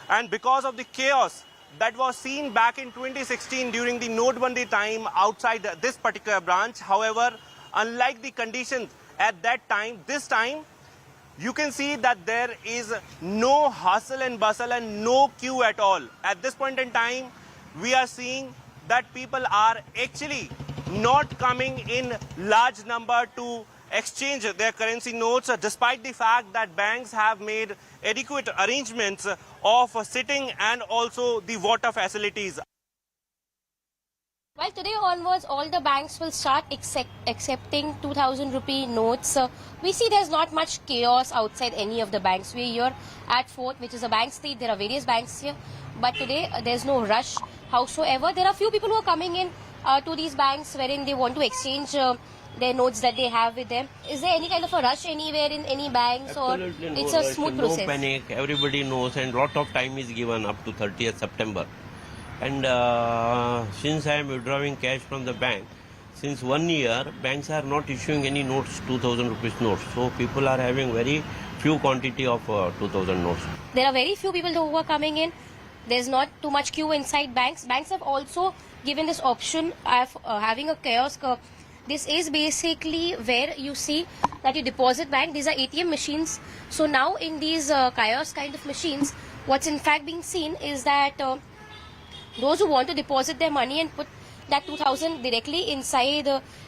and because of the chaos that was seen back in 2016 during the Notebandi time outside this particular branch. However, unlike the conditions at that time, this time you can see that there is no hustle and bustle and no queue at all. At this point in time, we are seeing that people are actually not coming in large number to exchange their currency notes, despite the fact that banks have made adequate arrangements of sitting and also the water facilities. Well, today onwards, all the banks will start accepting 2,000 rupee notes. We see there's not much chaos outside any of the banks. We're here at Fort, which is a bank street. There are various banks here. But today, there's no rush. Howsoever, there are few people who are coming in to these banks wherein they want to exchange their notes that they have with them. Is there any kind of a rush anywhere in any banks? Absolutely or it's no a rush, smooth no process? panic. Everybody knows, and lot of time is given up to 30th September. And since I am withdrawing cash from the bank, since 1 year, banks are not issuing any notes, 2,000 rupees notes. So people are having very few quantity of 2,000 notes. There are very few people who are coming in. There's not too much queue inside banks. Banks have also given this option of having a kiosk. This is basically where you see that you deposit bank. These are ATM machines. So now in these kiosk kind of machines, what's in fact being seen is that those who want to deposit their money and put that 2,000 directly inside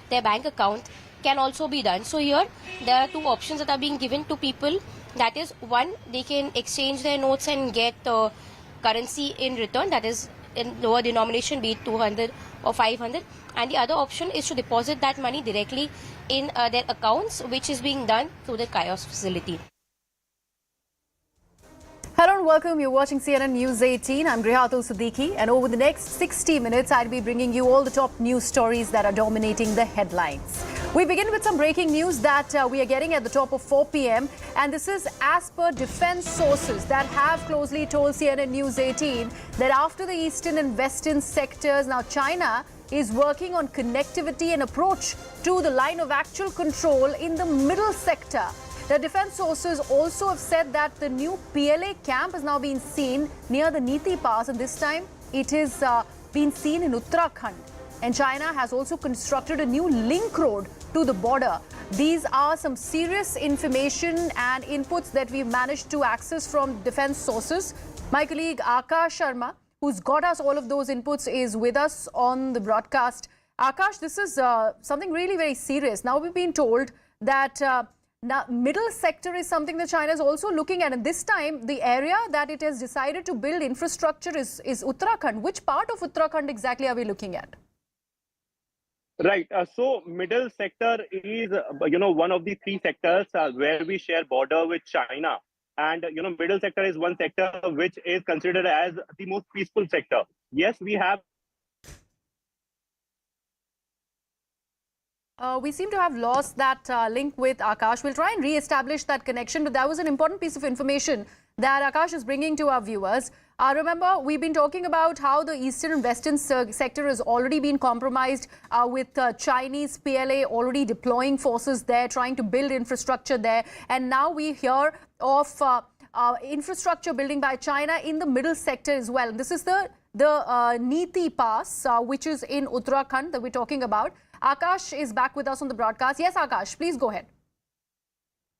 their bank account can also be done. So here there are two options that are being given to people. That is, one, they can exchange their notes and get currency in return, that is in lower denomination, be it 200 or 500. And the other option is to deposit that money directly in their accounts, which is being done through the kiosk facility. Hello and welcome. You're watching CNN News 18. I'm Rehatul Siddiqui, and over the next 60 minutes, I'll be bringing you all the top news stories that are dominating the headlines. We begin with some breaking news that we are getting at the top of 4 p.m. And this is as per defense sources that have closely told CNN News 18 that after the eastern and western sectors, now China is working on connectivity and approach to the line of actual control in the middle sector. The defense sources also have said that the new PLA camp has now been seen near the Niti Pass, and this time it is been seen in Uttarakhand. And China has also constructed a new link road to the border. These are some serious information and inputs that we've managed to access from defense sources. My colleague Akash Sharma, who's got us all of those inputs, is with us on the broadcast. Akash, this is something really very serious. Now we've been told that now middle sector is something that China is also looking at, and this time the area that it has decided to build infrastructure is Uttarakhand. Which part of Uttarakhand exactly are we looking at? Right. So middle sector is, one of the three sectors where we share border with China. And, middle sector is one sector which is considered as the most peaceful sector. Yes, we have We seem to have lost that link with Akash. We'll try and re-establish that connection, but that was an important piece of information that Akash is bringing to our viewers. Remember, we've been talking about how the eastern and western sector has already been compromised with Chinese PLA already deploying forces there, trying to build infrastructure there. And now we hear of infrastructure building by China in the middle sector as well. This is the Niti Pass, which is in Uttarakhand that we're talking about. Akash is back with us on the broadcast. Yes, Akash, please go ahead.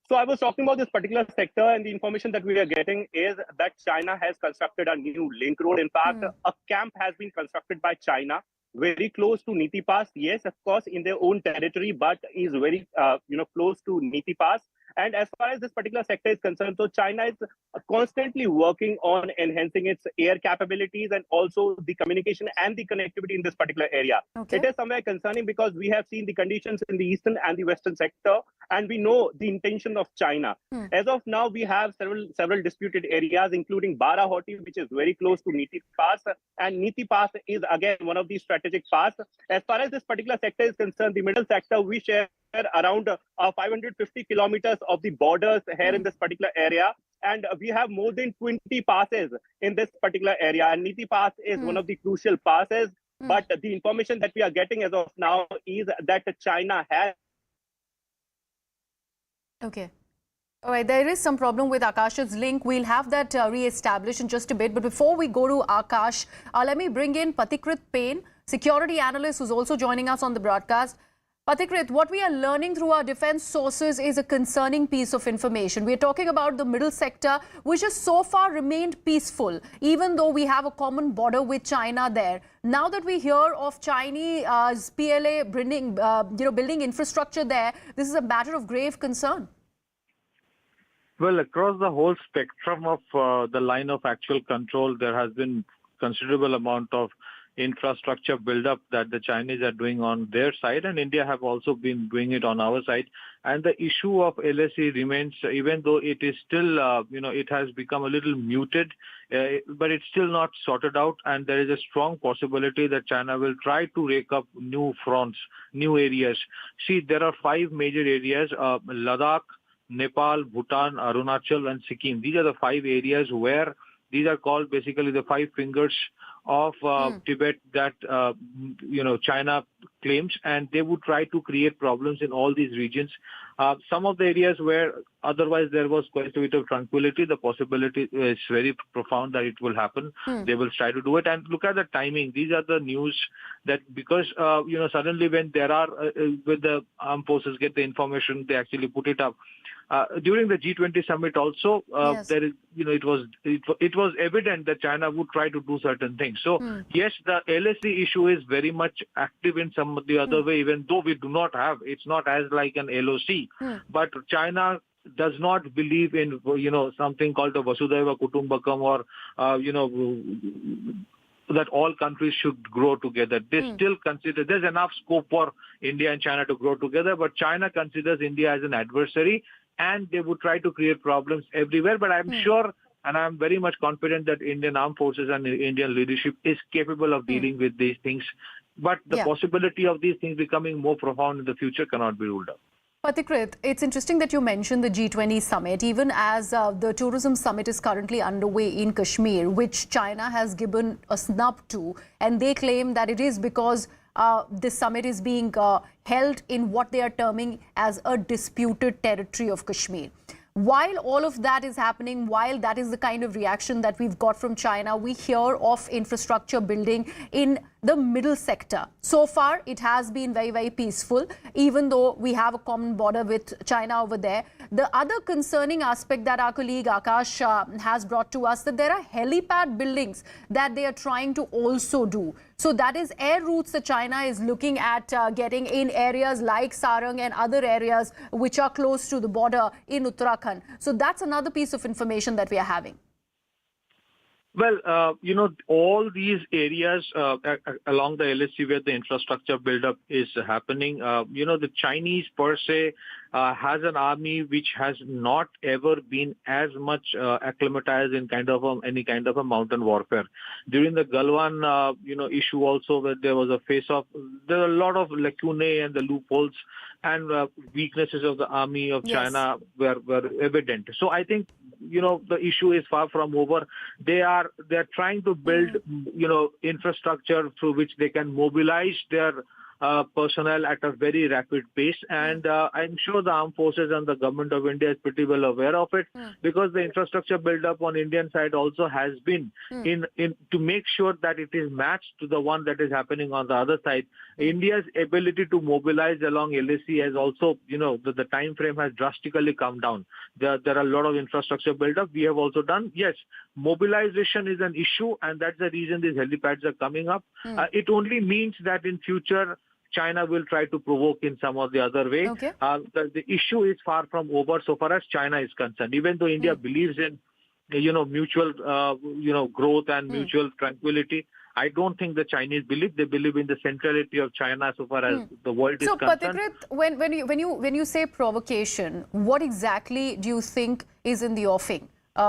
So I was talking about this particular sector, and the information that we are getting is that China has constructed a new link road. In fact, a camp has been constructed by China very close to Niti Pass. Yes, of course, in their own territory, but is very close to Niti Pass. And as far as this particular sector is concerned, so China is constantly working on enhancing its air capabilities and also the communication and the connectivity in this particular area. Okay. It is somewhere concerning because we have seen the conditions in the eastern and the western sector, and we know the intention of China. As of now, we have several disputed areas, including Barahoti, which is very close to Niti Pass, and Niti Pass is again one of the strategic pass. As far as this particular sector is concerned, the middle sector, we share around 550 kilometers of the borders here in this particular area, and we have more than 20 passes in this particular area, and Niti Pass is one of the crucial passes. But the information that we are getting as of now is that China has... Okay. All right, there is some problem with Akash's link. We'll have that re-established in just a bit. But before we go to Akash, let me bring in Pathikrit Payne, security analyst who's also joining us on the broadcast. Pathikrit, what we are learning through our defense sources is a concerning piece of information. We're talking about the middle sector, which has so far remained peaceful, even though we have a common border with China there. Now that we hear of Chinese PLA building infrastructure there, this is a matter of grave concern. Well, across the whole spectrum of the line of actual control, there has been considerable amount of infrastructure build-up that the Chinese are doing on their side, and India have also been doing it on our side. And the issue of LSE remains, even though it is still, it has become a little muted, but it's still not sorted out. And there is a strong possibility that China will try to rake up new fronts, new areas. See, there are 5 major areas, Ladakh, Nepal, Bhutan, Arunachal, and Sikkim. These are the 5 areas where these are called basically the 5 fingers of Tibet that, China claims, and they would try to create problems in all these regions. Some of the areas where otherwise there was quite a bit of tranquility, the possibility is very profound that it will happen. They will try to do it. And look at the timing. These are the news that because, suddenly when there are, when the armed forces get the information, they actually put it up. During the G20 summit also, there is, it was evident that China would try to do certain things. So yes, the LSE issue is very much active in some of the other way, even though we do not have, it's not as like an LOC, but China does not believe in, something called a Vasudhaiva Kutumbakam or, that all countries should grow together. They still consider there's enough scope for India and China to grow together, but China considers India as an adversary, and they would try to create problems everywhere. But I'm sure, and I'm very much confident that Indian armed forces and Indian leadership is capable of dealing with these things. But the possibility of these things becoming more profound in the future cannot be ruled out. Pathikrit, it's interesting that you mentioned the G20 summit, even as the tourism summit is currently underway in Kashmir, which China has given a snub to, and they claim that it is because this summit is being held in what they are terming as a disputed territory of Kashmir. While all of that is happening, while that is the kind of reaction that we've got from China, we hear of infrastructure building in the middle sector. So far, it has been very, very peaceful, even though we have a common border with China over there. The other concerning aspect that our colleague Akash has brought to us, that there are helipad buildings that they are trying to also do. So that is air routes that China is looking at getting in areas like Sarang and other areas which are close to the border in Uttarakhand. So that's another piece of information that we are having. Well, all these areas along the LSC where the infrastructure buildup is happening, the Chinese per se has an army which has not ever been as much acclimatized in any kind of a mountain warfare. During the Galwan, issue also, where there was a face-off, there are a lot of lacunae and the loopholes and weaknesses of the army of China were evident. So I think, the issue is far from over. They're trying to build, infrastructure through which they can mobilize their personnel at a very rapid pace, and I'm sure the armed forces and the government of India is pretty well aware of it, because the infrastructure build-up on Indian side also has been in to make sure that it is matched to the one that is happening on the other side. India's ability to mobilize along LAC has also, the time frame has drastically come down. There are a lot of infrastructure build-up. We have also done, yes, mobilization is an issue, and that's the reason these helipads are coming up. It only means that in future, China will try to provoke in some or the other way. The issue is far from over so far as China is concerned. Even though India believes in, mutual, growth and mutual tranquility, I don't think the Chinese believe. They believe in the centrality of China so far as the world is concerned. So, Patikrit, when you say provocation, what exactly do you think is in the offing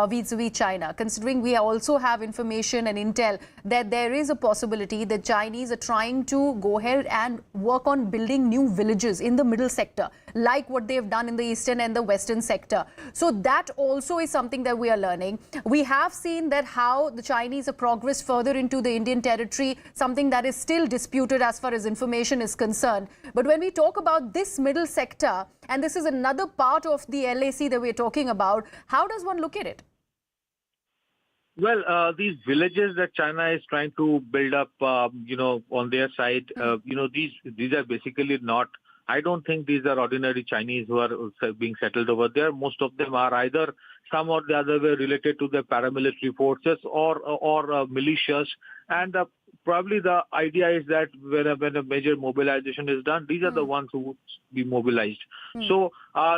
vis-a-vis China, considering we also have information and intel that there is a possibility that Chinese are trying to go ahead and work on building new villages in the middle sector, like what they have done in the eastern and the western sector. So that also is something that we are learning. We have seen that how the Chinese have progressed further into the Indian territory, something that is still disputed as far as information is concerned. But when we talk about this middle sector, and this is another part of the LAC that we're talking about, how does one look at it? Well, these villages that China is trying to build up, on their side, these are basically not, I don't think these are ordinary Chinese who are being settled over there. Most of them are either some or the other way related to the paramilitary forces or militias. And probably the idea is that when a major mobilization is done, these are the ones who would be mobilized. So,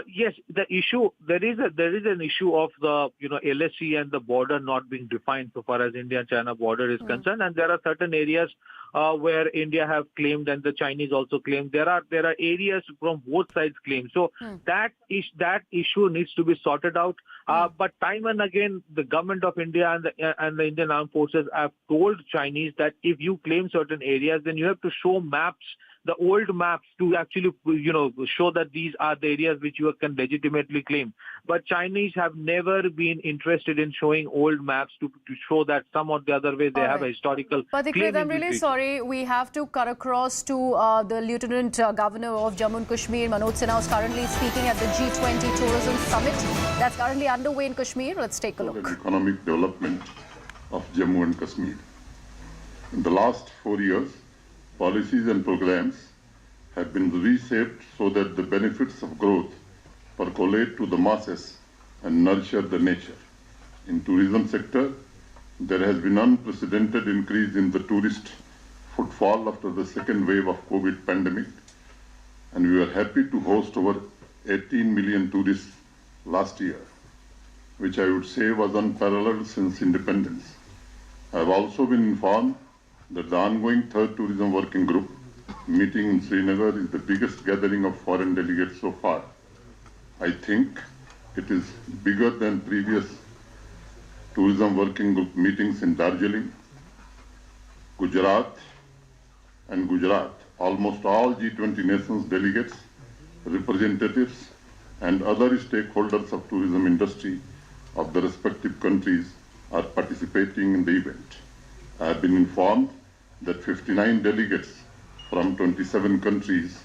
yes, the issue, there is an issue of the, LSC and the border not being defined so far as India-China border is concerned. And there are certain areas where India have claimed and the Chinese also claim. There are areas from both sides claim. So that issue needs to be sorted out. But time and again, the government of India and the Indian armed forces have told Chinese that if you claim certain areas, then you have to show maps, the old maps, to actually, show that these are the areas which you can legitimately claim. But Chinese have never been interested in showing old maps to show that some or the other way they have a historical claim. I'm really sorry. We have to cut across to the Lieutenant Governor of Jammu and Kashmir. Manoj Sinha is currently speaking at the G20 Tourism Summit that's currently underway in Kashmir. Let's take a look. Economic development of Jammu and Kashmir. In the last 4 years, policies and programs have been reshaped so that the benefits of growth percolate to the masses and nurture the nature. In tourism sector, there has been unprecedented increase in the tourist footfall after the second wave of COVID pandemic, and we were happy to host over 18 million tourists last year, which I would say was unparalleled since independence. I have also been informed that the ongoing third tourism working group meeting in Srinagar is the biggest gathering of foreign delegates so far. I think it is bigger than previous tourism working group meetings in Darjeeling, Gujarat. Almost all G20 nations delegates, representatives and other stakeholders of tourism industry of the respective countries are participating in the event. I have been informed that 59 delegates from 27 countries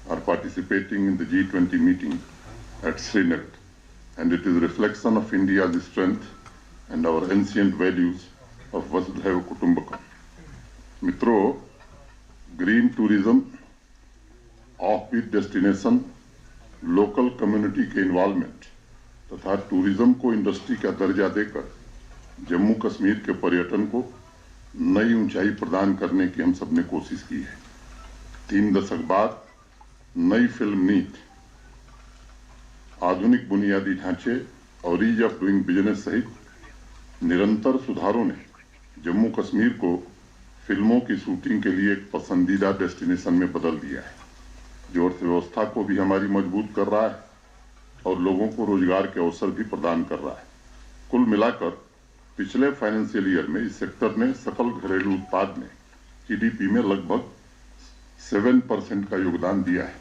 are participating in the G20 meeting at Srinagar, and it is a reflection of India's strength and our ancient values of Vasudhaiva Kutumbakam. Mitro, green tourism, offbeat destination, local community के involvement तथा tourism को industry का दर्जा देकर जम्मू कश्मीर के पर्यटन को नई ऊंचाई प्रदान करने की हम सबने कोशिश की है। 3 दशक बाद नई फिल्म नीति, आधुनिक बुनियादी ढांचे और ईज ऑफ डूइंग बिजनेस सहित निरंतर सुधारों ने जम्मू कश्मीर को फिल्मों की शूटिंग के लिए एक पसंदीदा डेस्टिनेशन में बदल दिया है, जो अर्थव्यवस्था को भी हमारी मजबूत कर रहा है और लोगों को रोजगार के अवसर भी प्रदान कर रहा है। कुल मिलाकर पिछले फाइनेंशियल ईयर में इस सेक्टर ने सकल घरेलू उत्पाद में जीडीपी में लगभग 7% का योगदान दिया है।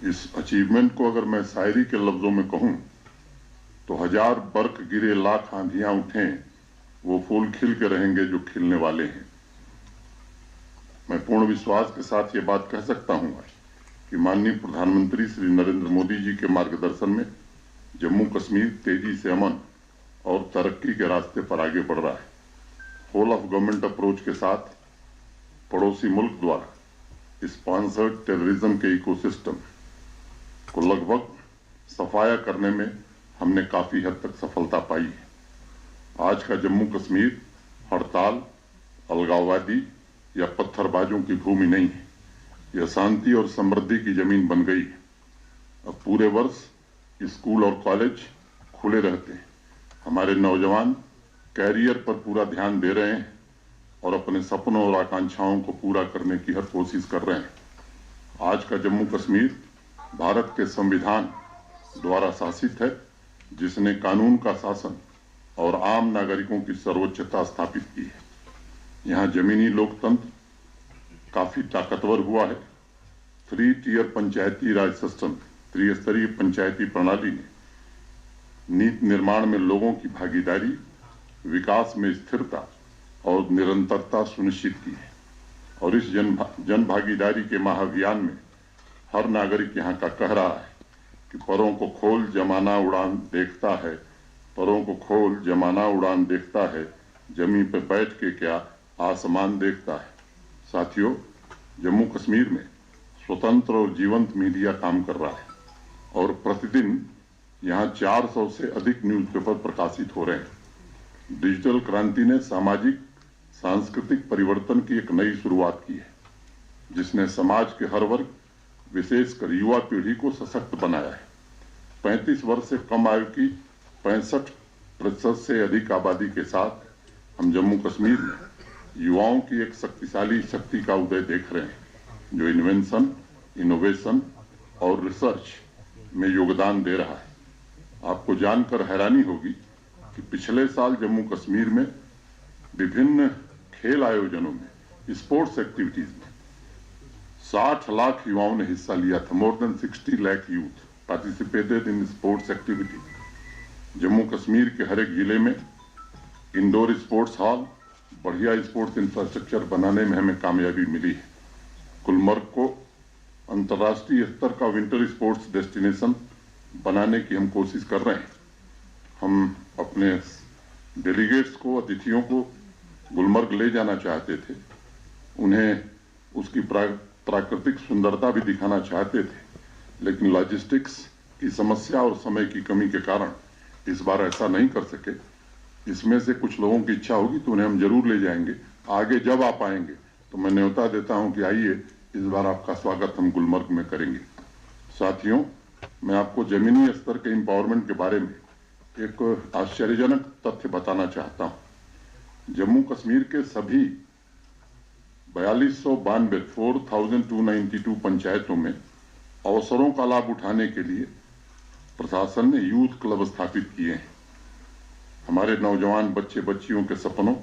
इस अचीवमेंट को अगर मैं शायरी के लफ्जों में कहूं तो 1000 बर्क गिरे लाख आंधियां उठें, वो फूल खिल के रहेंगे जो खिलने वाले हैं। मैं पूर्ण विश्वास के साथ ये बात कह सकता हूं कि माननीय प्रधानमंत्री श्री नरेंद्र मोदी जी के मार्गदर्शन में जम्मू कश्मीर तेजी से अमन और तरक्की के रास्ते पर आगे बढ़ रहा है। होल ऑफ गवर्नमेंट अप्रोच के साथ पड़ोसी मुल्क द्वारा स्पॉन्सर्ड टेररिज्म के इकोसिस्टम को लगभग सफाया करने में हमने काफी हद तक सफलता पाई है। आज का जम्मू कश्मीर हड़ताल, अलगाववादी या पत्थरबाजों की भूमि नहीं है, यह शांति और समृद्धि की जमीन बन गई है। अब पूरे वर्ष स्कूल और कॉलेज खुले रहते हैं। हमारे नौजवान कैरियर पर पूरा ध्यान दे रहे हैं और अपने सपनों और आकांक्षाओं को पूरा करने की हर कोशिश कर रहे हैं। आज का जम्मू कश्मीर भारत के संविधान द्वारा शासित है, जिसने कानून का शासन और आम नागरिकों की सर्वोच्चता स्थापित की है। यहाँ जमीनी लोकतंत्र काफी ताकतवर हुआ है। 3 टियर पंचायती राज सिस्टम, त्रिस्तरीय पंचायती प्रणाली ने नीति निर्माण में लोगों की भागीदारी, विकास में स्थिरता और निरंतरता सुनिश्चित की है। और इस जन भागीदारी के महाअभियान में हर नागरिक यहाँ का कह रहा है कि परों को खोल जमाना उड़ान देखता है, परों को खोल जमाना उड़ान देखता है, जमीन पर बैठ के क्या आसमान देखता है। साथियों, जम्मू कश्मीर में स्वतंत्र और जीवंत मीडिया काम कर रहा है और प्रतिदिन यहाँ 400 से अधिक न्यूज़पेपर प्रकाशित हो रहे हैं। डिजिटल क्रांति ने सामाजिक सांस्कृतिक परिवर्तन की एक नई शुरुआत की है, जिसने समाज के हर वर्ग, विशेषकर युवा पीढ़ी को सशक्त बनाया है। 35 वर्ष से कम आयु की 65% से अधिक आबादी के साथ हम जम्मू कश्मीर में युवाओं की एक शक्तिशाली शक्ति का उदय देख रहे हैं, जो इन्वेंशन, इनोवेशन और रिसर्च में योगदान दे रहा है। आपको जानकर हैरानी होगी कि पिछले साल जम्मू कश्मीर में विभिन्न खेल आयोजनों में, स्पोर्ट्स एक्टिविटीज में 60 लाख युवाओं ने हिस्सा लिया था। More than 60 lakh youth participated in sports activity. Jammu Kashmir के हर एक जिले में इंडोर स्पोर्ट्स हॉल, बढ़िया स्पोर्ट्स इंफ्रास्ट्रक्चर बनाने में हमें कामयाबी मिली है। गुलमर्ग को अंतर्राष्ट्रीय स्तर का विंटर स्पोर्ट्स डेस्टिनेशन बनाने की हम कोशिश कर रहे हैं। हम अपने डेलीगेट्स को, अतिथियों को गुलमर्ग ले जाना चाहते थे, उन्हें उसकी प्राकृतिक सुंदरता भी दिखाना चाहते थे, लेकिन लॉजिस्टिक्स की समस्या और समय की कमी के कारण इस बार ऐसा नहीं कर सके। इसमें से कुछ लोगों की इच्छा होगी तो उन्हें हम जरूर ले जाएंगे। आगे जब आप आएंगे तो मैं न्योता देता हूं कि आइए, इस बार आपका स्वागत हम गुलमर्ग में करेंगे। साथियों, मैं आपको जमीनी स्तर के एम्पावरमेंट के बारे में एक आश्चर्यजनक तथ्य बताना चाहता हूं। जम्मू कश्मीर के सभी 4292 पंचायतों में अवसरों का लाभ उठाने के लिए प्रशासन ने यूथ क्लब स्थापित किए हैं। हमारे नौजवान बच्चे बच्चियों के सपनों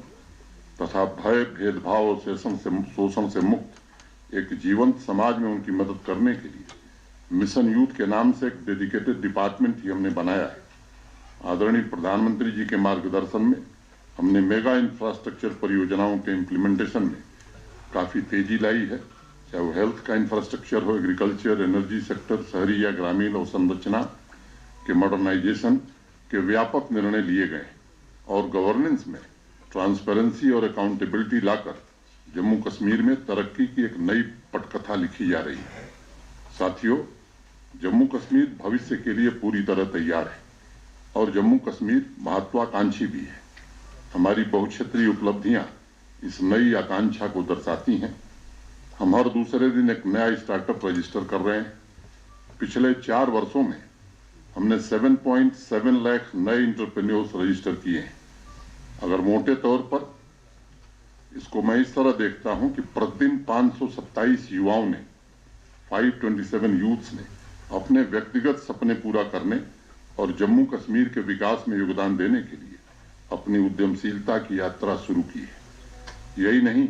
तथा भय, भेदभाव और शोषण से मुक्त एक जीवंत समाज में उनकी मदद करने के लिए मिशन यूथ के नाम से एक डेडिकेटेड डिपार्टमेंट ही हमने बनाया है। आदरणीय प्रधानमंत्री जी के मार्गदर्शन में हमने मेगा इंफ्रास्ट्रक्चर परियोजनाओं के इम्प्लीमेंटेशन में काफी तेजी लाई है, चाहे वो हेल्थ का इंफ्रास्ट्रक्चर हो, एग्रीकल्चर, एनर्जी सेक्टर, शहरी या ग्रामीण अवसंरचना के मॉडर्नाइजेशन के व्यापक निर्णय लिए गए और गवर्नेंस में ट्रांसपेरेंसी और अकाउंटेबिलिटी लाकर जम्मू कश्मीर में तरक्की की एक नई पटकथा लिखी जा रही है। साथियों, जम्मू कश्मीर भविष्य के लिए पूरी तरह तैयार है और जम्मू कश्मीर महत्वाकांक्षी भी है। हमारी बहुक्षेत्रीय उपलब्धियां इस नई आकांक्षा को दर्शाती हैं। हम हर दूसरे दिन एक नया स्टार्टअप रजिस्टर कर रहे हैं। पिछले 4 वर्षों में हमने 7.7 लाख नए इंटरप्रेन्योर्स रजिस्टर किए हैं। अगर मोटे तौर पर इसको मैं इस तरह देखता हूं कि प्रतिदिन 527 युवाओं ने 527 यूथ्स ने अपने व्यक्तिगत सपने पूरा करने और जम्मू कश्मीर के विकास में योगदान देने के लिए अपनी उद्यमशीलता की यात्रा शुरू की है। यही नहीं,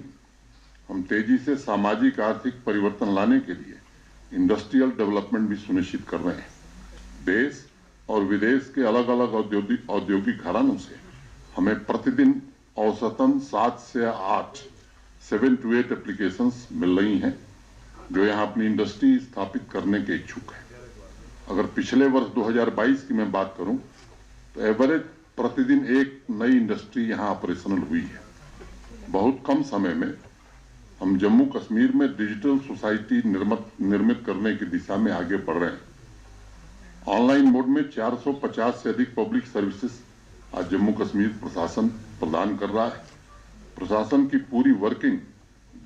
हम तेजी से सामाजिक आर्थिक परिवर्तन लाने के लिए इंडस्ट्रियल डेवलपमेंट भी सुनिश्चित कर रहे हैं। देश और विदेश के अलग अलग औद्योगिक घरानों से हमें प्रतिदिन औसतन 7 से 8 एप्लीकेशंस मिल रही हैं जो यहां अपनी इंडस्ट्री स्थापित करने के इच्छुक हैं। अगर पिछले वर्ष 2022 की मैं बात करूं तो एवरेज प्रतिदिन एक नई इंडस्ट्री यहां ऑपरेशनल हुई है। बहुत कम समय में हम जम्मू कश्मीर में डिजिटल सोसाइटी निर्मित करने की दिशा में आगे बढ़ रहे हैं। ऑनलाइन मोड में 450 से अधिक पब्लिक सर्विसेज आज जम्मू कश्मीर प्रशासन प्रदान कर रहा है। प्रशासन की पूरी वर्किंग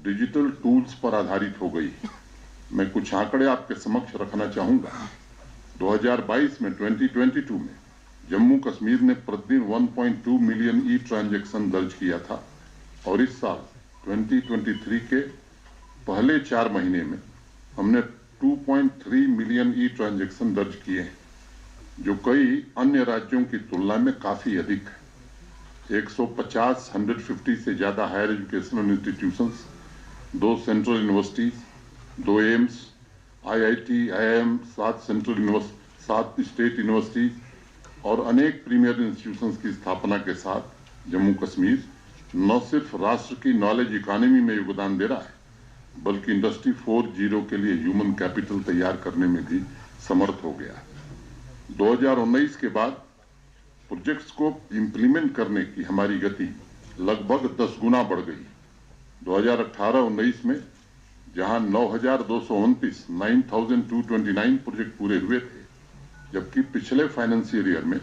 डिजिटल टूल्स पर आधारित हो गई। मैं कुछ आंकड़े आपके समक्ष रखना चाहूंगा। 2022 में 2022 में जम्मू कश्मीर ने प्रतिदिन 1.2 मिलियन ई ट्रांजैक्शन दर्ज किया था और इस साल 2023 के पहले 4 महीने में हमने 2.3 मिलियन ई ट्रांजैक्शन दर्ज किए हैं, जो कई अन्य राज्यों की तुलना में काफी अधिक है। 150 से ज्यादा higher educational institutions, 2 central universities, 2 AIIMS, IIT, IIM, 7 state universities और अनेक प्रीमियर इंस्टीट्यूशंस की स्थापना के साथ जम्मू कश्मीर न सिर्फ राष्ट्र की नॉलेज इकोनॉमी में योगदान दे रहा है बल्कि इंडस्ट्री 4.0 के लिए ह्यूमन कैपिटल तैयार करने में भी समर्थ हो गया। 2019 के बाद प्रोजेक्ट्स को इंप्लीमेंट करने की हमारी गति लगभग 10 गुना बढ़ गई। 2018-19 में जहां 9,229 प्रोजेक्ट पूरे हुए थे, जबकि पिछले फाइनेंशियल ईयर में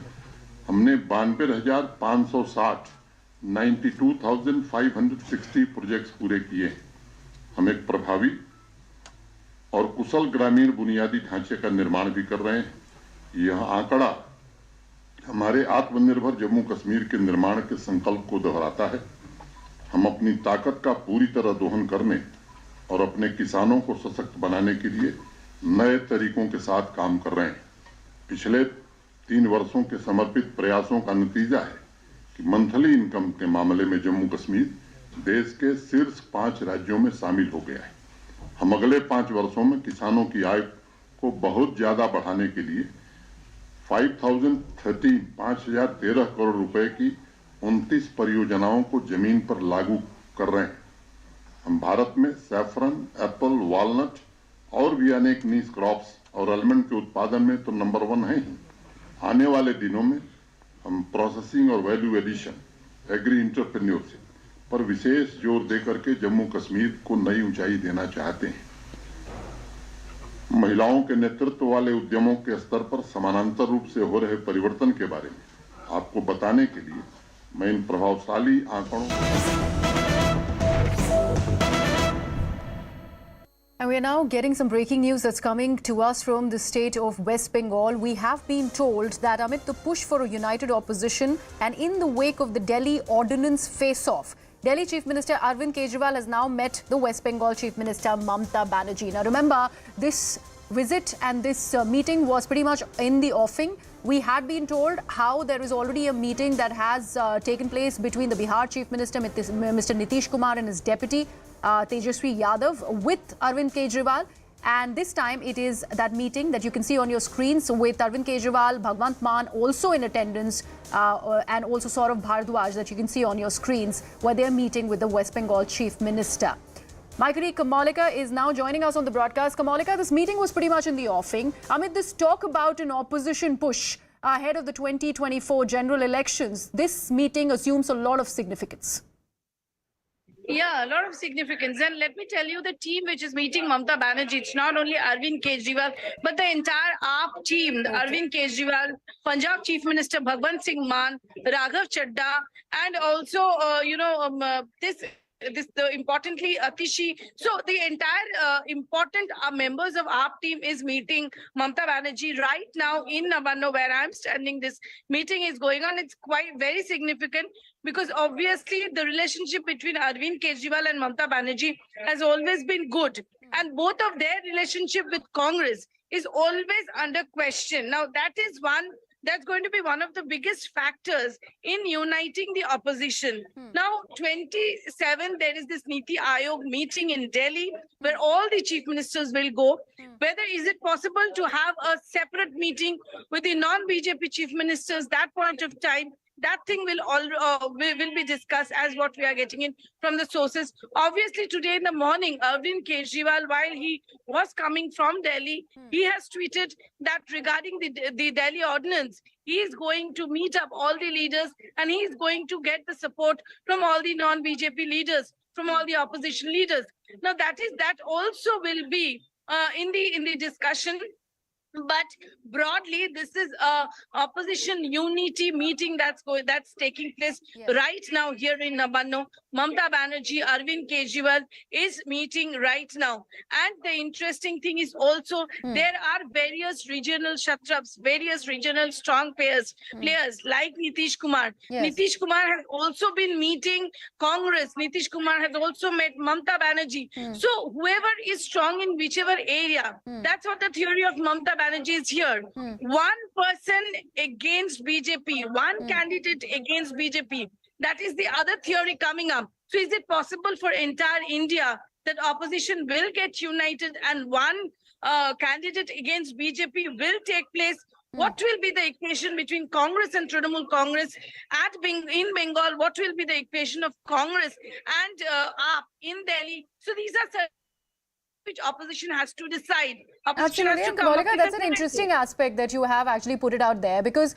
हमने 92,560 प्रोजेक्ट्स पूरे किए। हम एक प्रभावी और कुशल ग्रामीण बुनियादी ढांचे का निर्माण भी कर रहे हैं। यह आंकड़ा हमारे आत्मनिर्भर जम्मू कश्मीर के निर्माण के संकल्प को दोहराता है। हम अपनी ताकत का पूरी तरह दोहन करने और अपने किसानों को सशक्त बनाने के लिए नए तरीकों के साथ काम कर रहे हैं। पिछले 3 वर्षों के समर्पित प्रयासों का नतीजा है कि मंथली इनकम के मामले में जम्मू कश्मीर देश के शीर्ष 5 राज्यों में शामिल हो गया है। हम अगले 5 वर्षों में किसानों की आय को बहुत ज्यादा बढ़ाने के लिए 5,013 करोड़ रुपए की 29 परियोजनाओं को जमीन पर लागू कर रहे हैं। हम भारत में सैफरन, एप्पल, वॉलनट और भी अनेक नीश क्रॉप्स और आलमंड के उत्पादन में तो नंबर 1 है ही। आने वाले दिनों में हम प्रोसेसिंग और वैल्यू एडिशन, एग्री एंटरप्रेन्योरशिप पर विशेष जोर देकर के जम्मू कश्मीर को नई ऊंचाई देना चाहते हैं। महिलाओं के नेतृत्व वाले उद्यमों के स्तर पर समानांतर रूप से हो रहे परिवर्तन के बारे में आपको बताने के लिए मैं इन प्रभावशाली आंकड़ों And we are now getting some breaking news that's coming to us from the state of West Bengal. We have been told that amid the push for a united opposition and in the wake of the Delhi ordinance face-off, Delhi Chief Minister Arvind Kejriwal has now met the West Bengal Chief Minister Mamta Banerjee. Now remember, this visit and this meeting was pretty much in the offing. We had been told how there is already a meeting that has taken place between the Bihar Chief Minister Mr. Nitish Kumar and his deputy Tejaswi Yadav with Arvind Kejriwal. And this time it is that meeting that you can see on your screens with Arvind Kejriwal, Bhagwant Mann also in attendance and also Saurabh Bhardwaj that you can see on your screens where they are meeting with the West Bengal Chief Minister. My colleague Kamalika is now joining us on the broadcast. Kamalika, this meeting was pretty much in the offing. Amid this talk about an opposition push ahead of the 2024 general elections, this meeting assumes a lot of significance. Yeah, a lot of significance. And let me tell you, the team which is meeting Mamta Banerjee, it's not only Arvind Kejriwal, but the entire AAP team, Arvind Kejriwal, Punjab Chief Minister Bhagwant Singh Mann, Raghav Chadda, and also, this importantly Atishi. So the entire important members of our team is meeting Mamta Banerjee right now in Nabanno, where I'm standing. This meeting is going on. It's quite very significant because obviously the relationship between Arvind Kejriwal and Mamta Banerjee has always been good, and both of their relationship with Congress is always under question. Now that's going to be one of the biggest factors in uniting the opposition. Now, 27, there is this Niti Aayog meeting in Delhi where all the chief ministers will go. Whether is it possible to have a separate meeting with the non-BJP chief ministers that point of time? That thing will be discussed as what we are getting in from the sources. Obviously, today in the morning, Arvind Kejriwal, while he was coming from Delhi, he has tweeted that regarding the Delhi ordinance, he is going to meet up all the leaders and he is going to get the support from all the non-BJP leaders, from all the opposition leaders. Now, that also will be in the discussion. But broadly, this is a opposition unity meeting that's taking place right now here in Nabanno. Mamta Banerjee, Arvind Kejriwal is meeting right now. And the interesting thing is also there are various regional shatraps, various regional strong players like Nitish Kumar. Nitish Kumar has also been meeting Congress. Nitish Kumar has also met Mamta Banerjee. So whoever is strong in whichever area, that's what the theory of Mamta Banerjee is here. One person against BJP, one candidate against BJP. That is the other theory coming up. So is it possible for entire India that opposition will get united and one candidate against BJP will take place? What will be the equation between Congress and Trinamool Congress in Bengal? What will be the equation of Congress and AAP in Delhi? So these are which opposition has to decide. Absolutely. And Kamalika, that's an interesting aspect that you have actually put it out there, because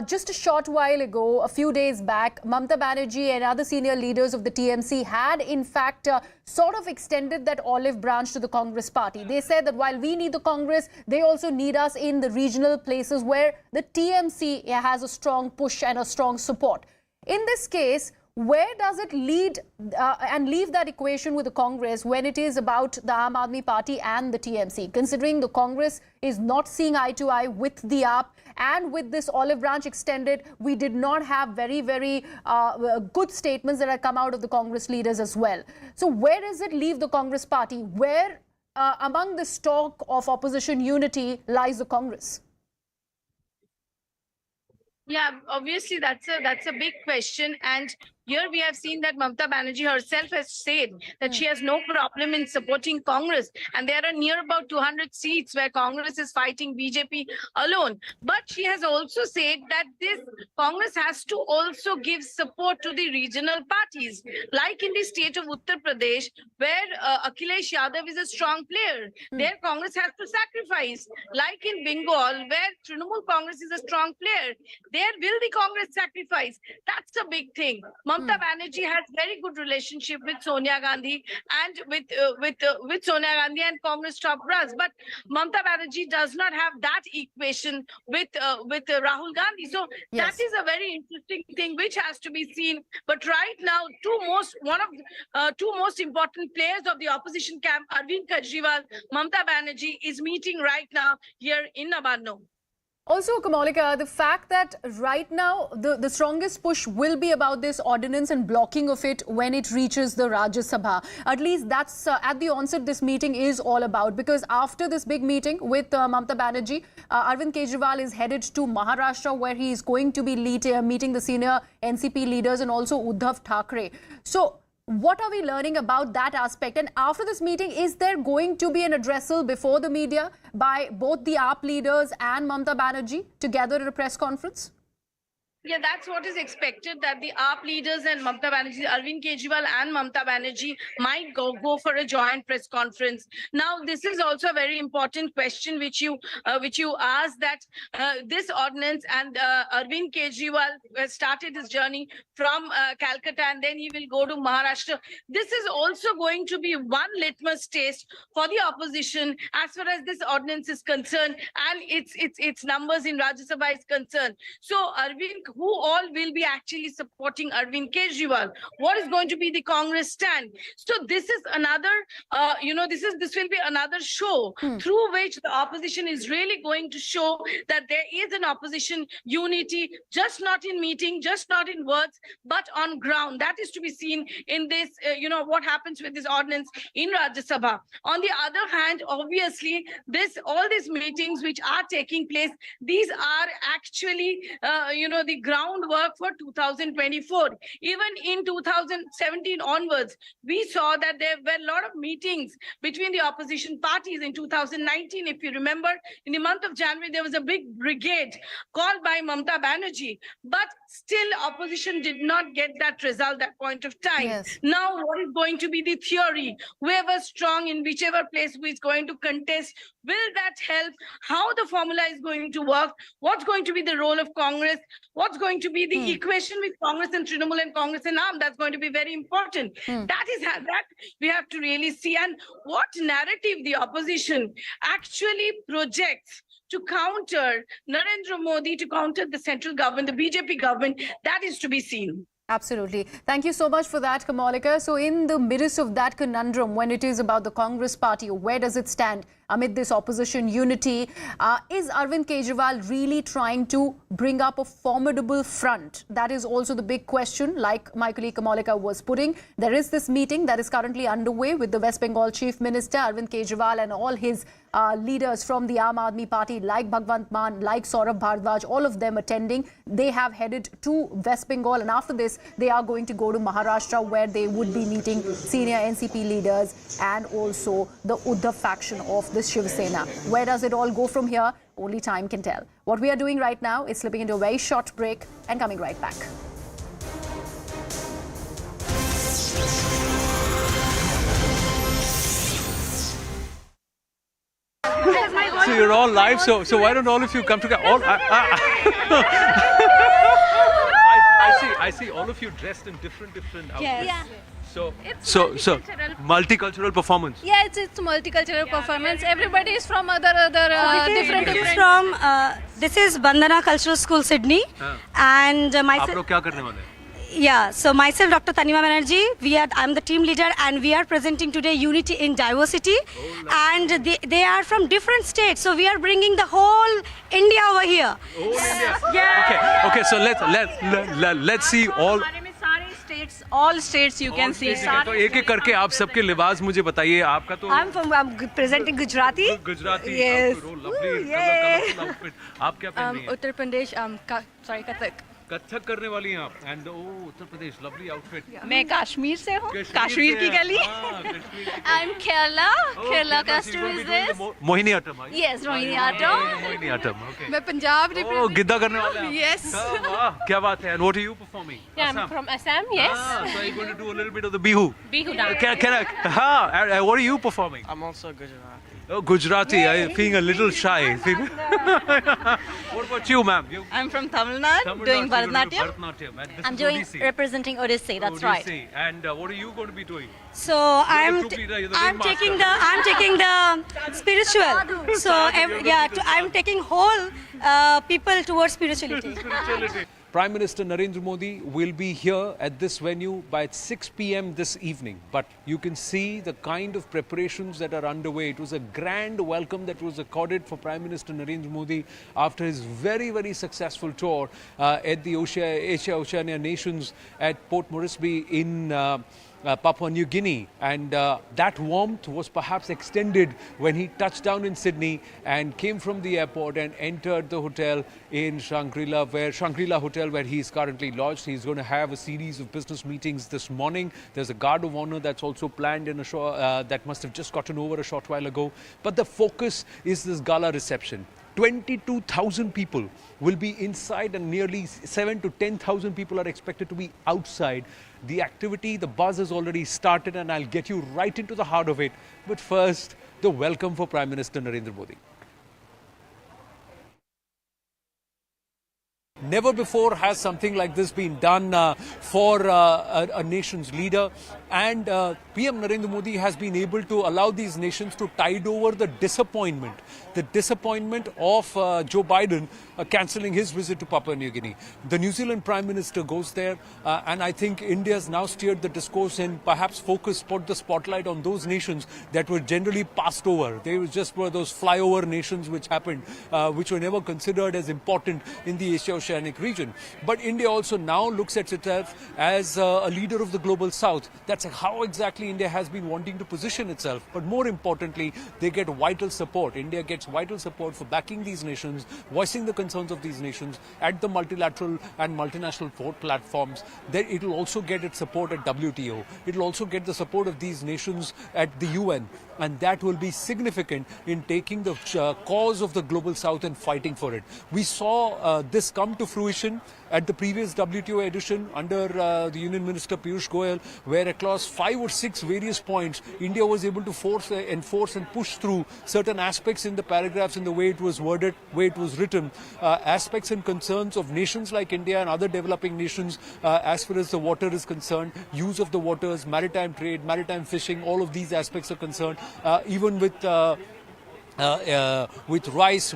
just a short while ago, a few days back, Mamta Banerjee and other senior leaders of the TMC had in fact sort of extended that olive branch to the Congress party. They said that while we need the Congress, they also need us in the regional places where the TMC has a strong push and a strong support. In this case, where does it lead and leave that equation with the Congress when it is about the Aam Aadmi Party and the TMC, considering the Congress is not seeing eye to eye with the AAP, and with this olive branch extended, we did not have very good statements that have come out of the Congress leaders as well. So where does it leave the Congress party? Where among the stock of opposition unity lies the Congress? Yeah, obviously that's a big question, and here we have seen that Mamta Banerjee herself has said that she has no problem in supporting Congress, and there are near about 200 seats where Congress is fighting BJP alone. But she has also said that this Congress has to also give support to the regional parties, like in the state of Uttar Pradesh, where Akhilesh Yadav is a strong player. There Congress has to sacrifice. Like in Bengal, where Trinamool Congress is a strong player, there will the Congress sacrifice. That's a big thing. Mamta Banerjee has very good relationship with Sonia Gandhi and with Sonia Gandhi and Congress top brass, but Mamta Banerjee does not have that equation with Rahul Gandhi. So that is a very interesting thing which has to be seen. But right now, two most important players of the opposition camp, Arvind Kejriwal, Mamta Banerjee, is meeting right now here in Nabanno. Also, Kamalika, the fact that right now the strongest push will be about this ordinance and blocking of it when it reaches the Rajya Sabha. At least that's at the onset this meeting is all about, because after this big meeting with Mamta Banerjee, Arvind Kejriwal is headed to Maharashtra, where he is going to be meeting the senior NCP leaders and also Uddhav Thackeray. So what are we learning about that aspect? And after this meeting, is there going to be an addressal before the media by both the AAP leaders and Mamta Banerjee together at a press conference? Yeah, that's what is expected, that the AAP leaders and Mamta Banerjee, Arvind Kejriwal and Mamta Banerjee might go for a joint press conference. Now, this is also a very important question which you asked, that this ordinance and Arvind Kejriwal has started his journey from Calcutta, and then he will go to Maharashtra. This is also going to be one litmus test for the opposition as far as this ordinance is concerned and its numbers in Rajya Sabha is concerned. So Arvind who all will be actually supporting Arvind Kejriwal. What is going to be the Congress stand? So this is another, this will be another show through which the opposition is really going to show that there is an opposition unity, just not in meeting, just not in words, but on ground. That is to be seen in this, what happens with this ordinance in Rajya Sabha. On the other hand, obviously, all these meetings which are taking place, these are actually, the groundwork for 2024. Even in 2017 onwards, we saw that there were a lot of meetings between the opposition parties. In 2019, if you remember, in the month of January, there was a big brigade called by Mamta Banerjee, but still opposition did not get that result at that point of time. Yes. Now, what is going to be the theory? Whoever strong in whichever place who is going to contest, will that help? How the formula is going to work? What's going to be the role of Congress? What's going to be the equation with Congress and Trinamool and Congress and AAM? That's going to be very important. That we have to really see. And what narrative the opposition actually projects to counter Narendra Modi, to counter the central government, the BJP government, that is to be seen. Absolutely. Thank you so much for that, Kamalika. So in the midst of that conundrum, when it is about the Congress party, where does it stand amid this opposition unity? Is Arvind Kejriwal really trying to bring up a formidable front? That is also the big question, like my colleague Kamalika was putting. There is this meeting that is currently underway with the West Bengal Chief Minister, Arvind Kejriwal, and all his leaders from the Aam Aadmi Party, like Bhagwant Mann, like Saurabh Bhardwaj, all of them attending. They have headed to West Bengal, and after this, they are going to go to Maharashtra, where they would be meeting senior NCP leaders and also the Uddhav faction of the Shiv Sena. Where does it all go from here? Only time can tell. What we are doing right now is slipping into a very short break and coming right back. So you're all live, so why don't all of you come together? I see all of you dressed in different outfits. Yeah. So multicultural performance. Yeah, it's a multicultural performance. Everybody is from different. This is Bandhana Cultural School, Sydney, and myself. आप लोग क्या करने वाले हैं? Yeah, so myself, Dr. Tanima Banerjee, I'm the team leader, and we are presenting today Unity in Diversity. And they are from different states, so we are bringing the whole India over here. Yeah. Okay. So let's see all states you can see. तो एक-एक करके आप सबके लिबास मुझे बताइए. आपका तो I'm presenting Gujarati. Gujarati. Yes. Lovely, colorful outfit. आप क्या पहन रही हैं? Uttar Pradesh, Kathak. कथक करने वाली हैं आप. And Uttar Pradesh, lovely outfit. मैं कश्मीर से हूँ. कश्मीर की गली. I'm Kerala costume is this. Mohiniyattam. Yes, Mohiniyattam. Mohiniyattam. Okay. मैं पंजाब Oh, गिद्दा करने वाले हैं. Yes. क्या बात है? And what are you performing? Yeah, I'm from Assam. Yes. So you're going to do a little bit of the bihu. Bihu dance. What are you performing? I'm also Gujarati. Oh, Gujarati. I'm feeling a little shy. What about you, ma'am? I'm from Tamil Nadu, doing Bharatanatyam. I'm doing representing Odissi. That's right. And what are you going to be doing? So I'm taking the spiritual. So I'm taking whole people towards spirituality. Prime Minister Narendra Modi will be here at this venue by 6 p.m. this evening. But you can see the kind of preparations that are underway. It was a grand welcome that was accorded for Prime Minister Narendra Modi after his very, very successful tour at the Asia-Oceania nations at Port Moresby in Papua New Guinea, and that warmth was perhaps extended when he touched down in Sydney and came from the airport and entered the hotel in Shangri-La Hotel, where he is currently lodged. He's going to have a series of business meetings this morning. There's a guard of honor that's also planned in that must have just gotten over a short while ago. But the focus is this gala reception. 22,000 people will be inside, and nearly 7,000 to 10,000 people are expected to be outside. The activity, the buzz has already started, and I'll get you right into the heart of it. But first, the welcome for Prime Minister Narendra Modi. Never before has something like this been done for a nation's leader, and PM Narendra Modi has been able to allow these nations to tide over the disappointment of Joe Biden cancelling his visit to Papua New Guinea. The New Zealand Prime Minister goes there, and I think India has now steered the discourse and perhaps put the spotlight on those nations that were generally passed over. They were those flyover nations which happened, which were never considered as important in the Asia-Oceanic region. But India also now looks at itself as a leader of the global south. That's how exactly India has been wanting to position itself. But more importantly, they get vital support. India gets vital support for backing these nations, voicing the concerns of these nations at the multilateral and multinational platforms. Then it will also get its support at WTO. It will also get the support of these nations at the UN. And that will be significant in taking the cause of the global south and fighting for it. We saw this come to fruition at the previous WTO edition under the Union Minister Piyush Goyal, where across 5 or 6 various points, India was able to enforce and push through certain aspects in the paragraphs in the way it was worded, way it was written, aspects and concerns of nations like India and other developing nations as far as the water is concerned, use of the waters, maritime trade, maritime fishing, all of these aspects are concerned, even with rice,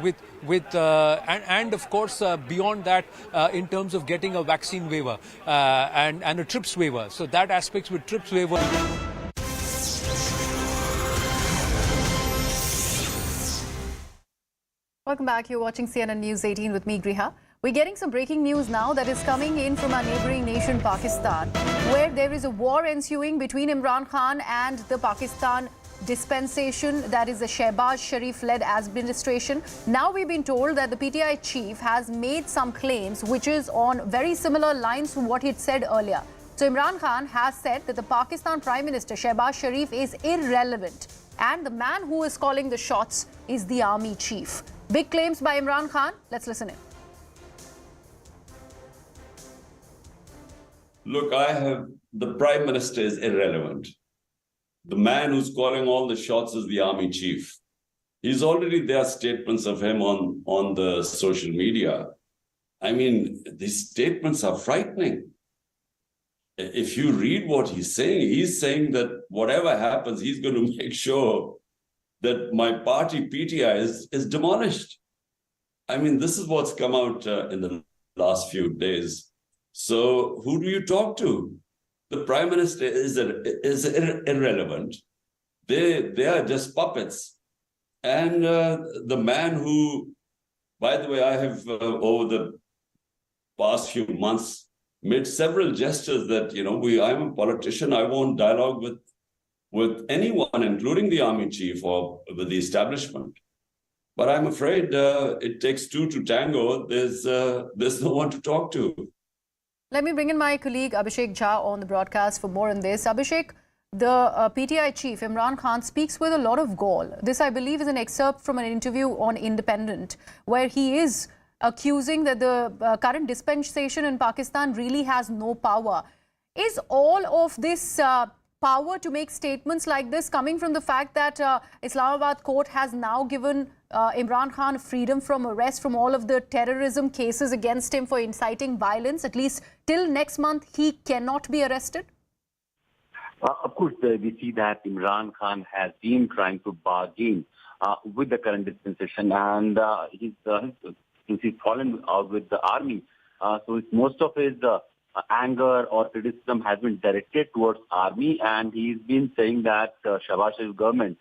and of course beyond that, in terms of getting a vaccine waiver and a TRIPS waiver. So that aspects with TRIPS waiver. Welcome back. You're watching CNN News 18 with me, Griha. We're getting some breaking news now that is coming in from our neighboring nation, Pakistan, where there is a war ensuing between Imran Khan and the Pakistan dispensation, that is the Shehbaz Sharif-led administration. Now we've been told that the PTI chief has made some claims which is on very similar lines to what he'd said earlier. So Imran Khan has said that the Pakistan Prime Minister Shehbaz Sharif is irrelevant and the man who is calling the shots is the army chief. Big claims by Imran Khan. Let's listen in. Look, the Prime Minister is irrelevant. The man who's calling all the shots is the army chief. There are statements of him on the social media. I mean, these statements are frightening. If you read what he's saying that whatever happens, he's going to make sure that my party PTI is demolished. I mean, this is what's come out in the last few days. So who do you talk to? The Prime Minister is irrelevant. They are just puppets. And the man who, by the way, I have over the past few months made several gestures that, I'm a politician. I won't dialogue with anyone, including the army chief or with the establishment. But I'm afraid it takes two to tango. There's no one to talk to. Let me bring in my colleague Abhishek Jha on the broadcast for more on this. Abhishek, the PTI chief Imran Khan speaks with a lot of gall. This, I believe, is an excerpt from an interview on Independent, where he is accusing that the current dispensation in Pakistan really has no power. Is all of this power to make statements like this coming from the fact that Islamabad court has now given Imran Khan freedom from arrest from all of the terrorism cases against him for inciting violence? At least till next month, he cannot be arrested? Of course, we see that Imran Khan has been trying to bargain with the current dispensation, and he's fallen out with the army. So most of his anger or criticism has been directed towards army, and he's been saying that Shehbaz Sharif government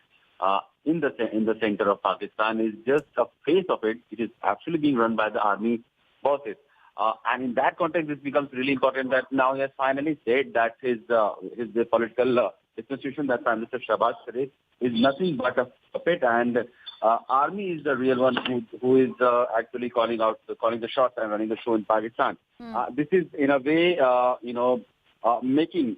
in the center of Pakistan is just a face of it. It is actually being run by the army forces. And in that context, it becomes really important that now he has finally said that his political dispensation, that Prime Minister Shehbaz Sharif is nothing but a puppet, and army is the real one who is actually calling the shots and running the show in Pakistan. This is in a way, making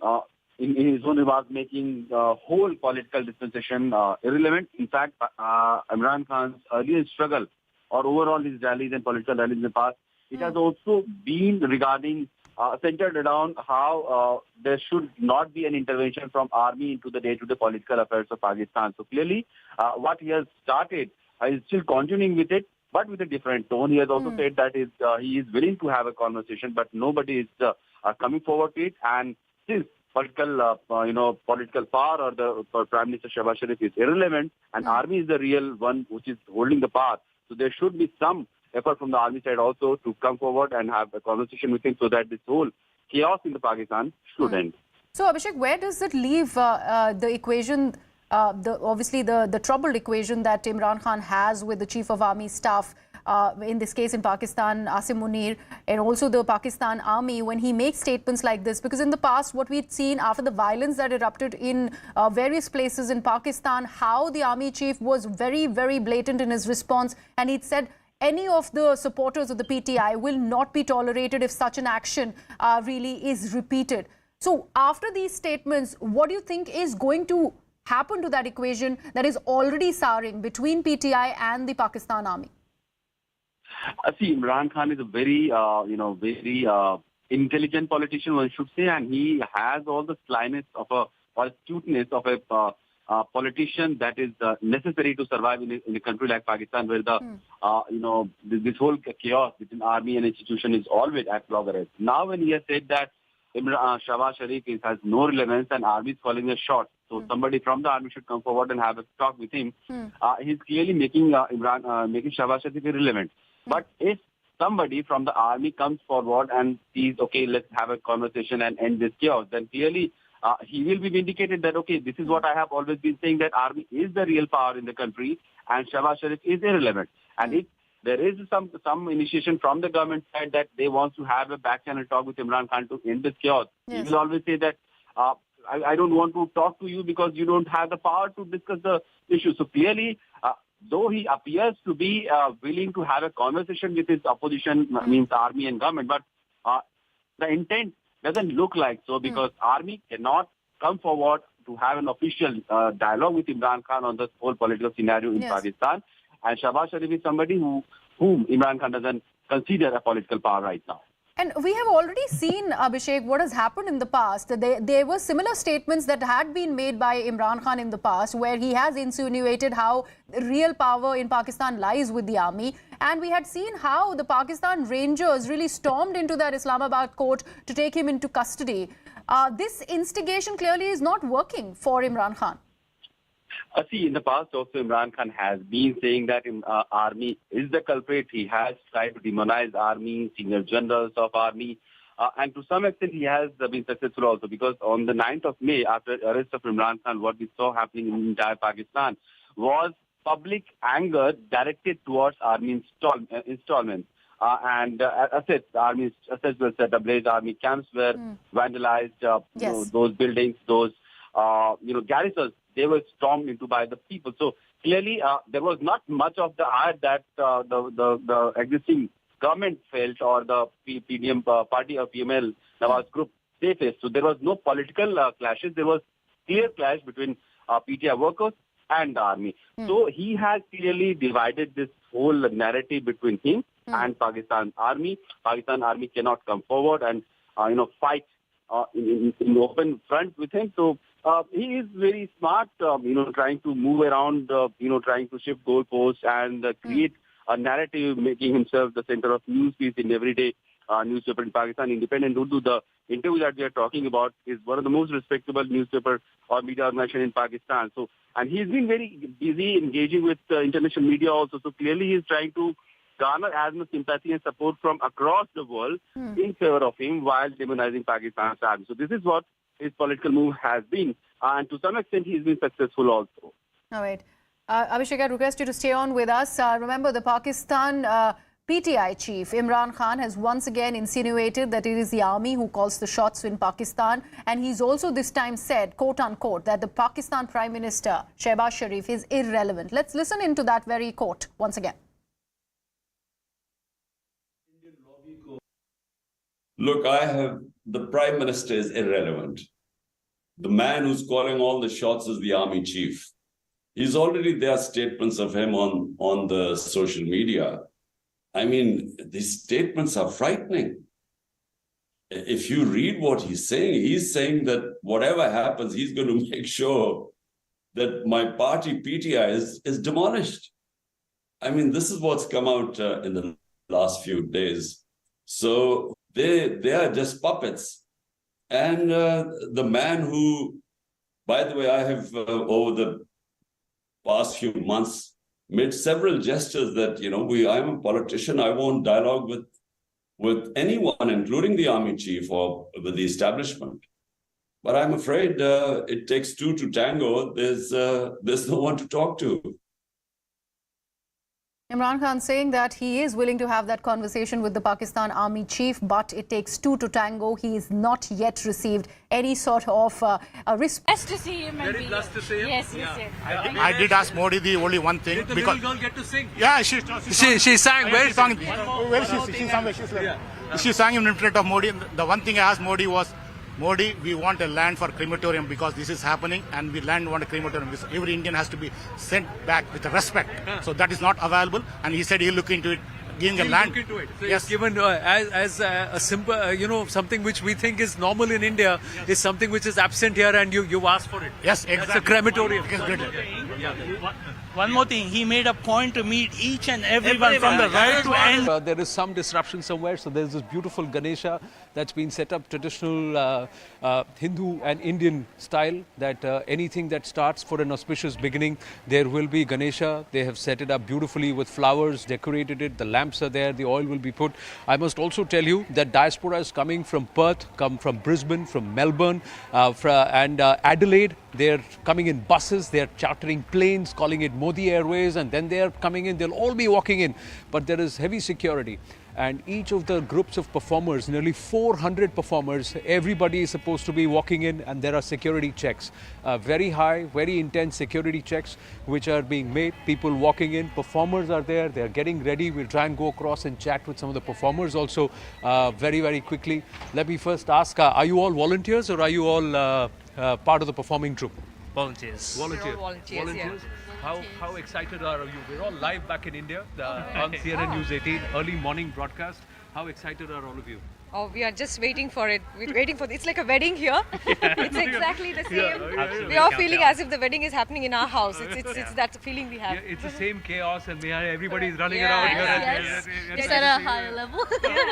in his own remarks, making the whole political dispensation irrelevant. In fact, Imran Khan's earlier struggle, or overall his rallies and political rallies in the past, it has also been regarding centered around how there should not be an intervention from army into the day-to-day political affairs of Pakistan. So clearly, what he has started is still continuing with it. but with a different tone. He has also said that he is willing to have a conversation, but nobody is coming forward to it. And since political power or the Prime Minister Shehbaz Sharif is irrelevant, and army is the real one which is holding the power, so there should be some effort from the army side also to come forward and have a conversation with him so that this whole chaos in the Pakistan should end. So, Abhishek, where does it leave the equation, obviously the troubled equation that Imran Khan has with the Chief of Army Staff, in this case in Pakistan, Asim Munir, and also the Pakistan Army, when he makes statements like this? Because in the past, what we'd seen after the violence that erupted in various places in Pakistan, how the Army Chief was very, very blatant in his response, and he'd said, any of the supporters of the PTI will not be tolerated if such an action really is repeated. So after these statements, what do you think is going to happen to that equation that is already souring between PTI and the Pakistan Army? See, Imran Khan is a very, very intelligent politician, one should say, and he has all the slyness of or astuteness of a politician that is necessary to survive in a country like Pakistan, where this whole chaos between army and institution is always at loggerheads. Now, when he has said that Shehbaz Sharif has no relevance and army is calling a shot, so somebody from the army should come forward and have a talk with him. He's clearly making Shehbaz Sharif irrelevant. But if somebody from the army comes forward and sees, okay, let's have a conversation and end this chaos, then clearly he will be vindicated that, okay, this is what I have always been saying, that army is the real power in the country and Shehbaz Sharif is irrelevant. And if there is some initiation from the government side that they want to have a back channel talk with Imran Khan to end this chaos, he will always say that I don't want to talk to you because you don't have the power to discuss the issue. So clearly, though he appears to be willing to have a conversation with his opposition, means army and government, but the intent doesn't look like so, because army cannot come forward to have an official dialogue with Imran Khan on this whole political scenario in Pakistan. And Shehbaz Sharif is somebody whom Imran Khan doesn't consider a political power right now. And we have already seen, Abhishek, what has happened in the past. There were similar statements that had been made by Imran Khan in the past, where he has insinuated how real power in Pakistan lies with the army. And we had seen how the Pakistan Rangers really stormed into that Islamabad court to take him into custody. This instigation clearly is not working for Imran Khan. See, in the past also Imran Khan has been saying that army is the culprit. He has tried to demonize army, senior generals of army. And to some extent he has been successful also, because on the 9th of May, after the arrest of Imran Khan, what we saw happening in entire Pakistan was public anger directed towards army installments. Army assets were set ablaze, army camps were vandalized, those buildings, those garrisons, they were stormed into by the people. So clearly there was not much of the ire that the existing government felt, or the PDM party or PML Nawaz group they faced. So there was no political clashes. There was clear clash between PTI workers and the army. So he has clearly divided this whole narrative between him and Pakistan Army. Pakistan Army cannot come forward and fight in open front with him. So he is very smart, trying to move around, trying to shift goalposts and create a narrative, making himself the center of news piece in everyday newspaper in Pakistan. Independent Urdu, the interview that we are talking about, is one of the most respectable newspaper or media organization in Pakistan. So, and he's been very busy engaging with international media also. So clearly he is trying to garner as much sympathy and support from across the world in favor of him while demonizing Pakistan's army. So this is what his political move has been. And to some extent, he's been successful also. All right. Abhishek, I request you to stay on with us. Remember, the Pakistan PTI chief, Imran Khan, has once again insinuated that it is the army who calls the shots in Pakistan. And he's also this time said, quote unquote, that the Pakistan Prime Minister, Shehbaz Sharif, is irrelevant. Let's listen into that very quote once again. Look, the Prime Minister is irrelevant. The man who's calling all the shots is the army chief. He's already, there are statements of him on the social media. I mean, these statements are frightening. If you read what he's saying that whatever happens, he's going to make sure that my party PTI is demolished. I mean, this is what's come out in the last few days. So they are just puppets. And the man who, by the way, I have over the past few months made several gestures that, I'm a politician. I won't dialogue with anyone, including the army chief or with the establishment. But I'm afraid it takes two to tango. There's no one to talk to. Imran Khan saying that he is willing to have that conversation with the Pakistan Army Chief, but it takes two to tango. He has not yet received any sort of a response. Nice to see him. Very blessed to see him. Yes. I did ask Modi the only one thing. Did the little girl get to sing? Yeah, she sang. Where she sang? Where she sang? She sang in front of Modi. The one thing I asked Modi was, Modi, we want a land for crematorium because this is happening, and we want a crematorium. Every Indian has to be sent back with respect. So that is not available, and he said he'll look into it, giving a land. Look into it. So yes, given as a simple, something which we think is normal in India is something which is absent here, and you asked for it. Yes, exactly. That's a crematorium. One more thing, he made a point to meet each and everyone from the right to end. There is some disruption somewhere, so there's this beautiful Ganesha that's been set up, traditional Hindu and Indian style, that anything that starts for an auspicious beginning, there will be Ganesha. They have set it up beautifully with flowers, decorated it, the lamps are there, the oil will be put. I must also tell you that Diaspora is coming from Perth, come from Brisbane, from Melbourne, and Adelaide. They're coming in buses, they're chartering planes, calling it Modi Airways, and then they're coming in, they'll all be walking in. But there is heavy security. And each of the groups of performers, nearly 400 performers, everybody is supposed to be walking in, and there are security checks. Very high, very intense security checks which are being made. People walking in, performers are there, they're getting ready. We'll try and go across and chat with some of the performers also very, very quickly. Let me first ask, are you all volunteers or are you all part of the performing troupe? Volunteers. Volunteers. Volunteers. Yeah. How excited are you? We're all live back in India on CNN News 18, early morning broadcast. How excited are all of you? Oh, we are just waiting for it. We're waiting for it. It's like a wedding here. It's exactly the same. We are feeling as if the wedding is happening in our house. It's that feeling we have. Yeah, it's the same chaos, and everybody's running around. Yes. It's at a higher level,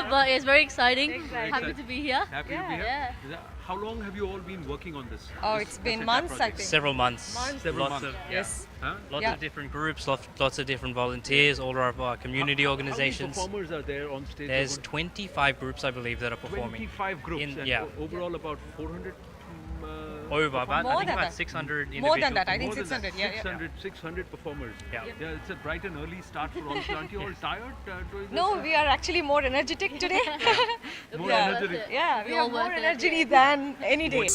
but it's very exciting. Exactly. Happy to be here. Happy to be here. How long have you all been working on this? Oh, it's been months, I think. Several months. Several months. Yes. Huh? Lots of different groups, lots of different volunteers, all of our community organizations. How many performers are there on stage? There's 25 groups, I believe, that are performing. 25 groups, overall about 400? About 600 individuals. More than that, I think 600, 600 performers. Yeah, it's a bright and early start for all. Aren't you all tired doing this? No, we are actually more energetic today. More energetic. Yeah, we have more energy than any day.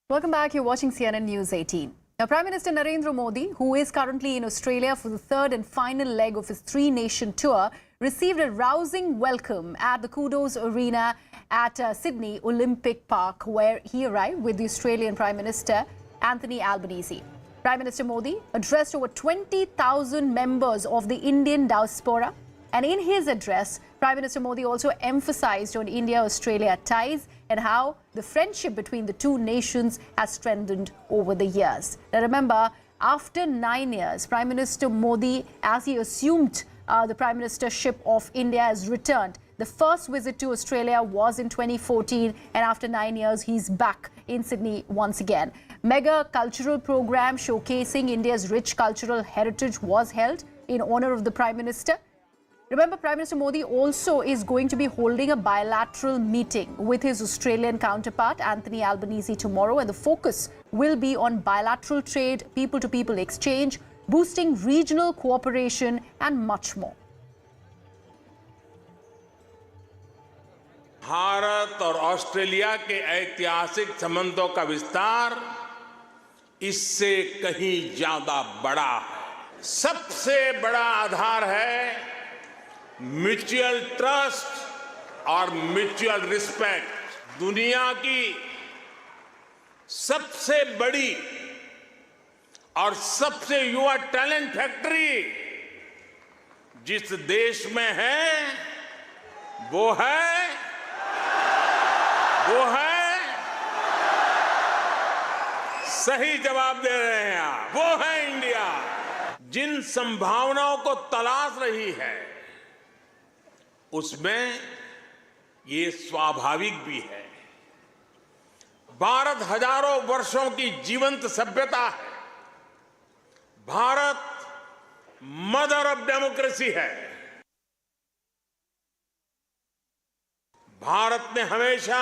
Welcome back. You're watching CNN News 18. Now, Prime Minister Narendra Modi, who is currently in Australia for the third and final leg of his three-nation tour, received a rousing welcome at the Kudos Arena at Sydney Olympic Park, where he arrived with the Australian Prime Minister Anthony Albanese. Prime Minister Modi addressed over 20,000 members of the Indian Diaspora, and in his address, Prime Minister Modi also emphasized on India-Australia ties and how the friendship between the two nations has strengthened over the years. Now remember, after 9 years, Prime Minister Modi, as he assumed the Prime Ministership of India, has returned. The first visit to Australia was in 2014, and after 9 years, he's back in Sydney once again. Mega cultural program showcasing India's rich cultural heritage was held in honor of the Prime Minister. Remember, Prime Minister Modi also is going to be holding a bilateral meeting with his Australian counterpart, Anthony Albanese, tomorrow, and the focus will be on bilateral trade, people-to-people exchange, boosting regional cooperation, and much more. Bharat और Australia के ऐतिहासिक संबंधों का विस्तार इससे कहीं ज्यादा बड़ा है। सबसे बड़ा आधार है म्यूचुअल ट्रस्ट और म्यूचुअल रिस्पेक्ट। दुनिया की सबसे बड़ी और सबसे युवा टैलेंट फैक्ट्री जिस देश में है वो है वो है, सही जवाब दे रहे हैं आप, वो है इंडिया। जिन संभावनाओं को तलाश रही है उसमें ये स्वाभाविक भी है। भारत हजारों वर्षों की जीवंत सभ्यता है। भारत मदर ऑफ डेमोक्रेसी है। भारत ने हमेशा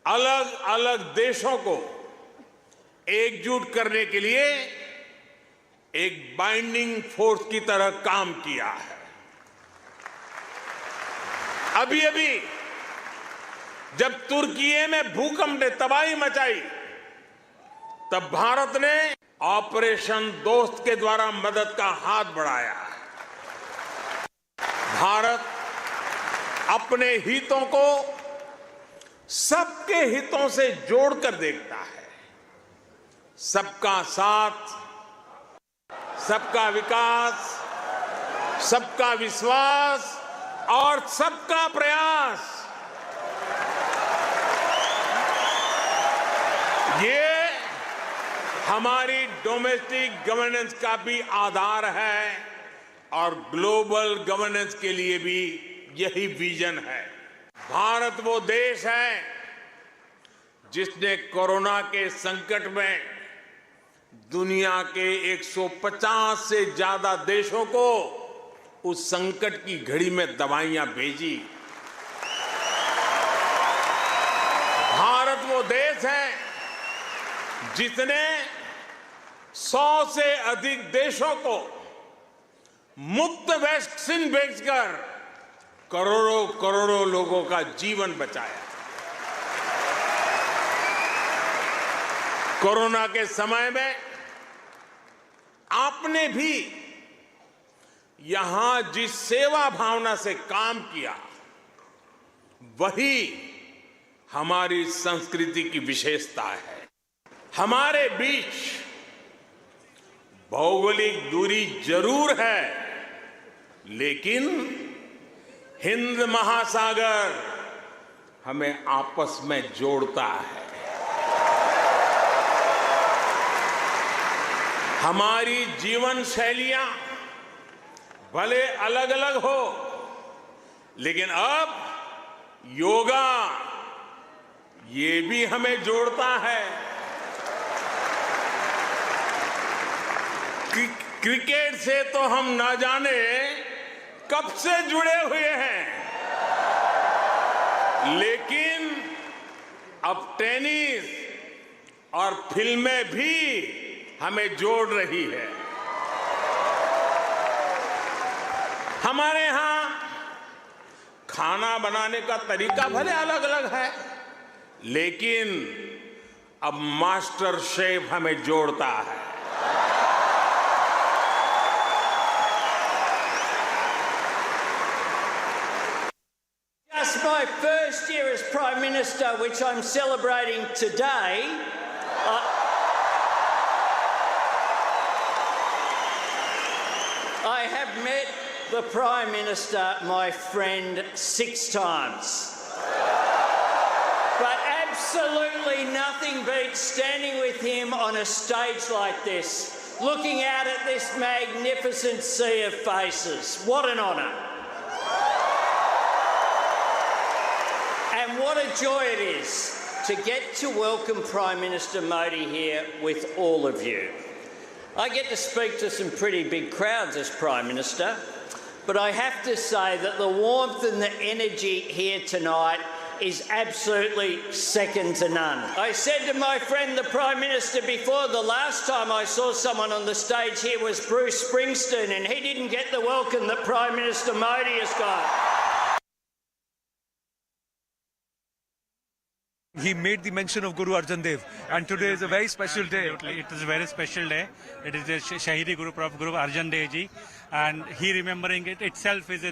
अलग अलग देशों को एकजुट करने के लिए एक बाइंडिंग फोर्स की तरह काम किया है। अभी अभी जब तुर्की में भूकंप ने तबाही मचाई, तब भारत ने ऑपरेशन दोस्त के द्वारा मदद का हाथ बढ़ाया। भारत अपने हितों को सबके हितों से जोड़कर देखता है। सबका साथ, सबका विकास, सबका विश्वास और सबका प्रयास, ये हमारी डोमेस्टिक गवर्नेंस का भी आधार है और ग्लोबल गवर्नेंस के लिए भी यही विजन है। भारत वो देश है जिसने कोरोना के संकट में दुनिया के 150 से ज्यादा देशों को उस संकट की घड़ी में दवाइयां भेजी। भारत वो देश है जिसने 100 से अधिक देशों को मुफ्त वैक्सीन भेजकर करोड़ों करोड़ों लोगों का जीवन बचाया। कोरोना के समय में आपने भी यहां जिस सेवा भावना से काम किया, वही हमारी संस्कृति की विशेषता है। हमारे बीच भौगोलिक दूरी जरूर है, लेकिन हिंद महासागर हमें आपस में जोड़ता है। हमारी जीवन शैलियां भले अलग अलग हो, लेकिन अब योगा ये भी हमें जोड़ता है। क्रिकेट से तो हम ना जाने कब से जुड़े हुए हैं, लेकिन अब टेनिस और फिल्में भी हमें जोड़ रही है। हमारे यहां खाना बनाने का तरीका भले अलग अलग है, लेकिन अब मास्टर शेफ हमें जोड़ता है। Just my first year as Prime Minister, which I'm celebrating today, I have met the Prime Minister, my friend, 6 times. But absolutely nothing beats standing with him on a stage like this, looking out at this magnificent sea of faces. What an honour. And what a joy it is to get to welcome Prime Minister Modi here with all of you. I get to speak to some pretty big crowds as Prime Minister, but I have to say that the warmth and the energy here tonight is absolutely second to none. I said to my friend the Prime Minister before, the last time I saw someone on the stage here was Bruce Springsteen, and he didn't get the welcome that Prime Minister Modi has got. He made the mention of Guru Arjan Dev, and today is a very special day. It is a very special day. It is the Shahidi Guru of Guru Arjan Dev Ji, and he remembering it itself is,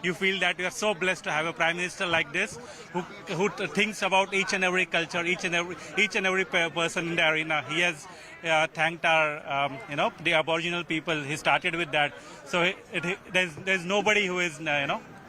you feel that you are so blessed to have a Prime Minister like this, who thinks about each and every culture, each and every person in the arena. He has thanked our, the Aboriginal people. He started with that. So there's nobody who is,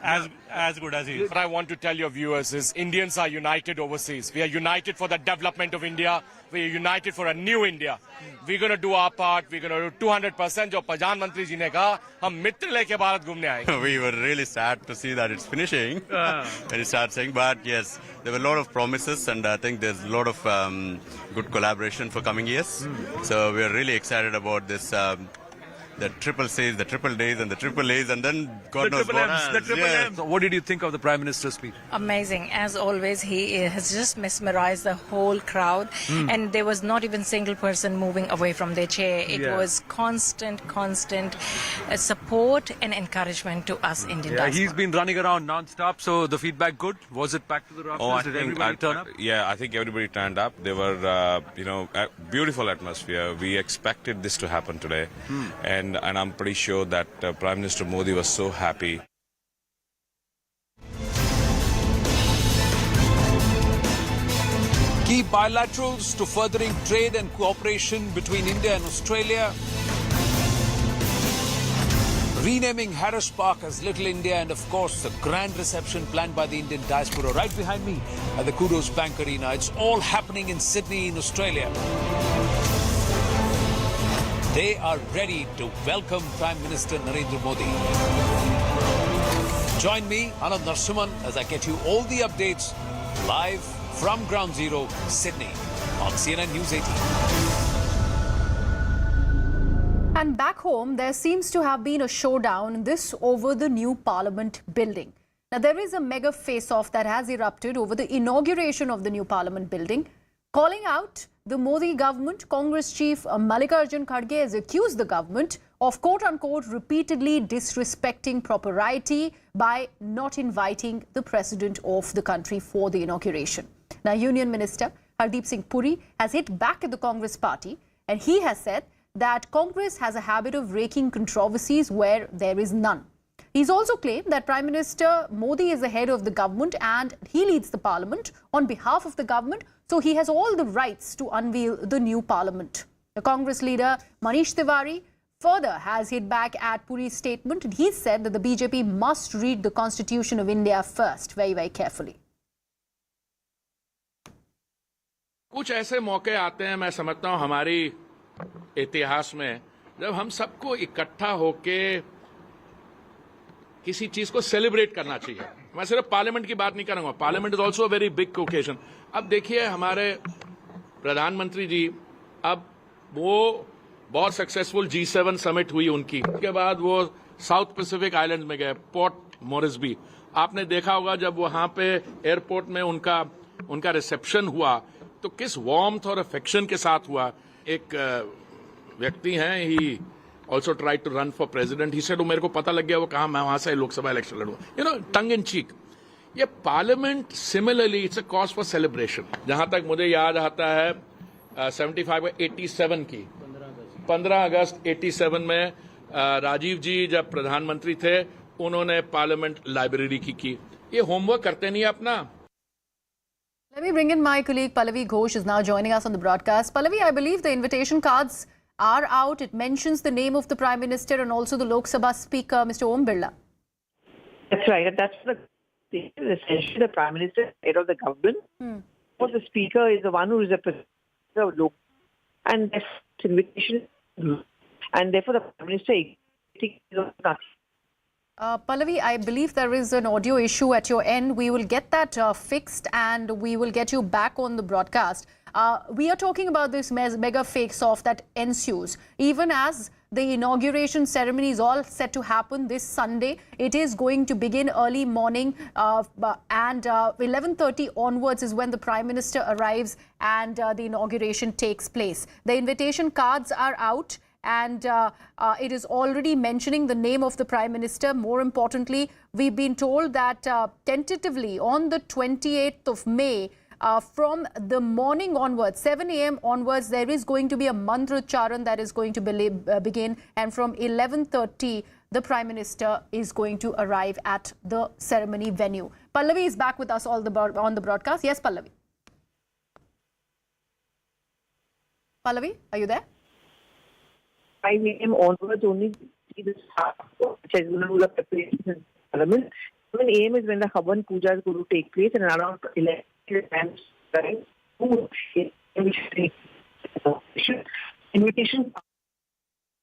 as good as he is. What I want to tell your viewers is Indians are united overseas. We are united for the development of India. We are united for a new India. We're going to do our part. We're going to do 200%. जो प्रधानमंत्री जी ने कहा, हम मित्र लेके भारत घूमने आएंगे. We were really sad to see that it's finishing. Very sad saying, but yes, there were a lot of promises, and I think there's a lot of good collaboration for coming years. So we are really excited about this. The triple Cs, the triple Ds, and the triple A's, and then God knows what else. The triple M's. So what did you think of the Prime Minister's speech? Amazing. As always, he has just mesmerized the whole crowd. And there was not even a single person moving away from their chair. It was constant support and encouragement to us Indian diaspora. He's been running around non-stop, so the feedback good? Was it packed to the rafters? Did everybody turn up? Yeah, I think everybody turned up. They were, a beautiful atmosphere. We expected this to happen today. And I'm pretty sure that Prime Minister Modi was so happy. Key bilaterals to furthering trade and cooperation between India and Australia. Renaming Harris Park as Little India, and of course the grand reception planned by the Indian diaspora right behind me at the Kudos Bank Arena. It's all happening in Sydney in Australia. They are ready to welcome Prime Minister Narendra Modi. Join me, Anand Narsuman, as I get you all the updates live from Ground Zero, Sydney, on CNN News 18. And back home, there seems to have been a showdown, this over the new Parliament building. Now, there is a mega face-off that has erupted over the inauguration of the new Parliament building. Calling out the Modi government, Congress chief Mallikarjun Kharge has accused the government of quote-unquote repeatedly disrespecting propriety by not inviting the president of the country for the inauguration. Now, Union Minister Hardeep Singh Puri has hit back at the Congress party, and he has said that Congress has a habit of raking controversies where there is none. He's also claimed that Prime Minister Modi is the head of the government and he leads the parliament on behalf of the government, so he has all the rights to unveil the new parliament. The Congress leader Manish Tiwari further has hit back at Puri's statement, and he said that the BJP must read the Constitution of India first very, very carefully. कुछ ऐसे मौके आते हैं, मैं समझता हूं हमारी इतिहास में, जब हम सबको इकट्ठा होके किसी चीज को सेलिब्रेट करना चाहिए. मैं सिर्फ पार्लियामेंट की बात नहीं करूंगा. Parliament is also a very big occasion. अब देखिए हमारे प्रधानमंत्री जी, अब वो बहुत सक्सेसफुल G7 समिट हुई उनकी, उसके बाद वो साउथ पैसिफिक आइलैंड में गए, पोर्ट मोरिसबी. आपने देखा होगा जब वहां पे एयरपोर्ट में उनका रिसेप्शन हुआ तो किस वार्मथ और अफेक्शन के साथ हुआ. एक व्यक्ति हैं, ही also tried to run for president. He said, मेरे को पता लग गया वो कहा, मैं वहां से Lok Sabha election लड़ूंगा. Tongue in cheek. ये parliament similarly it's a cause for celebration. जहां तक मुझे याद आता है 75 87 की 15 अगस्त 87 में राजीव जी जब प्रधानमंत्री थे, उन्होंने पार्लियामेंट लाइब्रेरी की. ये होमवर्क करते नहीं अपना. Let me bring in my colleague Pallavi Ghosh is now joining us on the broadcast. Pallavi, I believe the invitation cards are out. It mentions the name of the Prime Minister and also the Lok Sabha Speaker, Mr. Om Birla. That's right. That's essentially the Prime Minister, head of the government. Or the Speaker is the one who is the President of Lok, and that's invitation. And therefore, the Prime Minister is Pallavi, I believe there is an audio issue at your end. We will get that fixed and we will get you back on the broadcast. We are talking about this mega face-off that ensues. Even as the inauguration ceremony is all set to happen this Sunday, it is going to begin early morning and 11:30 onwards is when the Prime Minister arrives and the inauguration takes place. The invitation cards are out. And it is already mentioning the name of the Prime Minister. More importantly, we've been told that tentatively on the 28th of May, from the morning onwards, 7 a.m. onwards, there is going to be a mantra charan that is going to begin. And from 11:30, the Prime Minister is going to arrive at the ceremony venue. Pallavi is back with us on the broadcast. Yes, Pallavi. Pallavi, are you there? 5 a.m. onwards only see the start of preparation in Parliament. The aim is when the Havan Puja is going to take place and around 11 invitation.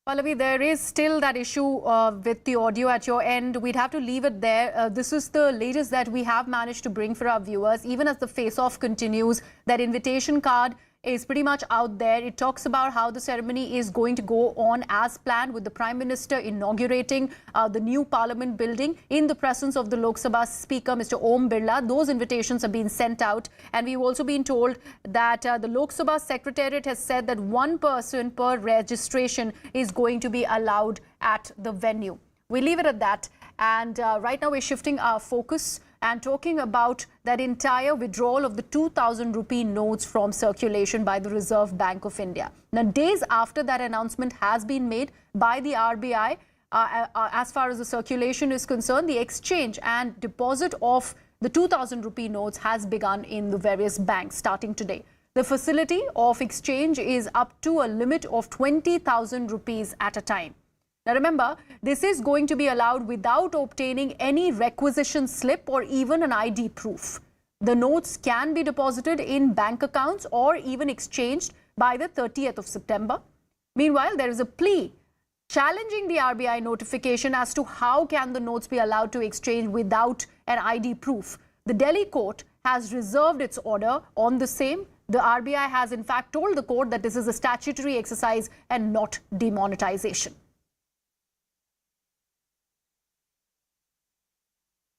Pallavi, there is still that issue with the audio at your end. We'd have to leave it there. This is the latest that we have managed to bring for our viewers. Even as the face-off continues, that invitation card is pretty much out there. It talks about how the ceremony is going to go on as planned, with the Prime Minister inaugurating the new Parliament building in the presence of the Lok Sabha Speaker, Mr. Om Birla. Those invitations have been sent out, and we've also been told that the Lok Sabha Secretariat has said that one person per registration is going to be allowed at the venue. We leave it at that, and right now we're shifting our focus and talking about that entire withdrawal of the 2,000 rupee notes from circulation by the Reserve Bank of India. Now, days after that announcement has been made by the RBI, as far as the circulation is concerned, the exchange and deposit of the 2,000 rupee notes has begun in the various banks starting today. The facility of exchange is up to a limit of 20,000 rupees at a time. Now remember, this is going to be allowed without obtaining any requisition slip or even an ID proof. The notes can be deposited in bank accounts or even exchanged by the 30th of September. Meanwhile, there is a plea challenging the RBI notification as to how can the notes be allowed to exchange without an ID proof. The Delhi court has reserved its order on the same. The RBI has in fact told the court that this is a statutory exercise and not demonetization.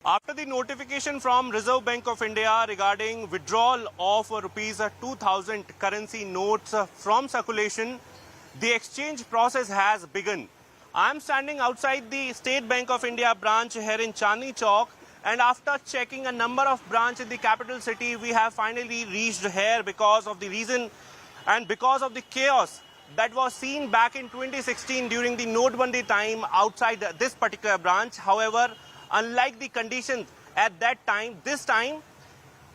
After the notification from Reserve Bank of India regarding withdrawal of rupees 2,000 currency notes from circulation, the exchange process has begun. I am standing outside the State Bank of India branch here in Chandni Chowk, and after checking a number of branches in the capital city, we have finally reached here because of the reason and because of the chaos that was seen back in 2016 during the Notebandi time outside this particular branch. However, unlike the conditions at that time, this time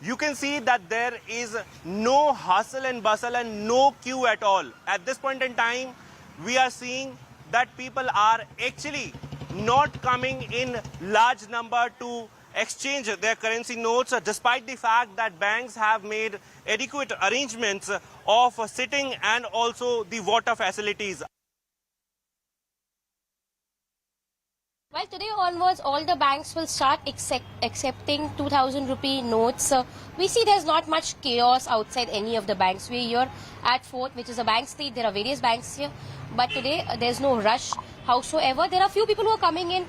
you can see that there is no hustle and bustle and no queue at all. At this point in time, we are seeing that people are actually not coming in large number to exchange their currency notes, despite the fact that banks have made adequate arrangements of sitting and also the water facilities. Well, today onwards, all the banks will start accepting 2,000 rupee notes. We see there's not much chaos outside any of the banks. We're here at Fort, which is a bank street. There are various banks here, but today there's no rush. Howsoever, there are few people who are coming in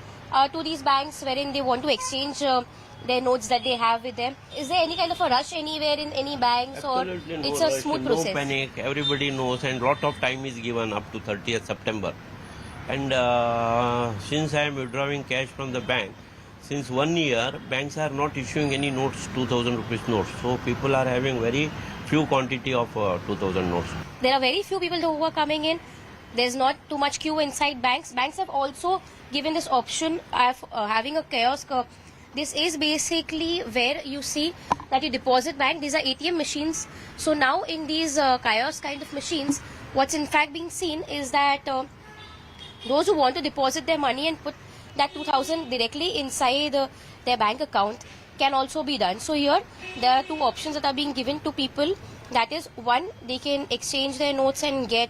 to these banks wherein they want to exchange their notes that they have with them. Is there any kind of a rush anywhere in any banks? Absolutely or no it's rush, a smooth process? No panic. Everybody knows, and lot of time is given up to 30th September. And since I am withdrawing cash from the bank, since 1 year, banks are not issuing any notes, 2,000 rupees notes. So people are having very few quantity of 2,000 notes. There are very few people who are coming in. There's not too much queue inside banks. Banks have also given this option of having a kiosk. This is basically where you see that you deposit bank. These are ATM machines. So now in these kiosk kind of machines, what's in fact being seen is that those who want to deposit their money and put that 2,000 directly inside their bank account can also be done. So here there are two options that are being given to people. That is, one, they can exchange their notes and get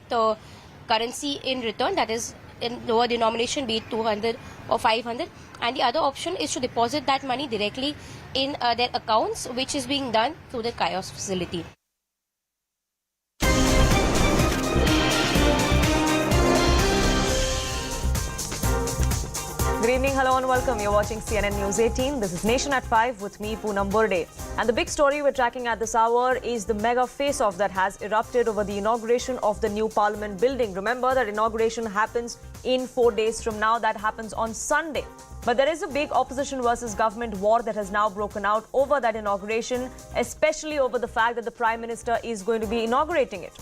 currency in return, that is in lower denomination, be it 200 or 500. And the other option is to deposit that money directly in their accounts, which is being done through the kiosk facility. Good evening, hello and welcome. You're watching CNN News 18. This is Nation at 5 with me, Poonam Burde. And the big story we're tracking at this hour is the mega face-off that has erupted over the inauguration of the new Parliament building. Remember that inauguration happens in 4 days from now. That happens on Sunday. But there is a big opposition versus government war that has now broken out over that inauguration, especially over the fact that the Prime Minister is going to be inaugurating it.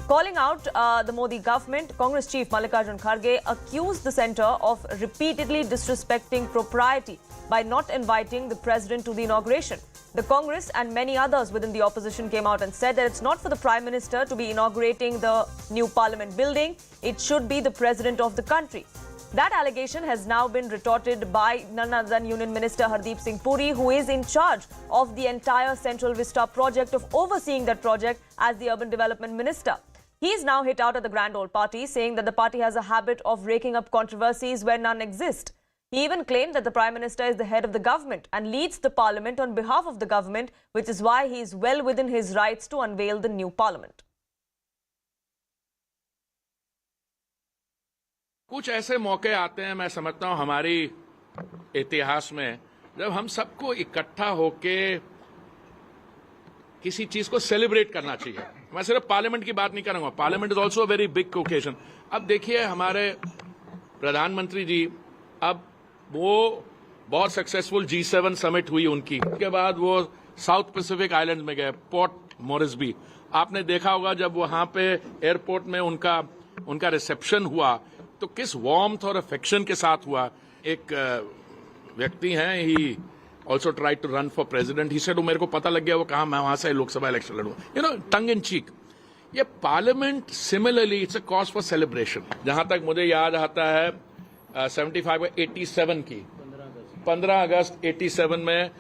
Calling out the Modi government, Congress Chief Mallikarjun Kharge accused the centre of repeatedly disrespecting propriety by not inviting the president to the inauguration. The Congress and many others within the opposition came out and said that it's not for the Prime Minister to be inaugurating the new Parliament building. It should be the president of the country. That allegation has now been retorted by none other than Union Minister Hardeep Singh Puri, who is in charge of the entire Central Vista project, of overseeing that project as the Urban Development Minister. He's now hit out at the Grand Old Party, saying that the party has a habit of raking up controversies where none exist. He even claimed that the Prime Minister is the head of the government and leads the parliament on behalf of the government, which is why he is well within his rights to unveil the new parliament. कुछ ऐसे मौके आते हैं, मैं समझता हूं हमारी इतिहास में, जब हम सबको इकट्ठा होके किसी चीज को सेलिब्रेट करना चाहिए. मैं सिर्फ पार्लियामेंट की बात नहीं करूंगा. Parliament is also a very big occasion. अब देखिए हमारे प्रधानमंत्री जी, अब वो बहुत सक्सेसफुल G7 समिट हुई उनकी. उसके बाद वो साउथ पैसिफिक आइलैंड में गए, पोर्ट मोरिसबी. आपने देखा होगा जब वहां पे एयरपोर्ट में उनका रिसेप्शन हुआ तो किस वार्मथ और अफेक्शन के साथ हुआ. एक व्यक्ति हैं, he also tried to run for president. He said मेरे को पता लग गया वो कहा, मैं वहां से लोकसभा इलेक्शन लड़ूंगा. यू नो, टंग इन चीक. ये parliament similarly it's a cause for celebration. जहां तक मुझे याद आता है 87 की 15 अगस्त 87 में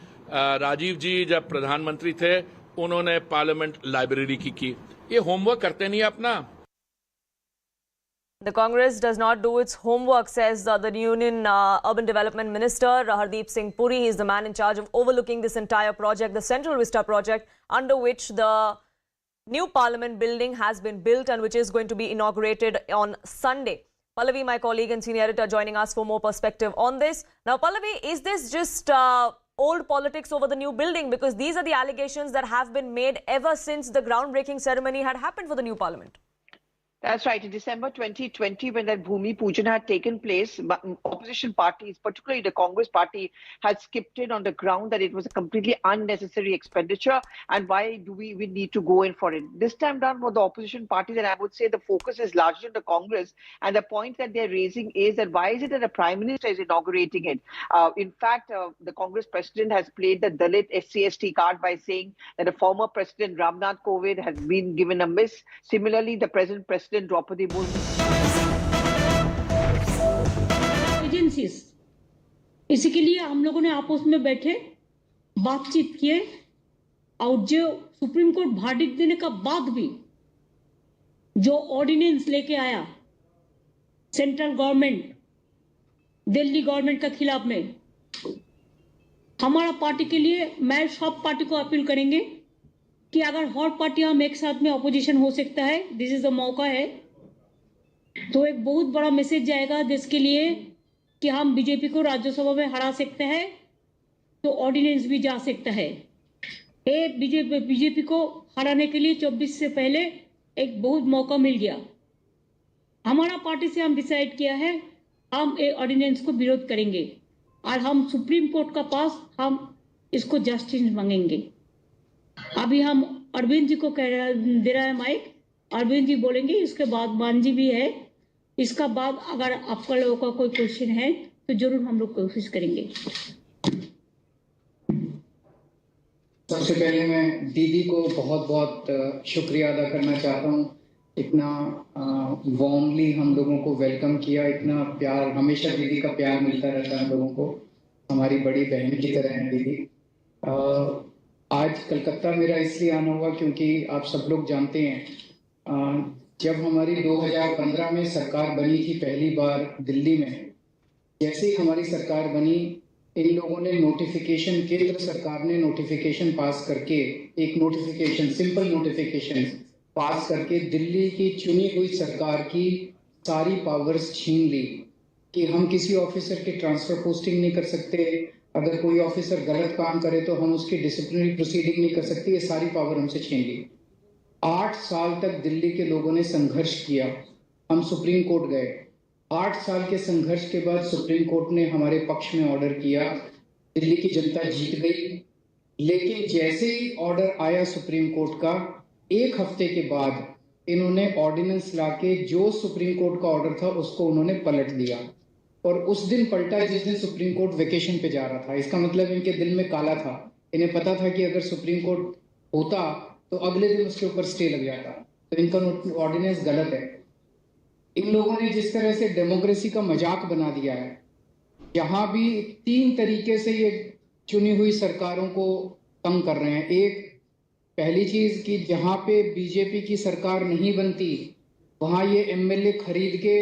राजीव जी जब प्रधानमंत्री थे, उन्होंने पार्लियामेंट लाइब्रेरी की. ये होमवर्क करते नहीं अपना. The Congress does not do its homework, says the Union Urban Development Minister Hardeep Singh Puri. He is the man in charge of overlooking this entire project, the Central Vista project, under which the new Parliament building has been built and which is going to be inaugurated on Sunday. Pallavi, my colleague and senior editor, joining us for more perspective on this. Now, Pallavi, is this just old politics over the new building? Because these are the allegations that have been made ever since the groundbreaking ceremony had happened for the new Parliament. That's right. In December 2020, when that Bhumi Pujan had taken place, opposition parties, particularly the Congress party, had skipped it on the ground that it was a completely unnecessary expenditure, and why do we need to go in for it? This time down for the opposition parties, and I would say the focus is largely on the Congress, and the point that they're raising is that why is it that the Prime Minister is inaugurating it? In fact, the Congress President has played the Dalit SC/ST card by saying that the former President Ramnath Kovind has been given a miss. Similarly, the present President Draupadi Murmu. Agencies, इसी के लिए हम लोगों ने आपस में बैठे बातचीत किए, और जो सुप्रीम कोर्ट verdict देने का बाद भी जो ऑर्डिनेंस लेके आया सेंट्रल गवर्नमेंट दिल्ली गवर्नमेंट के खिलाफ में, हमारा पार्टी के लिए, मैं सब पार्टी को अपील करेंगे कि अगर हर पार्टी हम एक साथ में अपोजिशन हो सकता है, दिस इज द मौका है, तो एक बहुत बड़ा मैसेज जाएगा देश के लिए कि हम बीजेपी को राज्यसभा में हरा सकते हैं, तो ऑर्डिनेंस भी जा सकता है. ये बीजेपी को हराने के लिए 24 से पहले एक बहुत मौका मिल गया. हमारा पार्टी से हम डिसाइड किया है, हम ये ऑर्डिनेंस को विरोध करेंगे और हम सुप्रीम कोर्ट का पास हम इसको जस्टिस मांगेंगे. अभी हम अरविंद जी को दे रहा है माइक, अरविंद जी बोलेंगे, इसके बाद मान जी भी है. इसका बाद अगर आपका लोगों का कोई क्वेश्चन है तो जरूर हम लोग कोशिश करेंगे. सबसे पहले मैं दीदी को बहुत बहुत शुक्रिया अदा करना चाहता हूँ. इतना वार्मली हम लोगों को वेलकम किया, इतना प्यार, हमेशा दीदी का प्यार मिलता रहता है हम लोगों को, हमारी बड़ी बहन की तरह है दीदी. आज कलकत्ता मेरा इसलिए आना हुआ क्योंकि आप सब लोग जानते हैं, जब हमारी 2015 में सरकार बनी थी पहली बार दिल्ली में, जैसे ही हमारी सरकार बनी, इन लोगों ने नोटिफिकेशन, केंद्र सरकार ने नोटिफिकेशन पास करके, एक नोटिफिकेशन, सिंपल नोटिफिकेशन पास करके दिल्ली की चुनी हुई सरकार की सारी पावर्स छीन ली कि हम किसी ऑफिसर की ट्रांसफर पोस्टिंग नहीं कर सकते, अगर कोई ऑफिसर गलत काम करे तो हम उसकी डिसिप्लिनरी प्रोसीडिंग नहीं कर सकते. ये सारी पावर हमसे छीन ली. 8 साल तक दिल्ली के लोगों ने संघर्ष किया. हम सुप्रीम कोर्ट गए. 8 साल के संघर्ष के बाद सुप्रीम कोर्ट ने हमारे पक्ष में ऑर्डर किया. दिल्ली की जनता जीत गई. लेकिन जैसे ही ऑर्डर आया सुप्रीम कोर्ट का, 1 हफ्ते के बाद इन्होंने ऑर्डिनेंस लाके जो सुप्रीम कोर्ट का ऑर्डर था उसको उन्होंने पलट दिया. और उस दिन पलटा जिस दिन सुप्रीम कोर्ट वेकेशन पे जा रहा था. इसका मतलब इनके दिल में काला था. इन्हें पता था कि अगर सुप्रीम कोर्ट होता तो अगले दिन उसके ऊपर स्टे लग जाता. तो इनका ऑर्डिनेंस गलत है. इन लोगों ने जिस तरह से डेमोक्रेसी का मजाक बना दिया है, जहां भी 3 तरीके से ये चुनी हुई सरकारों को तंग कर रहे हैं। एक, पहली चीज कि जहां पे बीजेपी की सरकार नहीं बनती वहां ये एमएलए खरीद के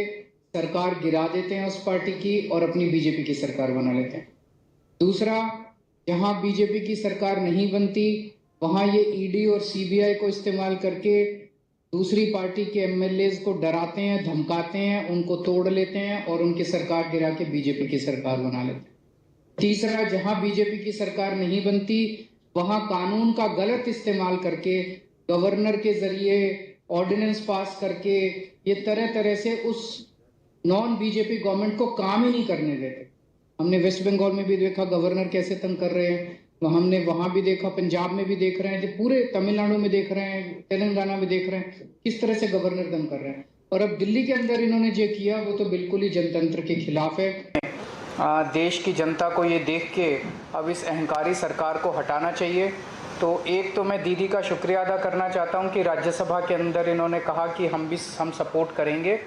सरकार गिरा देते हैं उस पार्टी की और अपनी बीजेपी की सरकार बना लेते हैं। दूसरा, जहां बीजेपी की सरकार नहीं बनती वहां ये ईडी और सीबीआई को इस्तेमाल करके दूसरी पार्टी के एमएलए को डराते हैं, धमकाते हैं, उनको तोड़ लेते हैं और उनकी सरकार गिरा के बीजेपी की सरकार बना लेते हैं। तीसरा, जहां बीजेपी की सरकार नहीं बनती वहां कानून का गलत इस्तेमाल करके गवर्नर के जरिए ऑर्डिनेंस पास करके ये तरह तरह से उस नॉन बीजेपी गवर्नमेंट को काम ही नहीं करने देते। हमने वेस्ट बंगाल में भी देखा गवर्नर कैसे तंग कर रहे हैं, हमने वहां भी देखा, पंजाब में भी देख रहे हैं, पूरे तमिलनाडु में देख रहे हैं, तेलंगाना में देख रहे हैं किस तरह से गवर्नर तंग कर रहे हैं। और अब दिल्ली के अंदर इन्होंने जो किया वो तो बिल्कुल ही जनतंत्र के खिलाफ है। देश की जनता को ये देख के अब इस अहंकारी सरकार को हटाना चाहिए। तो एक तो मैं दीदी का शुक्रिया अदा करना चाहता हूँ कि राज्यसभा के अंदर इन्होंने कहा कि हम सपोर्ट करेंगे,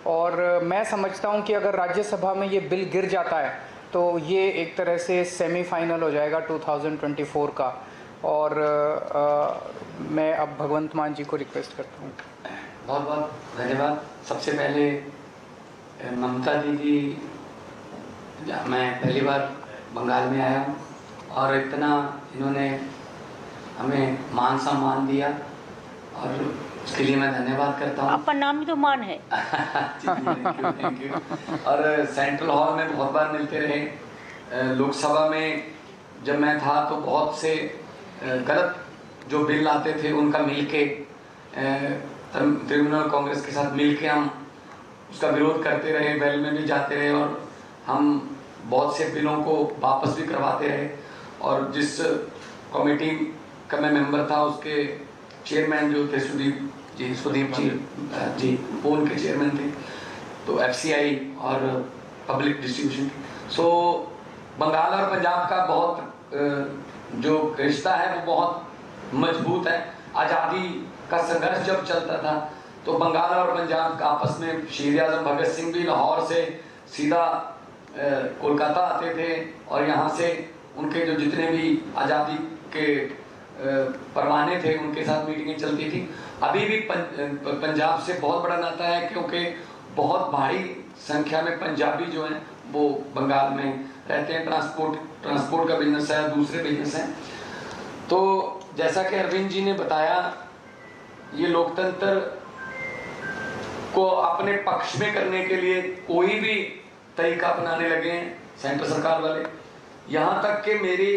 और मैं समझता हूँ कि अगर राज्यसभा में ये बिल गिर जाता है तो ये एक तरह से सेमीफाइनल हो जाएगा 2024 का। और मैं अब भगवंत मान जी को रिक्वेस्ट करता हूँ। बहुत बहुत धन्यवाद। सबसे पहले ममता दीदी, मैं पहली बार बंगाल में आया हूँ और इतना इन्होंने हमें मान सम्मान दिया और उसके लिए मैं धन्यवाद करता हूँ। आपका नाम भी तो मान है। Thank you. और सेंट्रल हॉल में बहुत बार मिलते रहे। लोकसभा में जब मैं था तो बहुत से गलत जो बिल आते थे उनका मिलके तृणमूल कांग्रेस के साथ मिलके हम उसका विरोध करते रहे, वेल में भी जाते रहे और हम बहुत से बिलों को वापस भी करवाते रहे। और जिस कमेटी का मैं मेंबर था उसके चेयरमैन जो थे सुदीप जी वो उनके चेयरमैन थे। तो एफसीआई और पब्लिक डिस्ट्रीब्यूशन। सो बंगाल और पंजाब का बहुत जो रिश्ता है वो बहुत मजबूत है। आज़ादी का संघर्ष जब चलता था तो बंगाल और पंजाब आपस में शहीद आजम भगत सिंह भी लाहौर से सीधा कोलकाता आते थे और यहाँ से उनके जो जितने भी आज़ादी के परवाने थे उनके साथ मीटिंगें चलती थी। अभी भी पंजाब से बहुत बड़ा नाता है क्योंकि बहुत भारी संख्या में पंजाबी जो हैं वो बंगाल में रहते हैं। ट्रांसपोर्ट का बिजनेस है, दूसरे बिजनेस हैं। तो जैसा कि अरविंद जी ने बताया, ये लोकतंत्र को अपने पक्ष में करने के लिए कोई भी तरीका अपनाने लगे हैं सेंटर सरकार वाले। यहाँ तक कि मेरी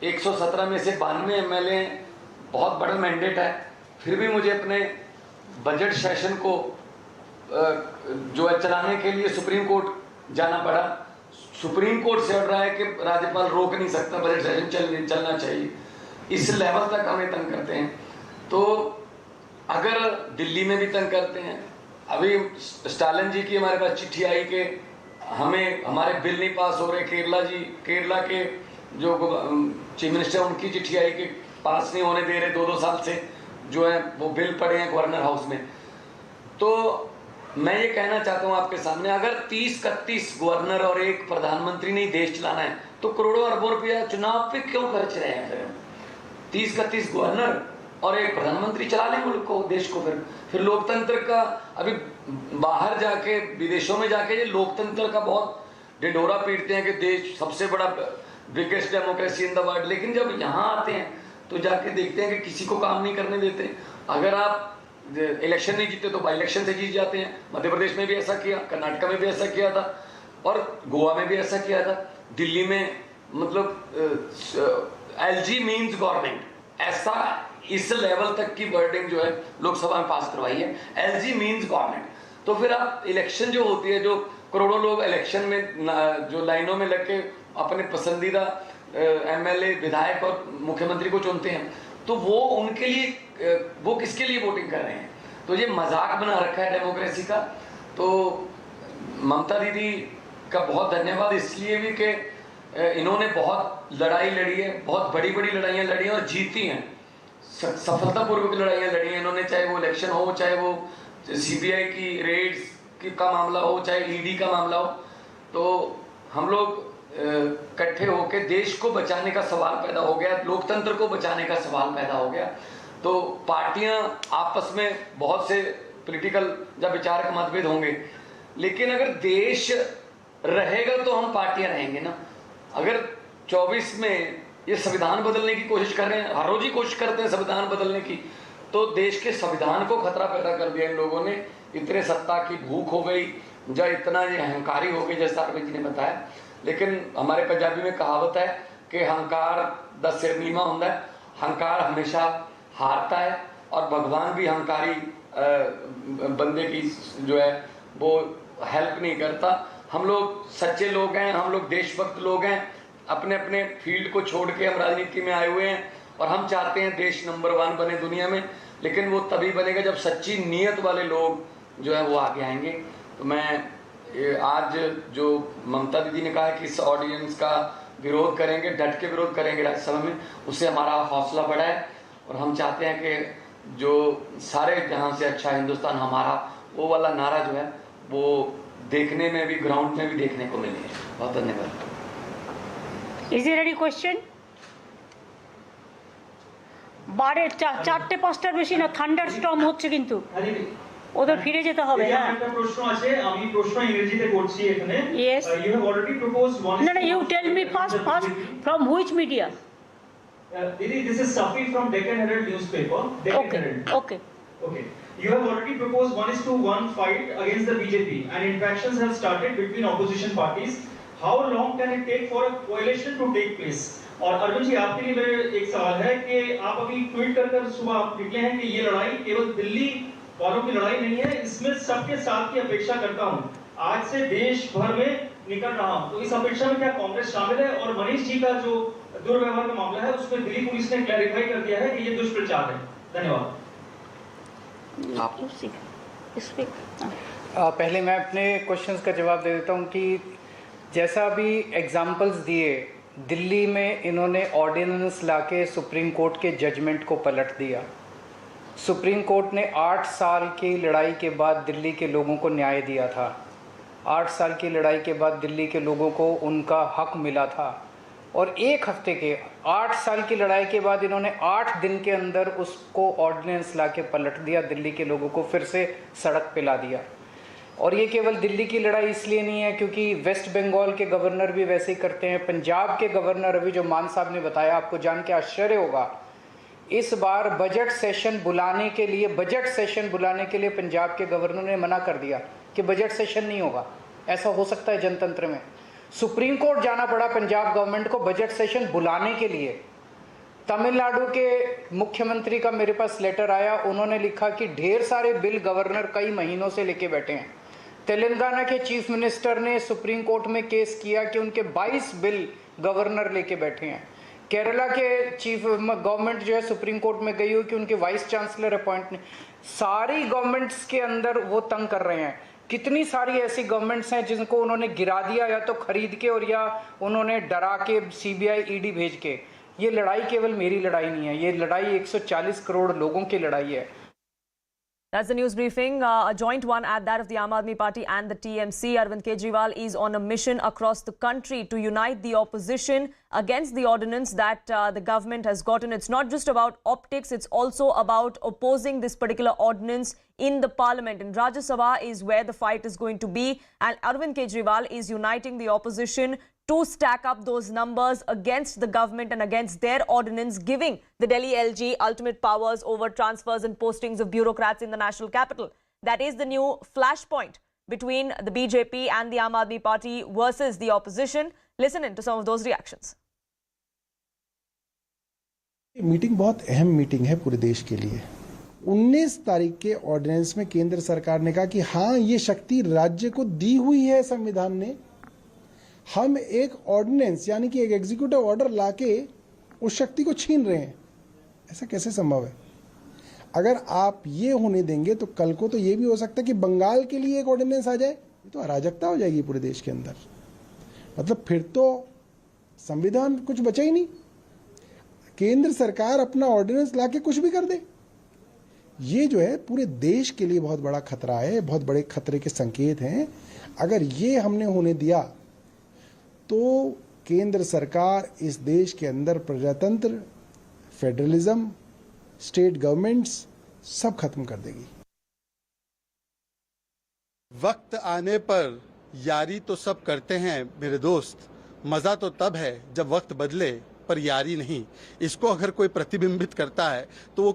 117 में से 92 एमएलए हैं, बहुत बड़ा मैंडेट है, फिर भी मुझे अपने बजट सेशन को जो है चलाने के लिए सुप्रीम कोर्ट जाना पड़ा। सुप्रीम कोर्ट से ऑर्डर है कि राज्यपाल रोक नहीं सकता, बजट सेशन चलना चाहिए। इस लेवल तक हमें तंग करते हैं। तो अगर दिल्ली में भी तंग करते हैं, अभी स्टालिन जी की हमारे पास चिट्ठी आई कि हमें हमारे बिल नहीं पास हो रहे। केरला के जो चीफ मिनिस्टर उनकी चिट्ठी आई कि पास नहीं होने दे रहे 2-2 साल से जो है वो बिल पड़े हैं गवर्नर हाउस में। तो मैं ये कहना चाहता हूँ आपके सामने, अगर 30-31 गवर्नर और एक प्रधानमंत्री ने देश चलाना है तो करोड़ों अरबों रुपया चुनाव पे क्यों खर्च रहे हैं? 30-31 गवर्नर और एक प्रधानमंत्री चला लें मुल्क को, देश को। फिर लोकतंत्र का अभी बाहर जाके विदेशों में जाके ये लोकतंत्र का बहुत ढिंढोरा पीटते हैं कि देश सबसे बड़ा biggest democracy in the world, लेकिन जब यहाँ आते हैं तो जाके देखते हैं कि किसी को काम नहीं करने देते। अगर आप इलेक्शन नहीं जीते तो बाई इलेक्शन से जीत जाते हैं। मध्य प्रदेश में भी ऐसा किया, कर्नाटक में भी ऐसा किया था और गोवा में भी ऐसा किया था। दिल्ली में मतलब एलजी मीन्स गवर्नमेंट, ऐसा इस लेवल तक की वर्डिंग जो है लोकसभा में पास करवाई है, एलजी मीन्स गवर्नमेंट। तो फिर आप इलेक्शन जो होती है, जो करोड़ों लोग इलेक्शन में जो लाइनों में लग के अपने पसंदीदा एमएलए, विधायक और मुख्यमंत्री को चुनते हैं, तो वो उनके लिए वो किसके लिए वोटिंग कर रहे हैं? तो ये मजाक बना रखा है डेमोक्रेसी का। तो ममता दीदी का बहुत धन्यवाद इसलिए भी कि इन्होंने बहुत लड़ाई लड़ी है, बहुत बड़ी बड़ी लड़ाइयाँ लड़ी हैं और जीती हैं, सफलतापूर्वक लड़ाइयाँ लड़ी हैं इन्होंने। चाहे वो इलेक्शन हो, चाहे वो सीबीआई की रेड्स का मामला हो, चाहे ईडी का मामला हो, तो हम लोग इकट्ठे होकर देश को बचाने का सवाल पैदा हो गया, लोकतंत्र को बचाने का सवाल पैदा हो गया। तो पार्टियां आपस में बहुत से पॉलिटिकल या विचारक मतभेद होंगे, लेकिन अगर देश रहेगा तो हम पार्टियां रहेंगे ना। अगर 24 में ये संविधान बदलने की कोशिश कर रहे हैं, हर रोज ही कोशिश करते हैं संविधान बदलने की, तो देश के संविधान को खतरा पैदा कर दिया इन लोगों ने। इतने सत्ता की भूख हो गई या इतना ये अहंकारी हो गए, जैसा अरविंद जी ने बताया। लेकिन हमारे पंजाबी में कहावत है कि हंकार दा सिर नीवा होता है, हंकार हमेशा हारता है, और भगवान भी हंकारी बंदे की जो है वो हेल्प नहीं करता। हम लोग सच्चे लोग हैं, हम लोग देशभक्त लोग हैं, अपने अपने फील्ड को छोड़ के हम राजनीति में आए हुए हैं, और हम चाहते हैं देश नंबर 1 बने दुनिया में। लेकिन वो तभी बनेगा जब सच्ची नीयत वाले लोग जो है वो आगे आएंगे। तो मैं आज जो ममता दीदी ने कहा कि इस ऑर्डिनेंस का विरोध करेंगे, डट के विरोध करेंगे राज्यसभा में, उससे हमारा हौसला बढ़ा है। और हम चाहते हैं कि जो सारे जहां से अच्छा हिंदुस्तान हमारा, वो वाला नारा जो है वो देखने में भी, ग्राउंड में भी देखने को मिले। बहुत धन्यवाद। Is there any question? বারে 4-5টার বেশি না, থান্ডার স্টর্ম হচ্ছে কিন্তু ওদের ফিরে যেতে হবে। হ্যাঁ, একটা প্রশ্ন আছে, আমি প্রশ্ন ইংরেজিতে করছি এখানে। Yes. You have already proposed one. No, you tell me first from which media? This is Safi from Deccan Herald newspaper. Okay. Okay. Okay. You have already proposed 1:1 fight against the BJP, and interactions have started between opposition parties. How long can it take for a coalition to take place? और अरविंद जी, आपके लिए मेरा एक सवाल है कि आप अभी ट्वीट कर सुबह आप निकले हैं कि ये लड़ाई केवल दिल्ली वालों की लड़ाई नहीं है, इसमें सबके साथ की अपेक्षा करता हूं। आज से देश भर में निकल रहा हूं, तो इस अपेक्षा में क्या कांग्रेस शामिल है? और मनीष जी का जो दुर्व्यवहार का मामला है, उसमें दिल्ली पुलिस ने क्लैरिफाई कर दिया है कि ये दुष्प्रचार है। धन्यवाद। पहले मैं अपने क्वेश्चंस का जवाब दे देता हूं कि जैसा अभी एग्जाम्पल्स दिए, दिल्ली में इन्होंने ऑर्डिनेंस लाके सुप्रीम कोर्ट के जजमेंट को पलट दिया। सुप्रीम कोर्ट ने 8 साल की लड़ाई के बाद दिल्ली के लोगों को न्याय दिया था। 8 साल की लड़ाई के बाद दिल्ली के लोगों को उनका हक मिला था, और 1 हफ्ते के 8 साल की लड़ाई के बाद इन्होंने 8 दिन के अंदर उसको ऑर्डिनेंस लाके पलट दिया, दिल्ली के लोगों को फिर से सड़क पे ला दिया। और ये केवल दिल्ली की लड़ाई इसलिए नहीं है क्योंकि वेस्ट बंगाल के गवर्नर भी वैसे ही करते हैं। पंजाब के गवर्नर अभी जो मान साहब ने बताया, आपको जान के आश्चर्य होगा, इस बार बजट सेशन बुलाने के लिए पंजाब के गवर्नर ने मना कर दिया कि बजट सेशन नहीं होगा। ऐसा हो सकता है जनतंत्र में? सुप्रीम कोर्ट जाना पड़ा पंजाब गवर्नमेंट को बजट सेशन बुलाने के लिए। तमिलनाडु के मुख्यमंत्री का मेरे पास लेटर आया, उन्होंने लिखा कि ढेर सारे बिल गवर्नर कई महीनों से लेके बैठे हैं। तेलंगाना के चीफ मिनिस्टर ने सुप्रीम कोर्ट में केस किया कि उनके 22 बिल गवर्नर लेके बैठे हैं। केरला के चीफ गवर्नमेंट जो है सुप्रीम कोर्ट में गई हो कि उनके वाइस चांसलर अपॉइंट नहीं। सारी गवर्नमेंट्स के अंदर वो तंग कर रहे हैं। कितनी सारी ऐसी गवर्नमेंट्स हैं जिनको उन्होंने गिरा दिया, या तो खरीद के और या उन्होंने डरा के सीबीआई ईडी भेज के। ये लड़ाई केवल मेरी लड़ाई नहीं है, ये लड़ाई 140 करोड़ लोगों की लड़ाई है। That's the news briefing, a joint one at that of the Aam Aadmi Party and the TMC. Arvind Kejriwal is on a mission across the country to unite the opposition against the ordinance that the government has gotten. It's not just about optics, it's also about opposing this particular ordinance in the parliament. And Rajya Sabha is where the fight is going to be. And Arvind Kejriwal is uniting the opposition to stack up those numbers against the government and against their ordinance, giving the Delhi LG ultimate powers over transfers and postings of bureaucrats in the national capital. That is the new flashpoint between the BJP and the Aam Aadmi Party versus the opposition. Listen in to some of those reactions. Meeting बहुत अहम meeting है पूरे देश के लिए। 19 तारीख के ordinance में केंद्र सरकार ने कहा कि हाँ, ये शक्ति राज्य को दी हुई है संविधान ने। हम एक ऑर्डिनेंस यानी कि एक एग्जीक्यूटिव ऑर्डर लाके उस शक्ति को छीन रहे हैं। ऐसा कैसे संभव है? अगर आप ये होने देंगे तो कल को तो ये भी हो सकता है कि बंगाल के लिए एक ऑर्डिनेंस आ जाए। ये तो अराजकता हो जाएगी पूरे देश के अंदर। मतलब फिर तो संविधान कुछ बचा ही नहीं। केंद्र सरकार अपना ऑर्डिनेंस लाके कुछ भी कर दे। ये जो है पूरे देश के लिए बहुत बड़ा खतरा है, बहुत बड़े खतरे के संकेत हैं। अगर ये हमने होने दिया तो केंद्र सरकार इस देश के अंदर प्रजातंत्र, फेडरलिज्म, स्टेट गवर्नमेंट्स सब खत्म कर देगी। वक्त आने पर यारी तो सब करते हैं मेरे दोस्त, मजा तो तब है जब वक्त बदले पर यारी नहीं। इसको अगर कोई प्रतिबिंबित करता है तो वो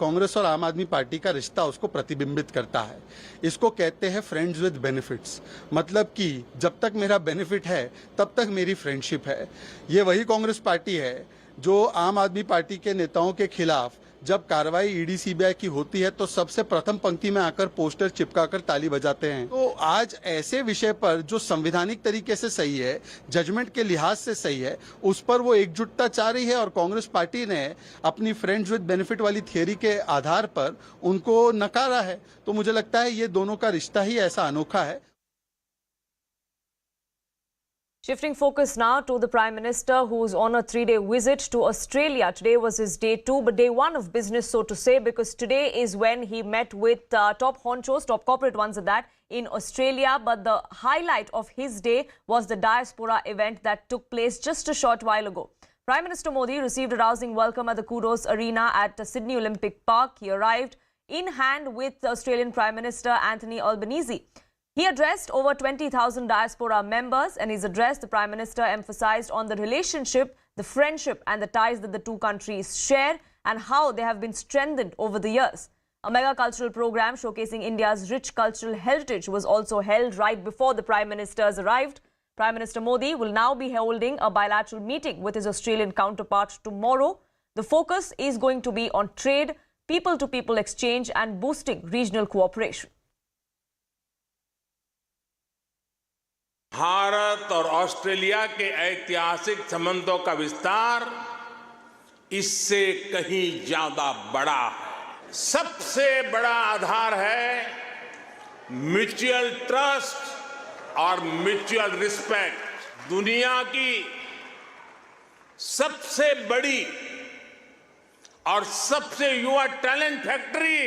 कांग्रेस और आम आदमी पार्टी का रिश्ता उसको प्रतिबिंबित करता है। इसको कहते हैं फ्रेंड्स विद बेनिफिट्स, मतलब कि जब तक मेरा बेनिफिट है तब तक मेरी फ्रेंडशिप है। ये वही कांग्रेस पार्टी है जो आम आदमी पार्टी के नेताओं के खिलाफ जब कार्रवाई ईडी सीबीआई की होती है तो सबसे प्रथम पंक्ति में आकर पोस्टर चिपकाकर ताली बजाते हैं। तो आज ऐसे विषय पर जो संवैधानिक तरीके से सही है, जजमेंट के लिहाज से सही है, उस पर वो एकजुटता चाह रही है और कांग्रेस पार्टी ने अपनी फ्रेंड्स विद बेनिफिट वाली थियरी के आधार पर उनको नकारा है। तो मुझे लगता है ये दोनों का रिश्ता ही ऐसा अनोखा है। Shifting focus now to the Prime Minister, who's on a 3-day visit to Australia. Today was his day 2, but day 1 of business, so to say, because today is when he met with top honchos, top corporate ones at that, in Australia. But the highlight of his day was the Diaspora event that took place just a short while ago. Prime Minister Modi received a rousing welcome at the Kudos Arena at the Sydney Olympic Park. He arrived in hand with the Australian Prime Minister Anthony Albanese. He addressed over 20,000 diaspora members. And his address, the Prime Minister emphasized on the relationship, the friendship and the ties that the two countries share and how they have been strengthened over the years. A mega cultural program showcasing India's rich cultural heritage was also held right before the Prime Ministers arrived. Prime Minister Modi will now be holding a bilateral meeting with his Australian counterpart tomorrow. The focus is going to be on trade, people-to-people exchange and boosting regional cooperation. Bharat और Australia के ऐतिहासिक संबंधों का विस्तार इससे कहीं ज्यादा बड़ा है। सबसे बड़ा आधार है म्यूचुअल ट्रस्ट और म्यूचुअल रिस्पेक्ट। दुनिया की सबसे बड़ी और सबसे युवा टैलेंट फैक्ट्री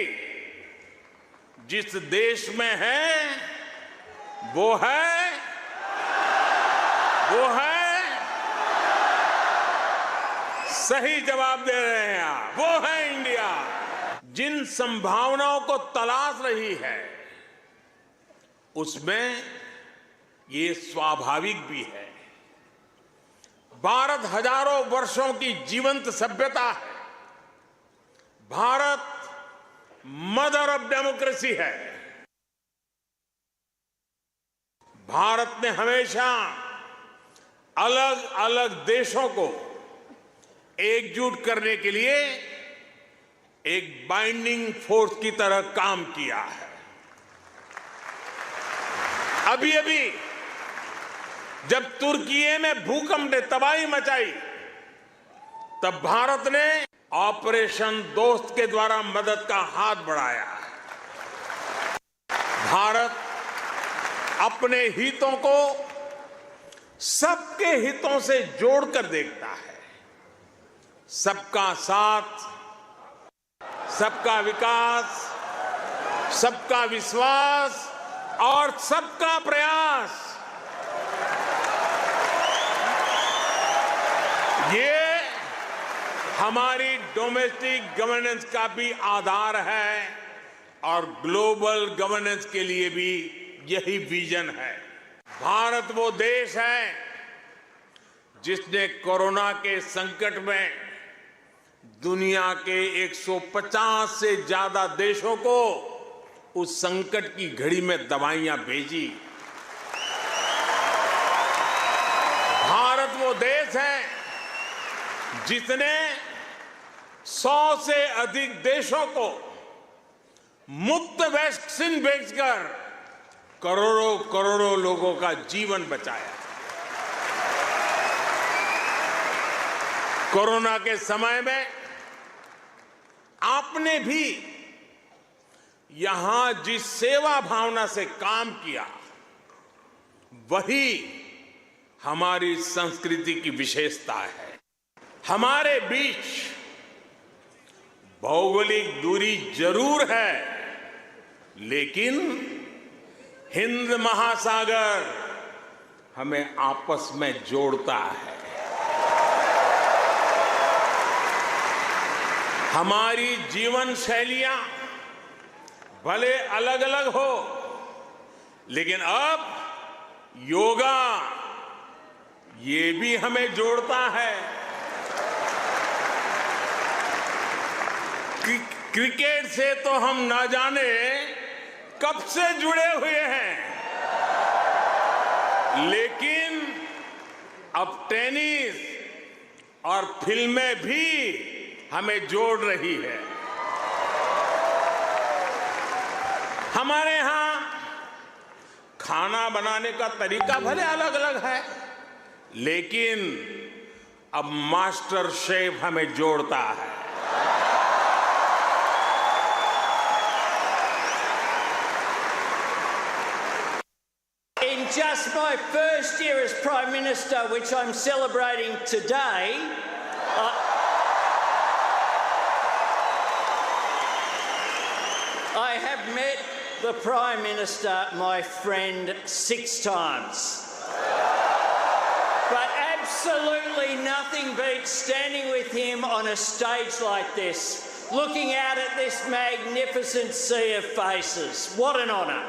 जिस देश में है वो है सही जवाब दे रहे हैं आप, वो है इंडिया। जिन संभावनाओं को तलाश रही है उसमें ये स्वाभाविक भी है। भारत हजारों वर्षों की जीवंत सभ्यता है। भारत मदर ऑफ डेमोक्रेसी है। भारत ने हमेशा अलग अलग देशों को एकजुट करने के लिए एक बाइंडिंग फोर्स की तरह काम किया है। अभी अभी जब तुर्की में भूकंप ने तबाही मचाई तब भारत ने ऑपरेशन दोस्त के द्वारा मदद का हाथ बढ़ाया। भारत अपने हितों को सबके हितों से जोड़कर देखता है। सबका साथ, सबका विकास, सबका विश्वास और सबका प्रयास, ये हमारी डोमेस्टिक गवर्नेंस का भी आधार है और ग्लोबल गवर्नेंस के लिए भी यही विजन है। भारत वो देश है जिसने कोरोना के संकट में दुनिया के 150 से ज्यादा देशों को उस संकट की घड़ी में दवाइयां भेजी। भारत वो देश है जिसने 100 से अधिक देशों को मुफ्त वैक्सीन भेजकर करोड़ों करोड़ों लोगों का जीवन बचाया। कोरोना के समय में आपने भी यहां जिस सेवा भावना से काम किया वही हमारी संस्कृति की विशेषता है। हमारे बीच भौगोलिक दूरी जरूर है, लेकिन हिंद महासागर हमें आपस में जोड़ता है। हमारी जीवन शैलियां भले अलग अलग हो, लेकिन अब योगा ये भी हमें जोड़ता है। क्रिकेट से तो हम ना जाने कब से जुड़े हुए हैं, लेकिन अब टेनिस और फिल्में भी हमें जोड़ रही है। हमारे यहाँ खाना बनाने का तरीका भले अलग अलग है, लेकिन अब मास्टर शेफ हमें जोड़ता है। In just my first year as Prime Minister, which I'm celebrating today, I have met the Prime Minister, my friend, 6 times. But absolutely nothing beats standing with him on a stage like this, looking out at this magnificent sea of faces. What an honour.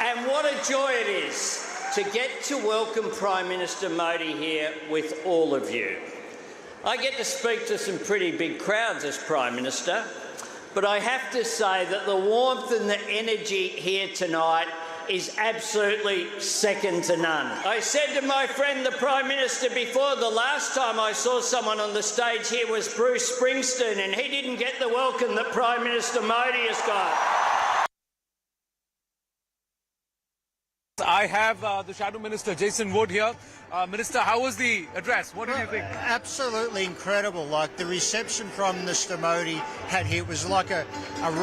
And what a joy it is to get to welcome Prime Minister Modi here with all of you. I get to speak to some pretty big crowds as Prime Minister, but I have to say that the warmth and the energy here tonight is absolutely second to none. I said to my friend the Prime Minister before, the last time I saw someone on the stage here was Bruce Springsteen, and he didn't get the welcome that Prime Minister Modi has got. I have the Shadow Minister, Jason Wood, here. Minister, how was the address? What did you think? Absolutely incredible. Like the reception Prime Minister Modi had here was like a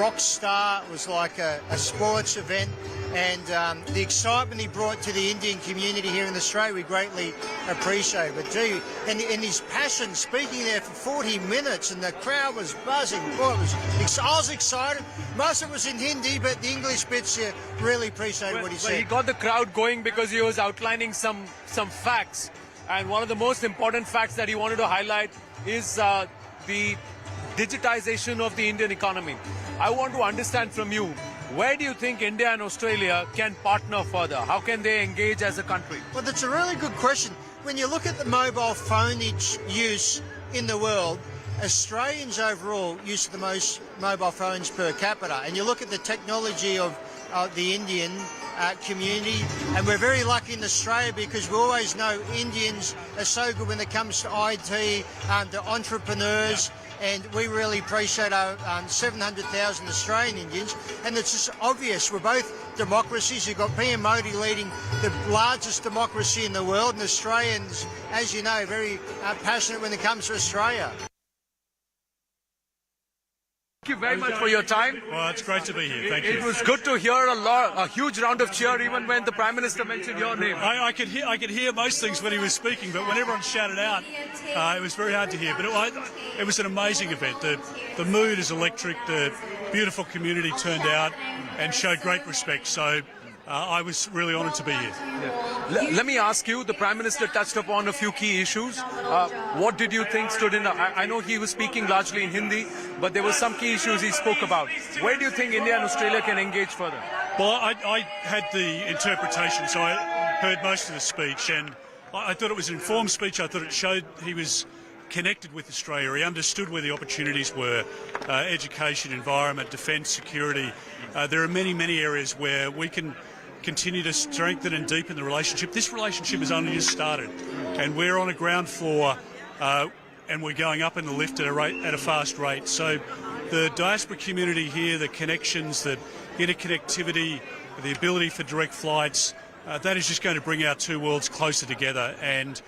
rock star. It was like a sports event. And the excitement he brought to the Indian community here in Australia, we greatly appreciate. But gee, and his passion, speaking there for 40 minutes, and the crowd was buzzing. Boy, I was excited. Most of it was in Hindi, but the English bits, you really appreciated what he said. He got the crowd going because he was outlining some facts. And one of the most important facts that he wanted to highlight is the digitization of the Indian economy. I want to understand from you, where do you think India and Australia can partner further? How can they engage as a country? Well, that's a really good question. When you look at the mobile phonage use in the world, Australians overall use the most mobile phones per capita. And you look at the technology of the Indian community, and we're very lucky in Australia because we always know Indians are so good when it comes to IT, to entrepreneurs. Yeah. And we really appreciate our 700,000 Australian Indians. And it's just obvious, we're both democracies. You've got PM Modi leading the largest democracy in the world, and Australians, as you know, very passionate when it comes to Australia. Thank you very much for your time. Well, it's great to be here. Thank you. It was good to hear a huge round of cheer even when the Prime Minister mentioned your name. I could hear most things when he was speaking, but when everyone shouted out, it was very hard to hear. But it was an amazing event. The mood is electric. The beautiful community turned out and showed great respect. So I was really honoured to be here. Yeah. Let me ask you, the Prime Minister touched upon a few key issues. What did you think stood in? I know he was speaking largely in Hindi, but there were some key issues he spoke about. Where do you think India and Australia can engage further? Well, I had the interpretation, so I heard most of the speech, and I thought it was an informed speech. I thought it showed he was connected with Australia. He understood where the opportunities were, education, environment, defence, security. There are many, many areas where we can continue to strengthen and deepen the relationship. This relationship has only just started, and we're on a ground floor, and we're going up in the lift at a fast rate. So the diaspora community here, the connections, the interconnectivity, the ability for direct flights, that is just going to bring our two worlds closer together. And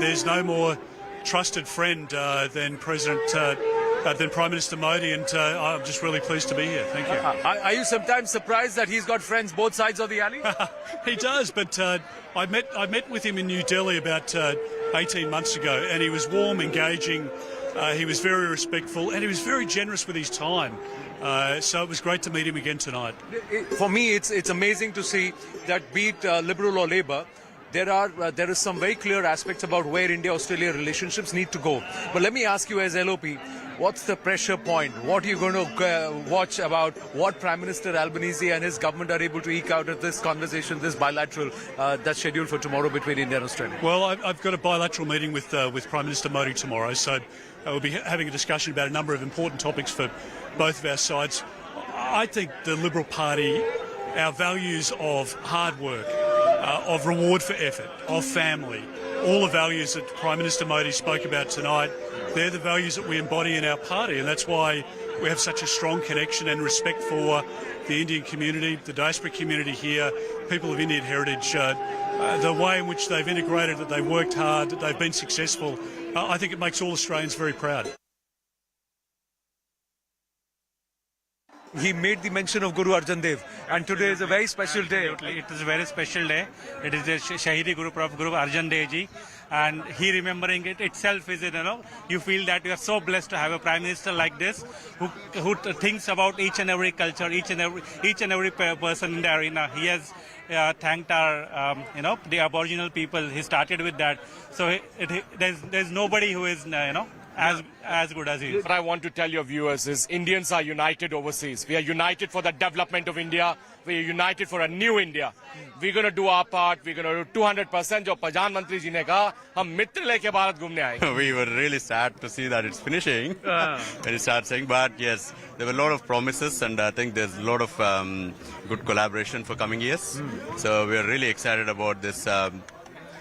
there's no more trusted friend than President than Prime Minister Modi, and I'm just really pleased to be here. Thank you. Are you sometimes surprised that he's got friends both sides of the alley? He does, but I met with him in New Delhi about 18 months ago, and he was warm, engaging. He was very respectful, and he was very generous with his time. So it was great to meet him again tonight. For me, it's amazing to see that, be it Liberal or Labour, there is some very clear aspects about where India-Australia relationships need to go. But let me ask you as LOP, what's the pressure point? What are you going to watch about what Prime Minister Albanese and his government are able to eke out of this conversation, this bilateral that's scheduled for tomorrow between India and Australia? Well, I've got a bilateral meeting with Prime Minister Modi tomorrow, so we'll be having a discussion about a number of important topics for both of our sides. I think the Liberal Party, our values of hard work, of reward for effort, of family, all the values that Prime Minister Modi spoke about tonight, they're the values that we embody in our party, and that's why we have such a strong connection and respect for the Indian community, the diaspora community here, people of Indian heritage, the way in which they've integrated, that they've worked hard, that they've been successful. I think it makes all Australians very proud. He made the mention of Guru Arjan Dev, and today is a very special day. Absolutely. It is a very special day. It is the Shahidi Guru of Guru Arjan Dev Ji, and he remembering it itself is, you feel that you are so blessed to have a Prime Minister like this, who thinks about each and every culture, each and every person in the arena. He has thanked our, the Aboriginal people. He started with that. So there's nobody who is, as good as he is. What I want to tell your viewers is Indians are united overseas. We are united for the development of India. We are united for a new India. We're going to do our part. We're going to do 200%. जो प्रधानमंत्री जी ने कहा, हम मित्र लेके भारत घूमने आएंगे. We were really sad to see that it's finishing. Very sad saying, but yes, there were a lot of promises, and I think there's a lot of good collaboration for coming years. So we are really excited about this.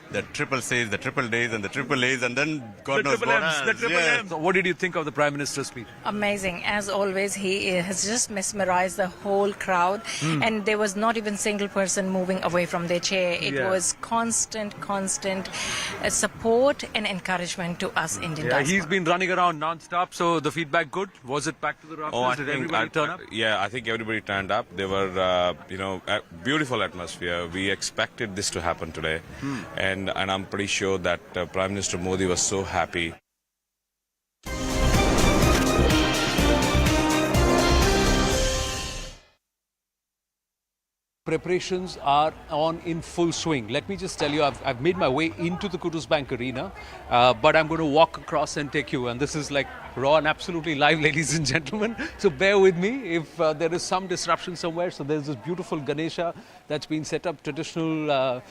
The triple Cs, the triple Ds, and the triple A's, and then God knows what else. The triple M's. So what did you think of the Prime Minister's speech? Amazing. As always, he has just mesmerized the whole crowd, and there was not even a single person moving away from their chair. It was constant support and encouragement to us Indian diaspora. He's been running around non-stop, so the feedback good? Was it packed to the rafters? Did everybody turn up? Yeah, I think everybody turned up. They were, a beautiful atmosphere. We expected this to happen today. And I'm pretty sure that Prime Minister Modi was so happy. Preparations are on in full swing. Let me just tell you, I've made my way into the Kutus Bank Arena, but I'm going to walk across and take you. And this is like raw and absolutely live, ladies and gentlemen. So bear with me if there is some disruption somewhere. So there's this beautiful Ganesha that's been set up, traditional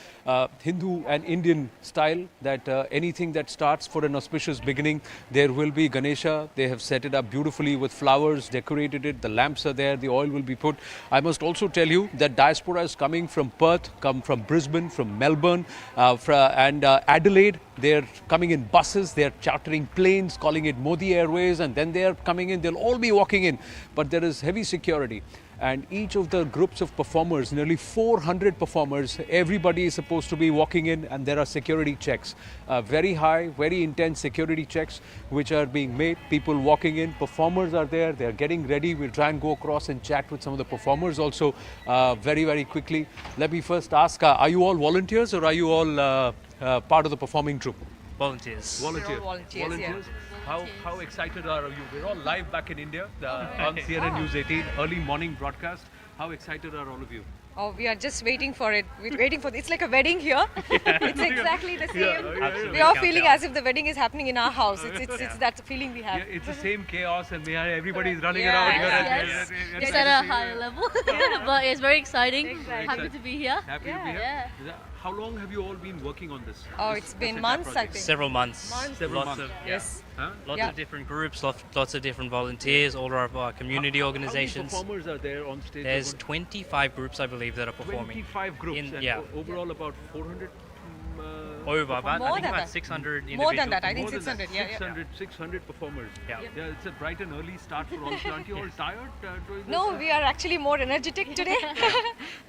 Hindu and Indian style, that anything that starts for an auspicious beginning, there will be Ganesha. They have set it up beautifully with flowers, decorated it. The lamps are there. The oil will be put. I must also tell you that Diaspora is coming from Perth, come from Brisbane, from Melbourne, and Adelaide. They're coming in buses, they're chartering planes, calling it Modi Airways, and then they're coming in. They'll all be walking in, but there is heavy security. And each of the groups of performers, nearly 400 performers, everybody is supposed to be walking in, and there are security checks. Very high, very intense security checks which are being made. People walking in, performers are there, they're getting ready. We'll try and go across and chat with some of the performers also very, very quickly. Let me first ask, are you all volunteers or are you all part of the performing troupe? Volunteers. Volunteers. Volunteers. Yeah. How excited are you? We're all live back in India on CNN News 18, early morning broadcast. How excited are all of you? Oh, we are just waiting for it. We're waiting for it. It's like a wedding here. It's exactly the same. We are feeling as if the wedding is happening in our house. It's that feeling we have. Yeah, it's the same chaos, and everybody's running around. Yes. It's at a higher level, but it's very exciting. Happy to be here. Happy to be here. How long have you all been working on this? Oh, it's been months, I think. Several months. Lots of different groups, lots of different volunteers, all of our community organizations. How many performers are there on stage? There's 25 groups, I believe, that are performing. 25 groups, overall about 400 over, but More I think than about that. 600 individuals. More than that, I think More than 600. that. Yeah, 600 performers. Yeah. It's a bright and early start for all. Aren't you all tired doing this? No, we are actually more energetic today.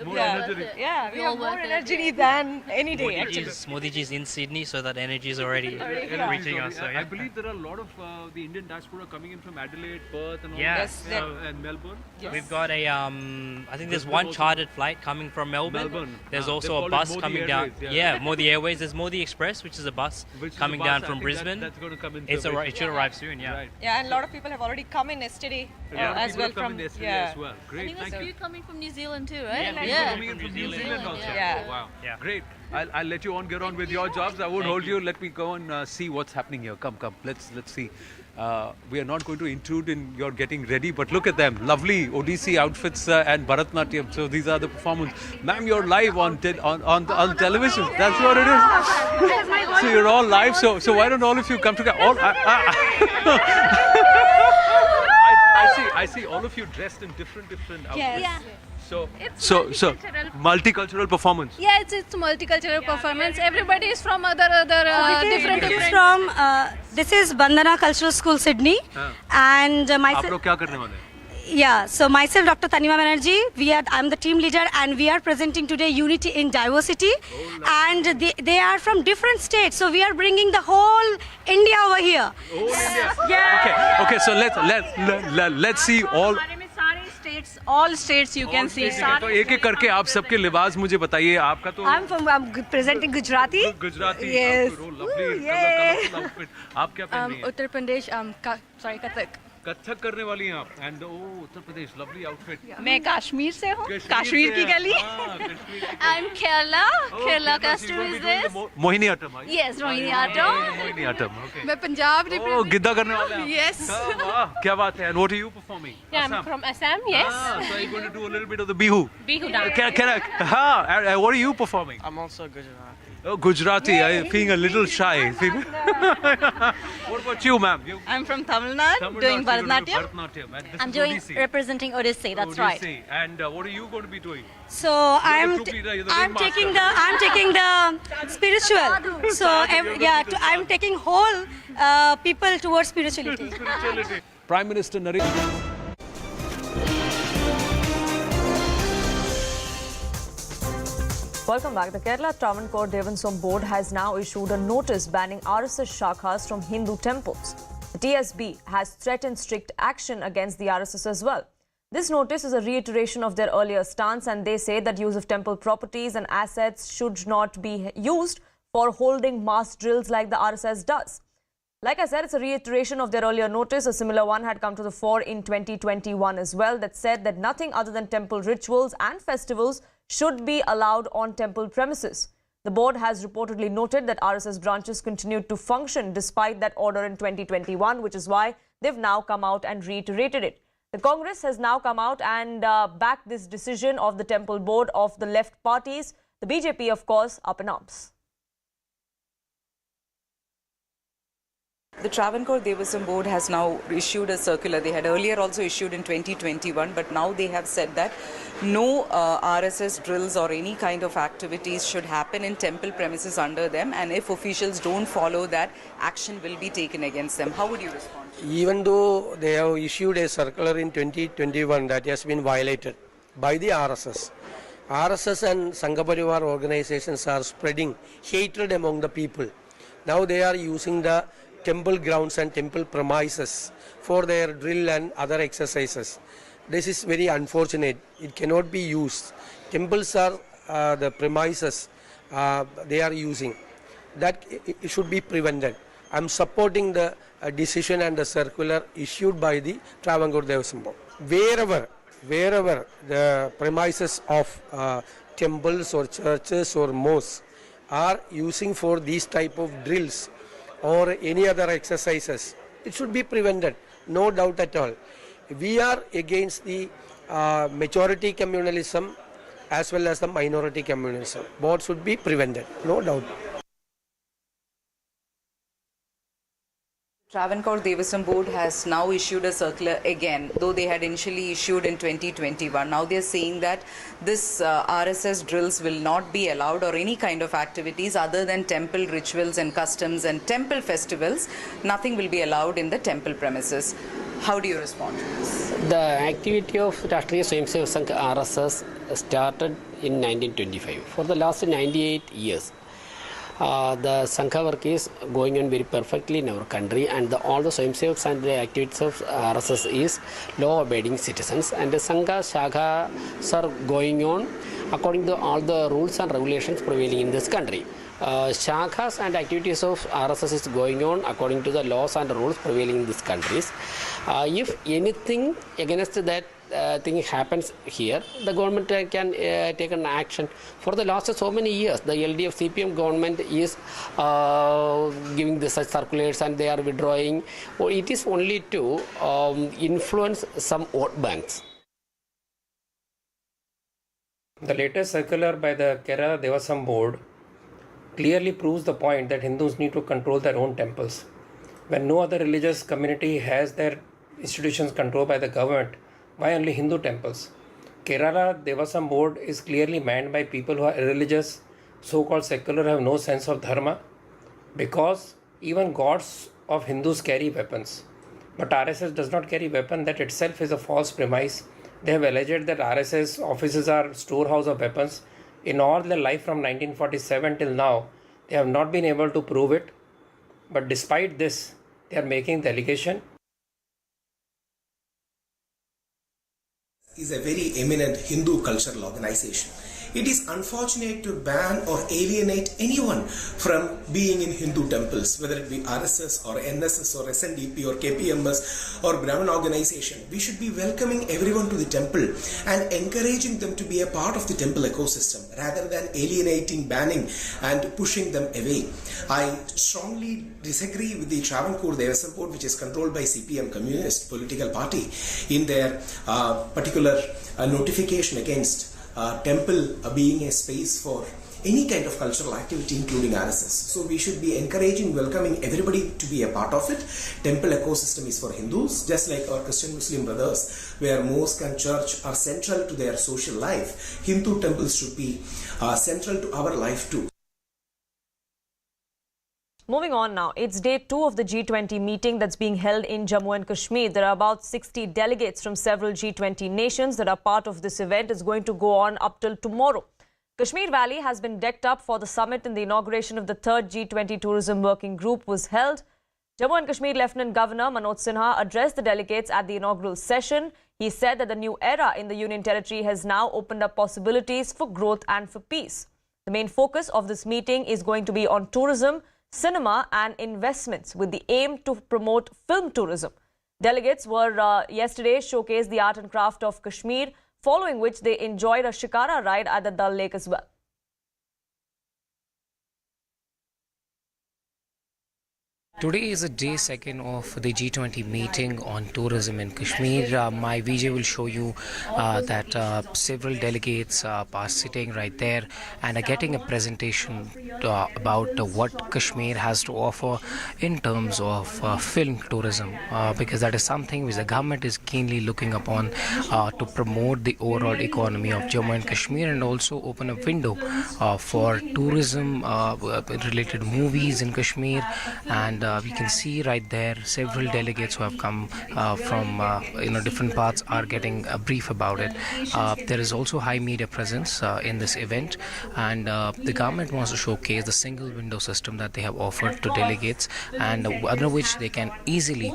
More energetic. Yeah, we We have all more work energy than any day actually. Modi ji is in Sydney, so that energy is already Yeah. reaching us. So, I yeah. believe there are a lot of the Indian diaspora coming in from Adelaide, Perth, and all Yeah. that, Yes, and Melbourne. Yes. We've got a, I think there's Brisbane one also. chartered flight coming from Melbourne. There's They also call a it bus Modi coming Airways, down. yeah. Modi Airways. There's Modi Express, which is a bus Which is coming the bus, down I from think Brisbane. That's going to come in. It should arrive soon, yeah. Right. Yeah, and a lot of people have already come in yesterday Yeah, as people well have come from in yesterday yeah. as well. I Great, think there's thank a you. few coming from New Zealand too, right? People coming in from New Zealand also. Yeah. Oh, wow. Yeah. Great. I'll let you on get on with your jobs. I won't hold you. Let me go and see what's happening here. Come. Let's see. We are not going to intrude in your getting ready, but look at them. Lovely Odissi outfits and Bharatnatyam. So these are the performance. Ma'am, you're live on television. That's what it is. So you're all live. So why don't all of you come together? I see all of you dressed in different outfits. Yes. Yeah. So multicultural. multicultural performance. Yeah, it's multicultural performance. Everybody is from other different. This is Bandana Cultural School, Sydney, and आप myself. लोग क्या करने वाले हैं? Yeah, so myself, Dr. Tanima Banerjee, I'm the team leader, and we are presenting today Unity in Diversity, and they are from different states, so we are bringing the whole India over here. Whole India. Yeah. Okay. So let's see all. All states you can see. तो एक करके आप सबके लिबास मुझे बताइए. आपका तो I'm presenting Gujarati. Gujarati. Yes. Lovely. Yay. Colorful outfit. आप क्या पहन रही हैं? Uttar Pradesh, Kathak. कथक करने वाली हैं आप. And Uttar Pradesh. Lovely outfit. मैं कश्मीर से हूँ. कश्मीर की गली. I'm Kerala. Kerala Kerala, costume is this. Mohiniyattam. Right? Yes, Rohiniatom. Mohiniyattam. Okay. मैं पंजाब Oh, गिद्दा करने वाले हैं आप. Yes. वाह, क्या बात है. And what are you performing? Yeah, Assam. I'm from Assam. Yes. So you're going to do a little bit of the bihu. Bihu dance. What are you performing? I'm also Gujarati. Oh, Gujarati. I'm feeling a little shy. What about you, ma'am? I'm from Tamil Nadu, doing Bharatnatyam. And this I'm is doing Odissi. representing Odissi. That's right. Odissi. And what are you going to be doing? So You're the troop leader, you're the ring I'm taking the spiritual. So I'm taking whole people towards spirituality. Prime Minister Narendra. Welcome back. The Kerala Travancore Devansam Board has now issued a notice banning RSS shakhas from Hindu temples. The TSB has threatened strict action against the RSS as well. This notice is a reiteration of their earlier stance, and they say that use of temple properties and assets should not be used for holding mass drills like the RSS does. Like I said, it's a reiteration of their earlier notice. A similar one had come to the fore in 2021 as well, that said that nothing other than temple rituals and festivals should be allowed on temple premises. The board has reportedly noted that RSS branches continued to function despite that order in 2021, which is why they've now come out and reiterated it. The Congress has now come out and backed this decision of the temple board of the left parties. The BJP, of course, up in arms. The Travancore Devasam Board has now issued a circular. They had earlier also issued in 2021, but now they have said that no RSS drills or any kind of activities should happen in temple premises under them, and if officials don't follow that, action will be taken against them. How would you respond? Even though they have issued a circular in 2021 that has been violated by the RSS. RSS and Sangha Parivar organizations are spreading hatred among the people. Now they are using the temple grounds and temple premises for their drill and other exercises. This is very unfortunate. It cannot be used. Temples are the premises they are using. That it should be prevented. I am supporting the decision and the circular issued by the Travancore Devasam Board. Wherever the premises of temples or churches or mosques are using for these type of drills or any other exercises, it should be prevented, no doubt at all. We are against the majority communalism as well as the minority communalism. Both should be prevented, no doubt. Travancore Devasam Board has now issued a circular again, though they had initially issued in 2021. Now they are saying that this RSS drills will not be allowed, or any kind of activities other than temple rituals and customs and temple festivals. Nothing will be allowed in the temple premises. How do you respond to this? The activity of Rashtriya Swayamsevak Sangh RSS started in 1925. For the last 98 years. The Sangha work is going on very perfectly in our country, and all the Swayamsevaks and the activities of RSS is law-abiding citizens, and the Sangha Shakhas are going on according to all the rules and regulations prevailing in this country. Shakhas and activities of RSS is going on according to the laws and rules prevailing in these countries. If anything against that thing happens here, the government can take an action. For the last so many years, the LDF CPM government is giving the such circulars and they are withdrawing. Or it is only to influence some vote banks. The latest circular by the Kerala Devasam Board clearly proves the point that Hindus need to control their own temples. When no other religious community has their institutions controlled by the government, why only Hindu temples? Kerala Devasam Board is clearly manned by people who are irreligious, so-called secular, have no sense of dharma, because even gods of Hindus carry weapons. But RSS does not carry weapon. That itself is a false premise. They have alleged that RSS offices are storehouse of weapons. In all their life from 1947 till now, they have not been able to prove it. But despite this, they are making the allegation. Is a very eminent Hindu cultural organization. It is unfortunate to ban or alienate anyone from being in Hindu temples, whether it be RSS or NSS or SNDP or KPMS or Brahmin organization. We should be welcoming everyone to the temple and encouraging them to be a part of the temple ecosystem rather than alienating, banning and pushing them away. I strongly disagree with the Travancore Devasam Board, which is controlled by CPM, Communist Political Party, in their particular notification against temple being a space for any kind of cultural activity, including RSS. So we should be encouraging, welcoming everybody to be a part of it. Temple ecosystem is for Hindus, just like our Christian Muslim brothers, where mosque and church are central to their social life. Hindu temples should be central to our life too. Moving on now, it's day 2 of the G20 meeting that's being held in Jammu and Kashmir. There are about 60 delegates from several G20 nations that are part of this event. It's going to go on up till tomorrow. Kashmir Valley has been decked up for the summit, and the inauguration of the 3rd G20 Tourism Working Group was held. Jammu and Kashmir Lieutenant Governor Manoj Sinha addressed the delegates at the inaugural session. He said that the new era in the Union Territory has now opened up possibilities for growth and for peace. The main focus of this meeting is going to be on tourism, cinema and investments, with the aim to promote film tourism. Delegates were yesterday showcased the art and craft of Kashmir, following which they enjoyed a shikara ride at the Dal Lake as well. Today is a day 2 of the G20 meeting on tourism in Kashmir. My VJ will show you that several delegates are sitting right there and are getting a presentation about what Kashmir has to offer in terms of film tourism, because that is something which the government is keenly looking upon to promote the overall economy of Jammu and Kashmir, and also open a window for tourism related movies in Kashmir. And we can see right there several delegates who have come from different parts are getting a brief about it. There is also high media presence in this event, and the government wants to showcase the single window system that they have offered to delegates, and under which they can easily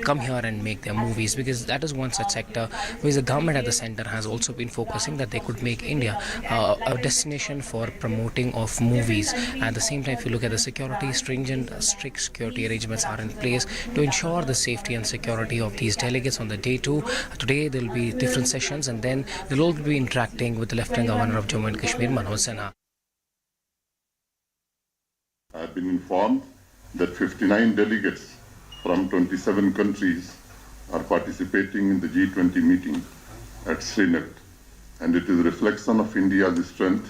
come here and make their movies, because that is one such sector which the government at the center has also been focusing, that they could make India a destination for promoting of movies. At the same time, if you look at the security, strict security arrangements are in place to ensure the safety and security of these delegates on the day 2. Today there will be different sessions, and then they'll all be interacting with the Lieutenant Governor of Jammu and Kashmir, Manoj Sinha. I have been informed that 59 delegates from 27 countries are participating in the G20 meeting at Srinagar, and it is a reflection of India's strength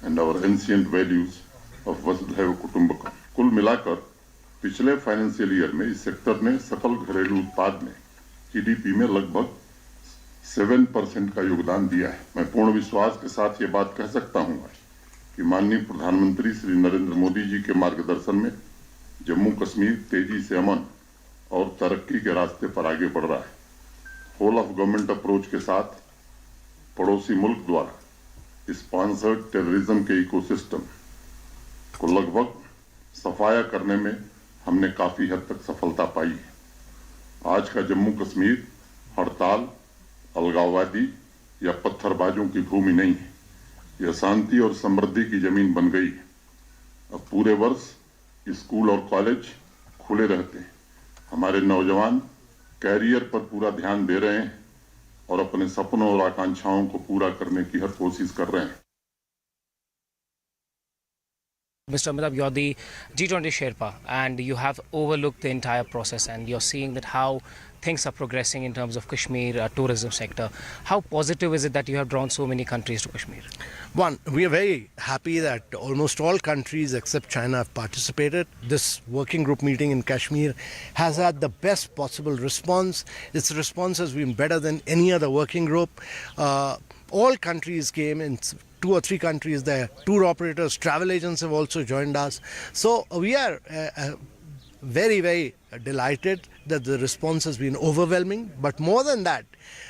and our ancient values of Vasudhaiva Kutumbakam. कुल मिलाकर पिछले financial year में इस sector ने सकल घरेलू उत्पाद में जीडीपी में लगभग 7% का योगदान दिया है। मैं पूर्ण विश्वास के साथ ये बात कह सकता हूँ कि माननीय प्रधानमंत्री श्री नरेंद्र मोदी जी के मार्गदर्शन में जम्मू कश्मीर तेजी से अमन और तरक्की के रास्ते पर आगे बढ़ रहा है। होल ऑफ गवर्नमेंट अप्रोच के साथ पड़ोसी मुल्क द्वारा स्पॉन्सर्ड टेररिज्म के इकोसिस्टम को लगभग सफाया करने में हमने काफी हद तक सफलता पाई है। आज का जम्मू कश्मीर हड़ताल, अलगाववादी या पत्थरबाजों की भूमि नहीं है, यह शांति और समृद्धि की जमीन बन गई है। अब पूरे वर्ष स्कूल और कॉलेज खुले रहते हैं। हमारे नौजवान कैरियर पर पूरा ध्यान दे रहे हैं और अपने सपनों और आकांक्षाओं को पूरा करने की हर कोशिश कर रहे हैं। Mr. Amitabh, you're the G20 Sherpa and you have overlooked the entire process and you're seeing that how things are progressing in terms of Kashmir tourism sector. How positive is it that you have drawn so many countries to Kashmir? One, we are very happy that almost all countries except China have participated. This working group meeting in Kashmir has had the best possible response. Its response has been better than any other working group. All countries came in. 2 or 3 countries there, tour operators, travel agents have also joined us. So we are very, very delighted that the response has been overwhelming. But more than that,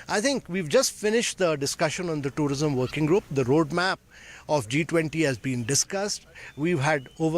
I think we've just finished the discussion on the tourism working group. The roadmap of G20 has been discussed. We've had over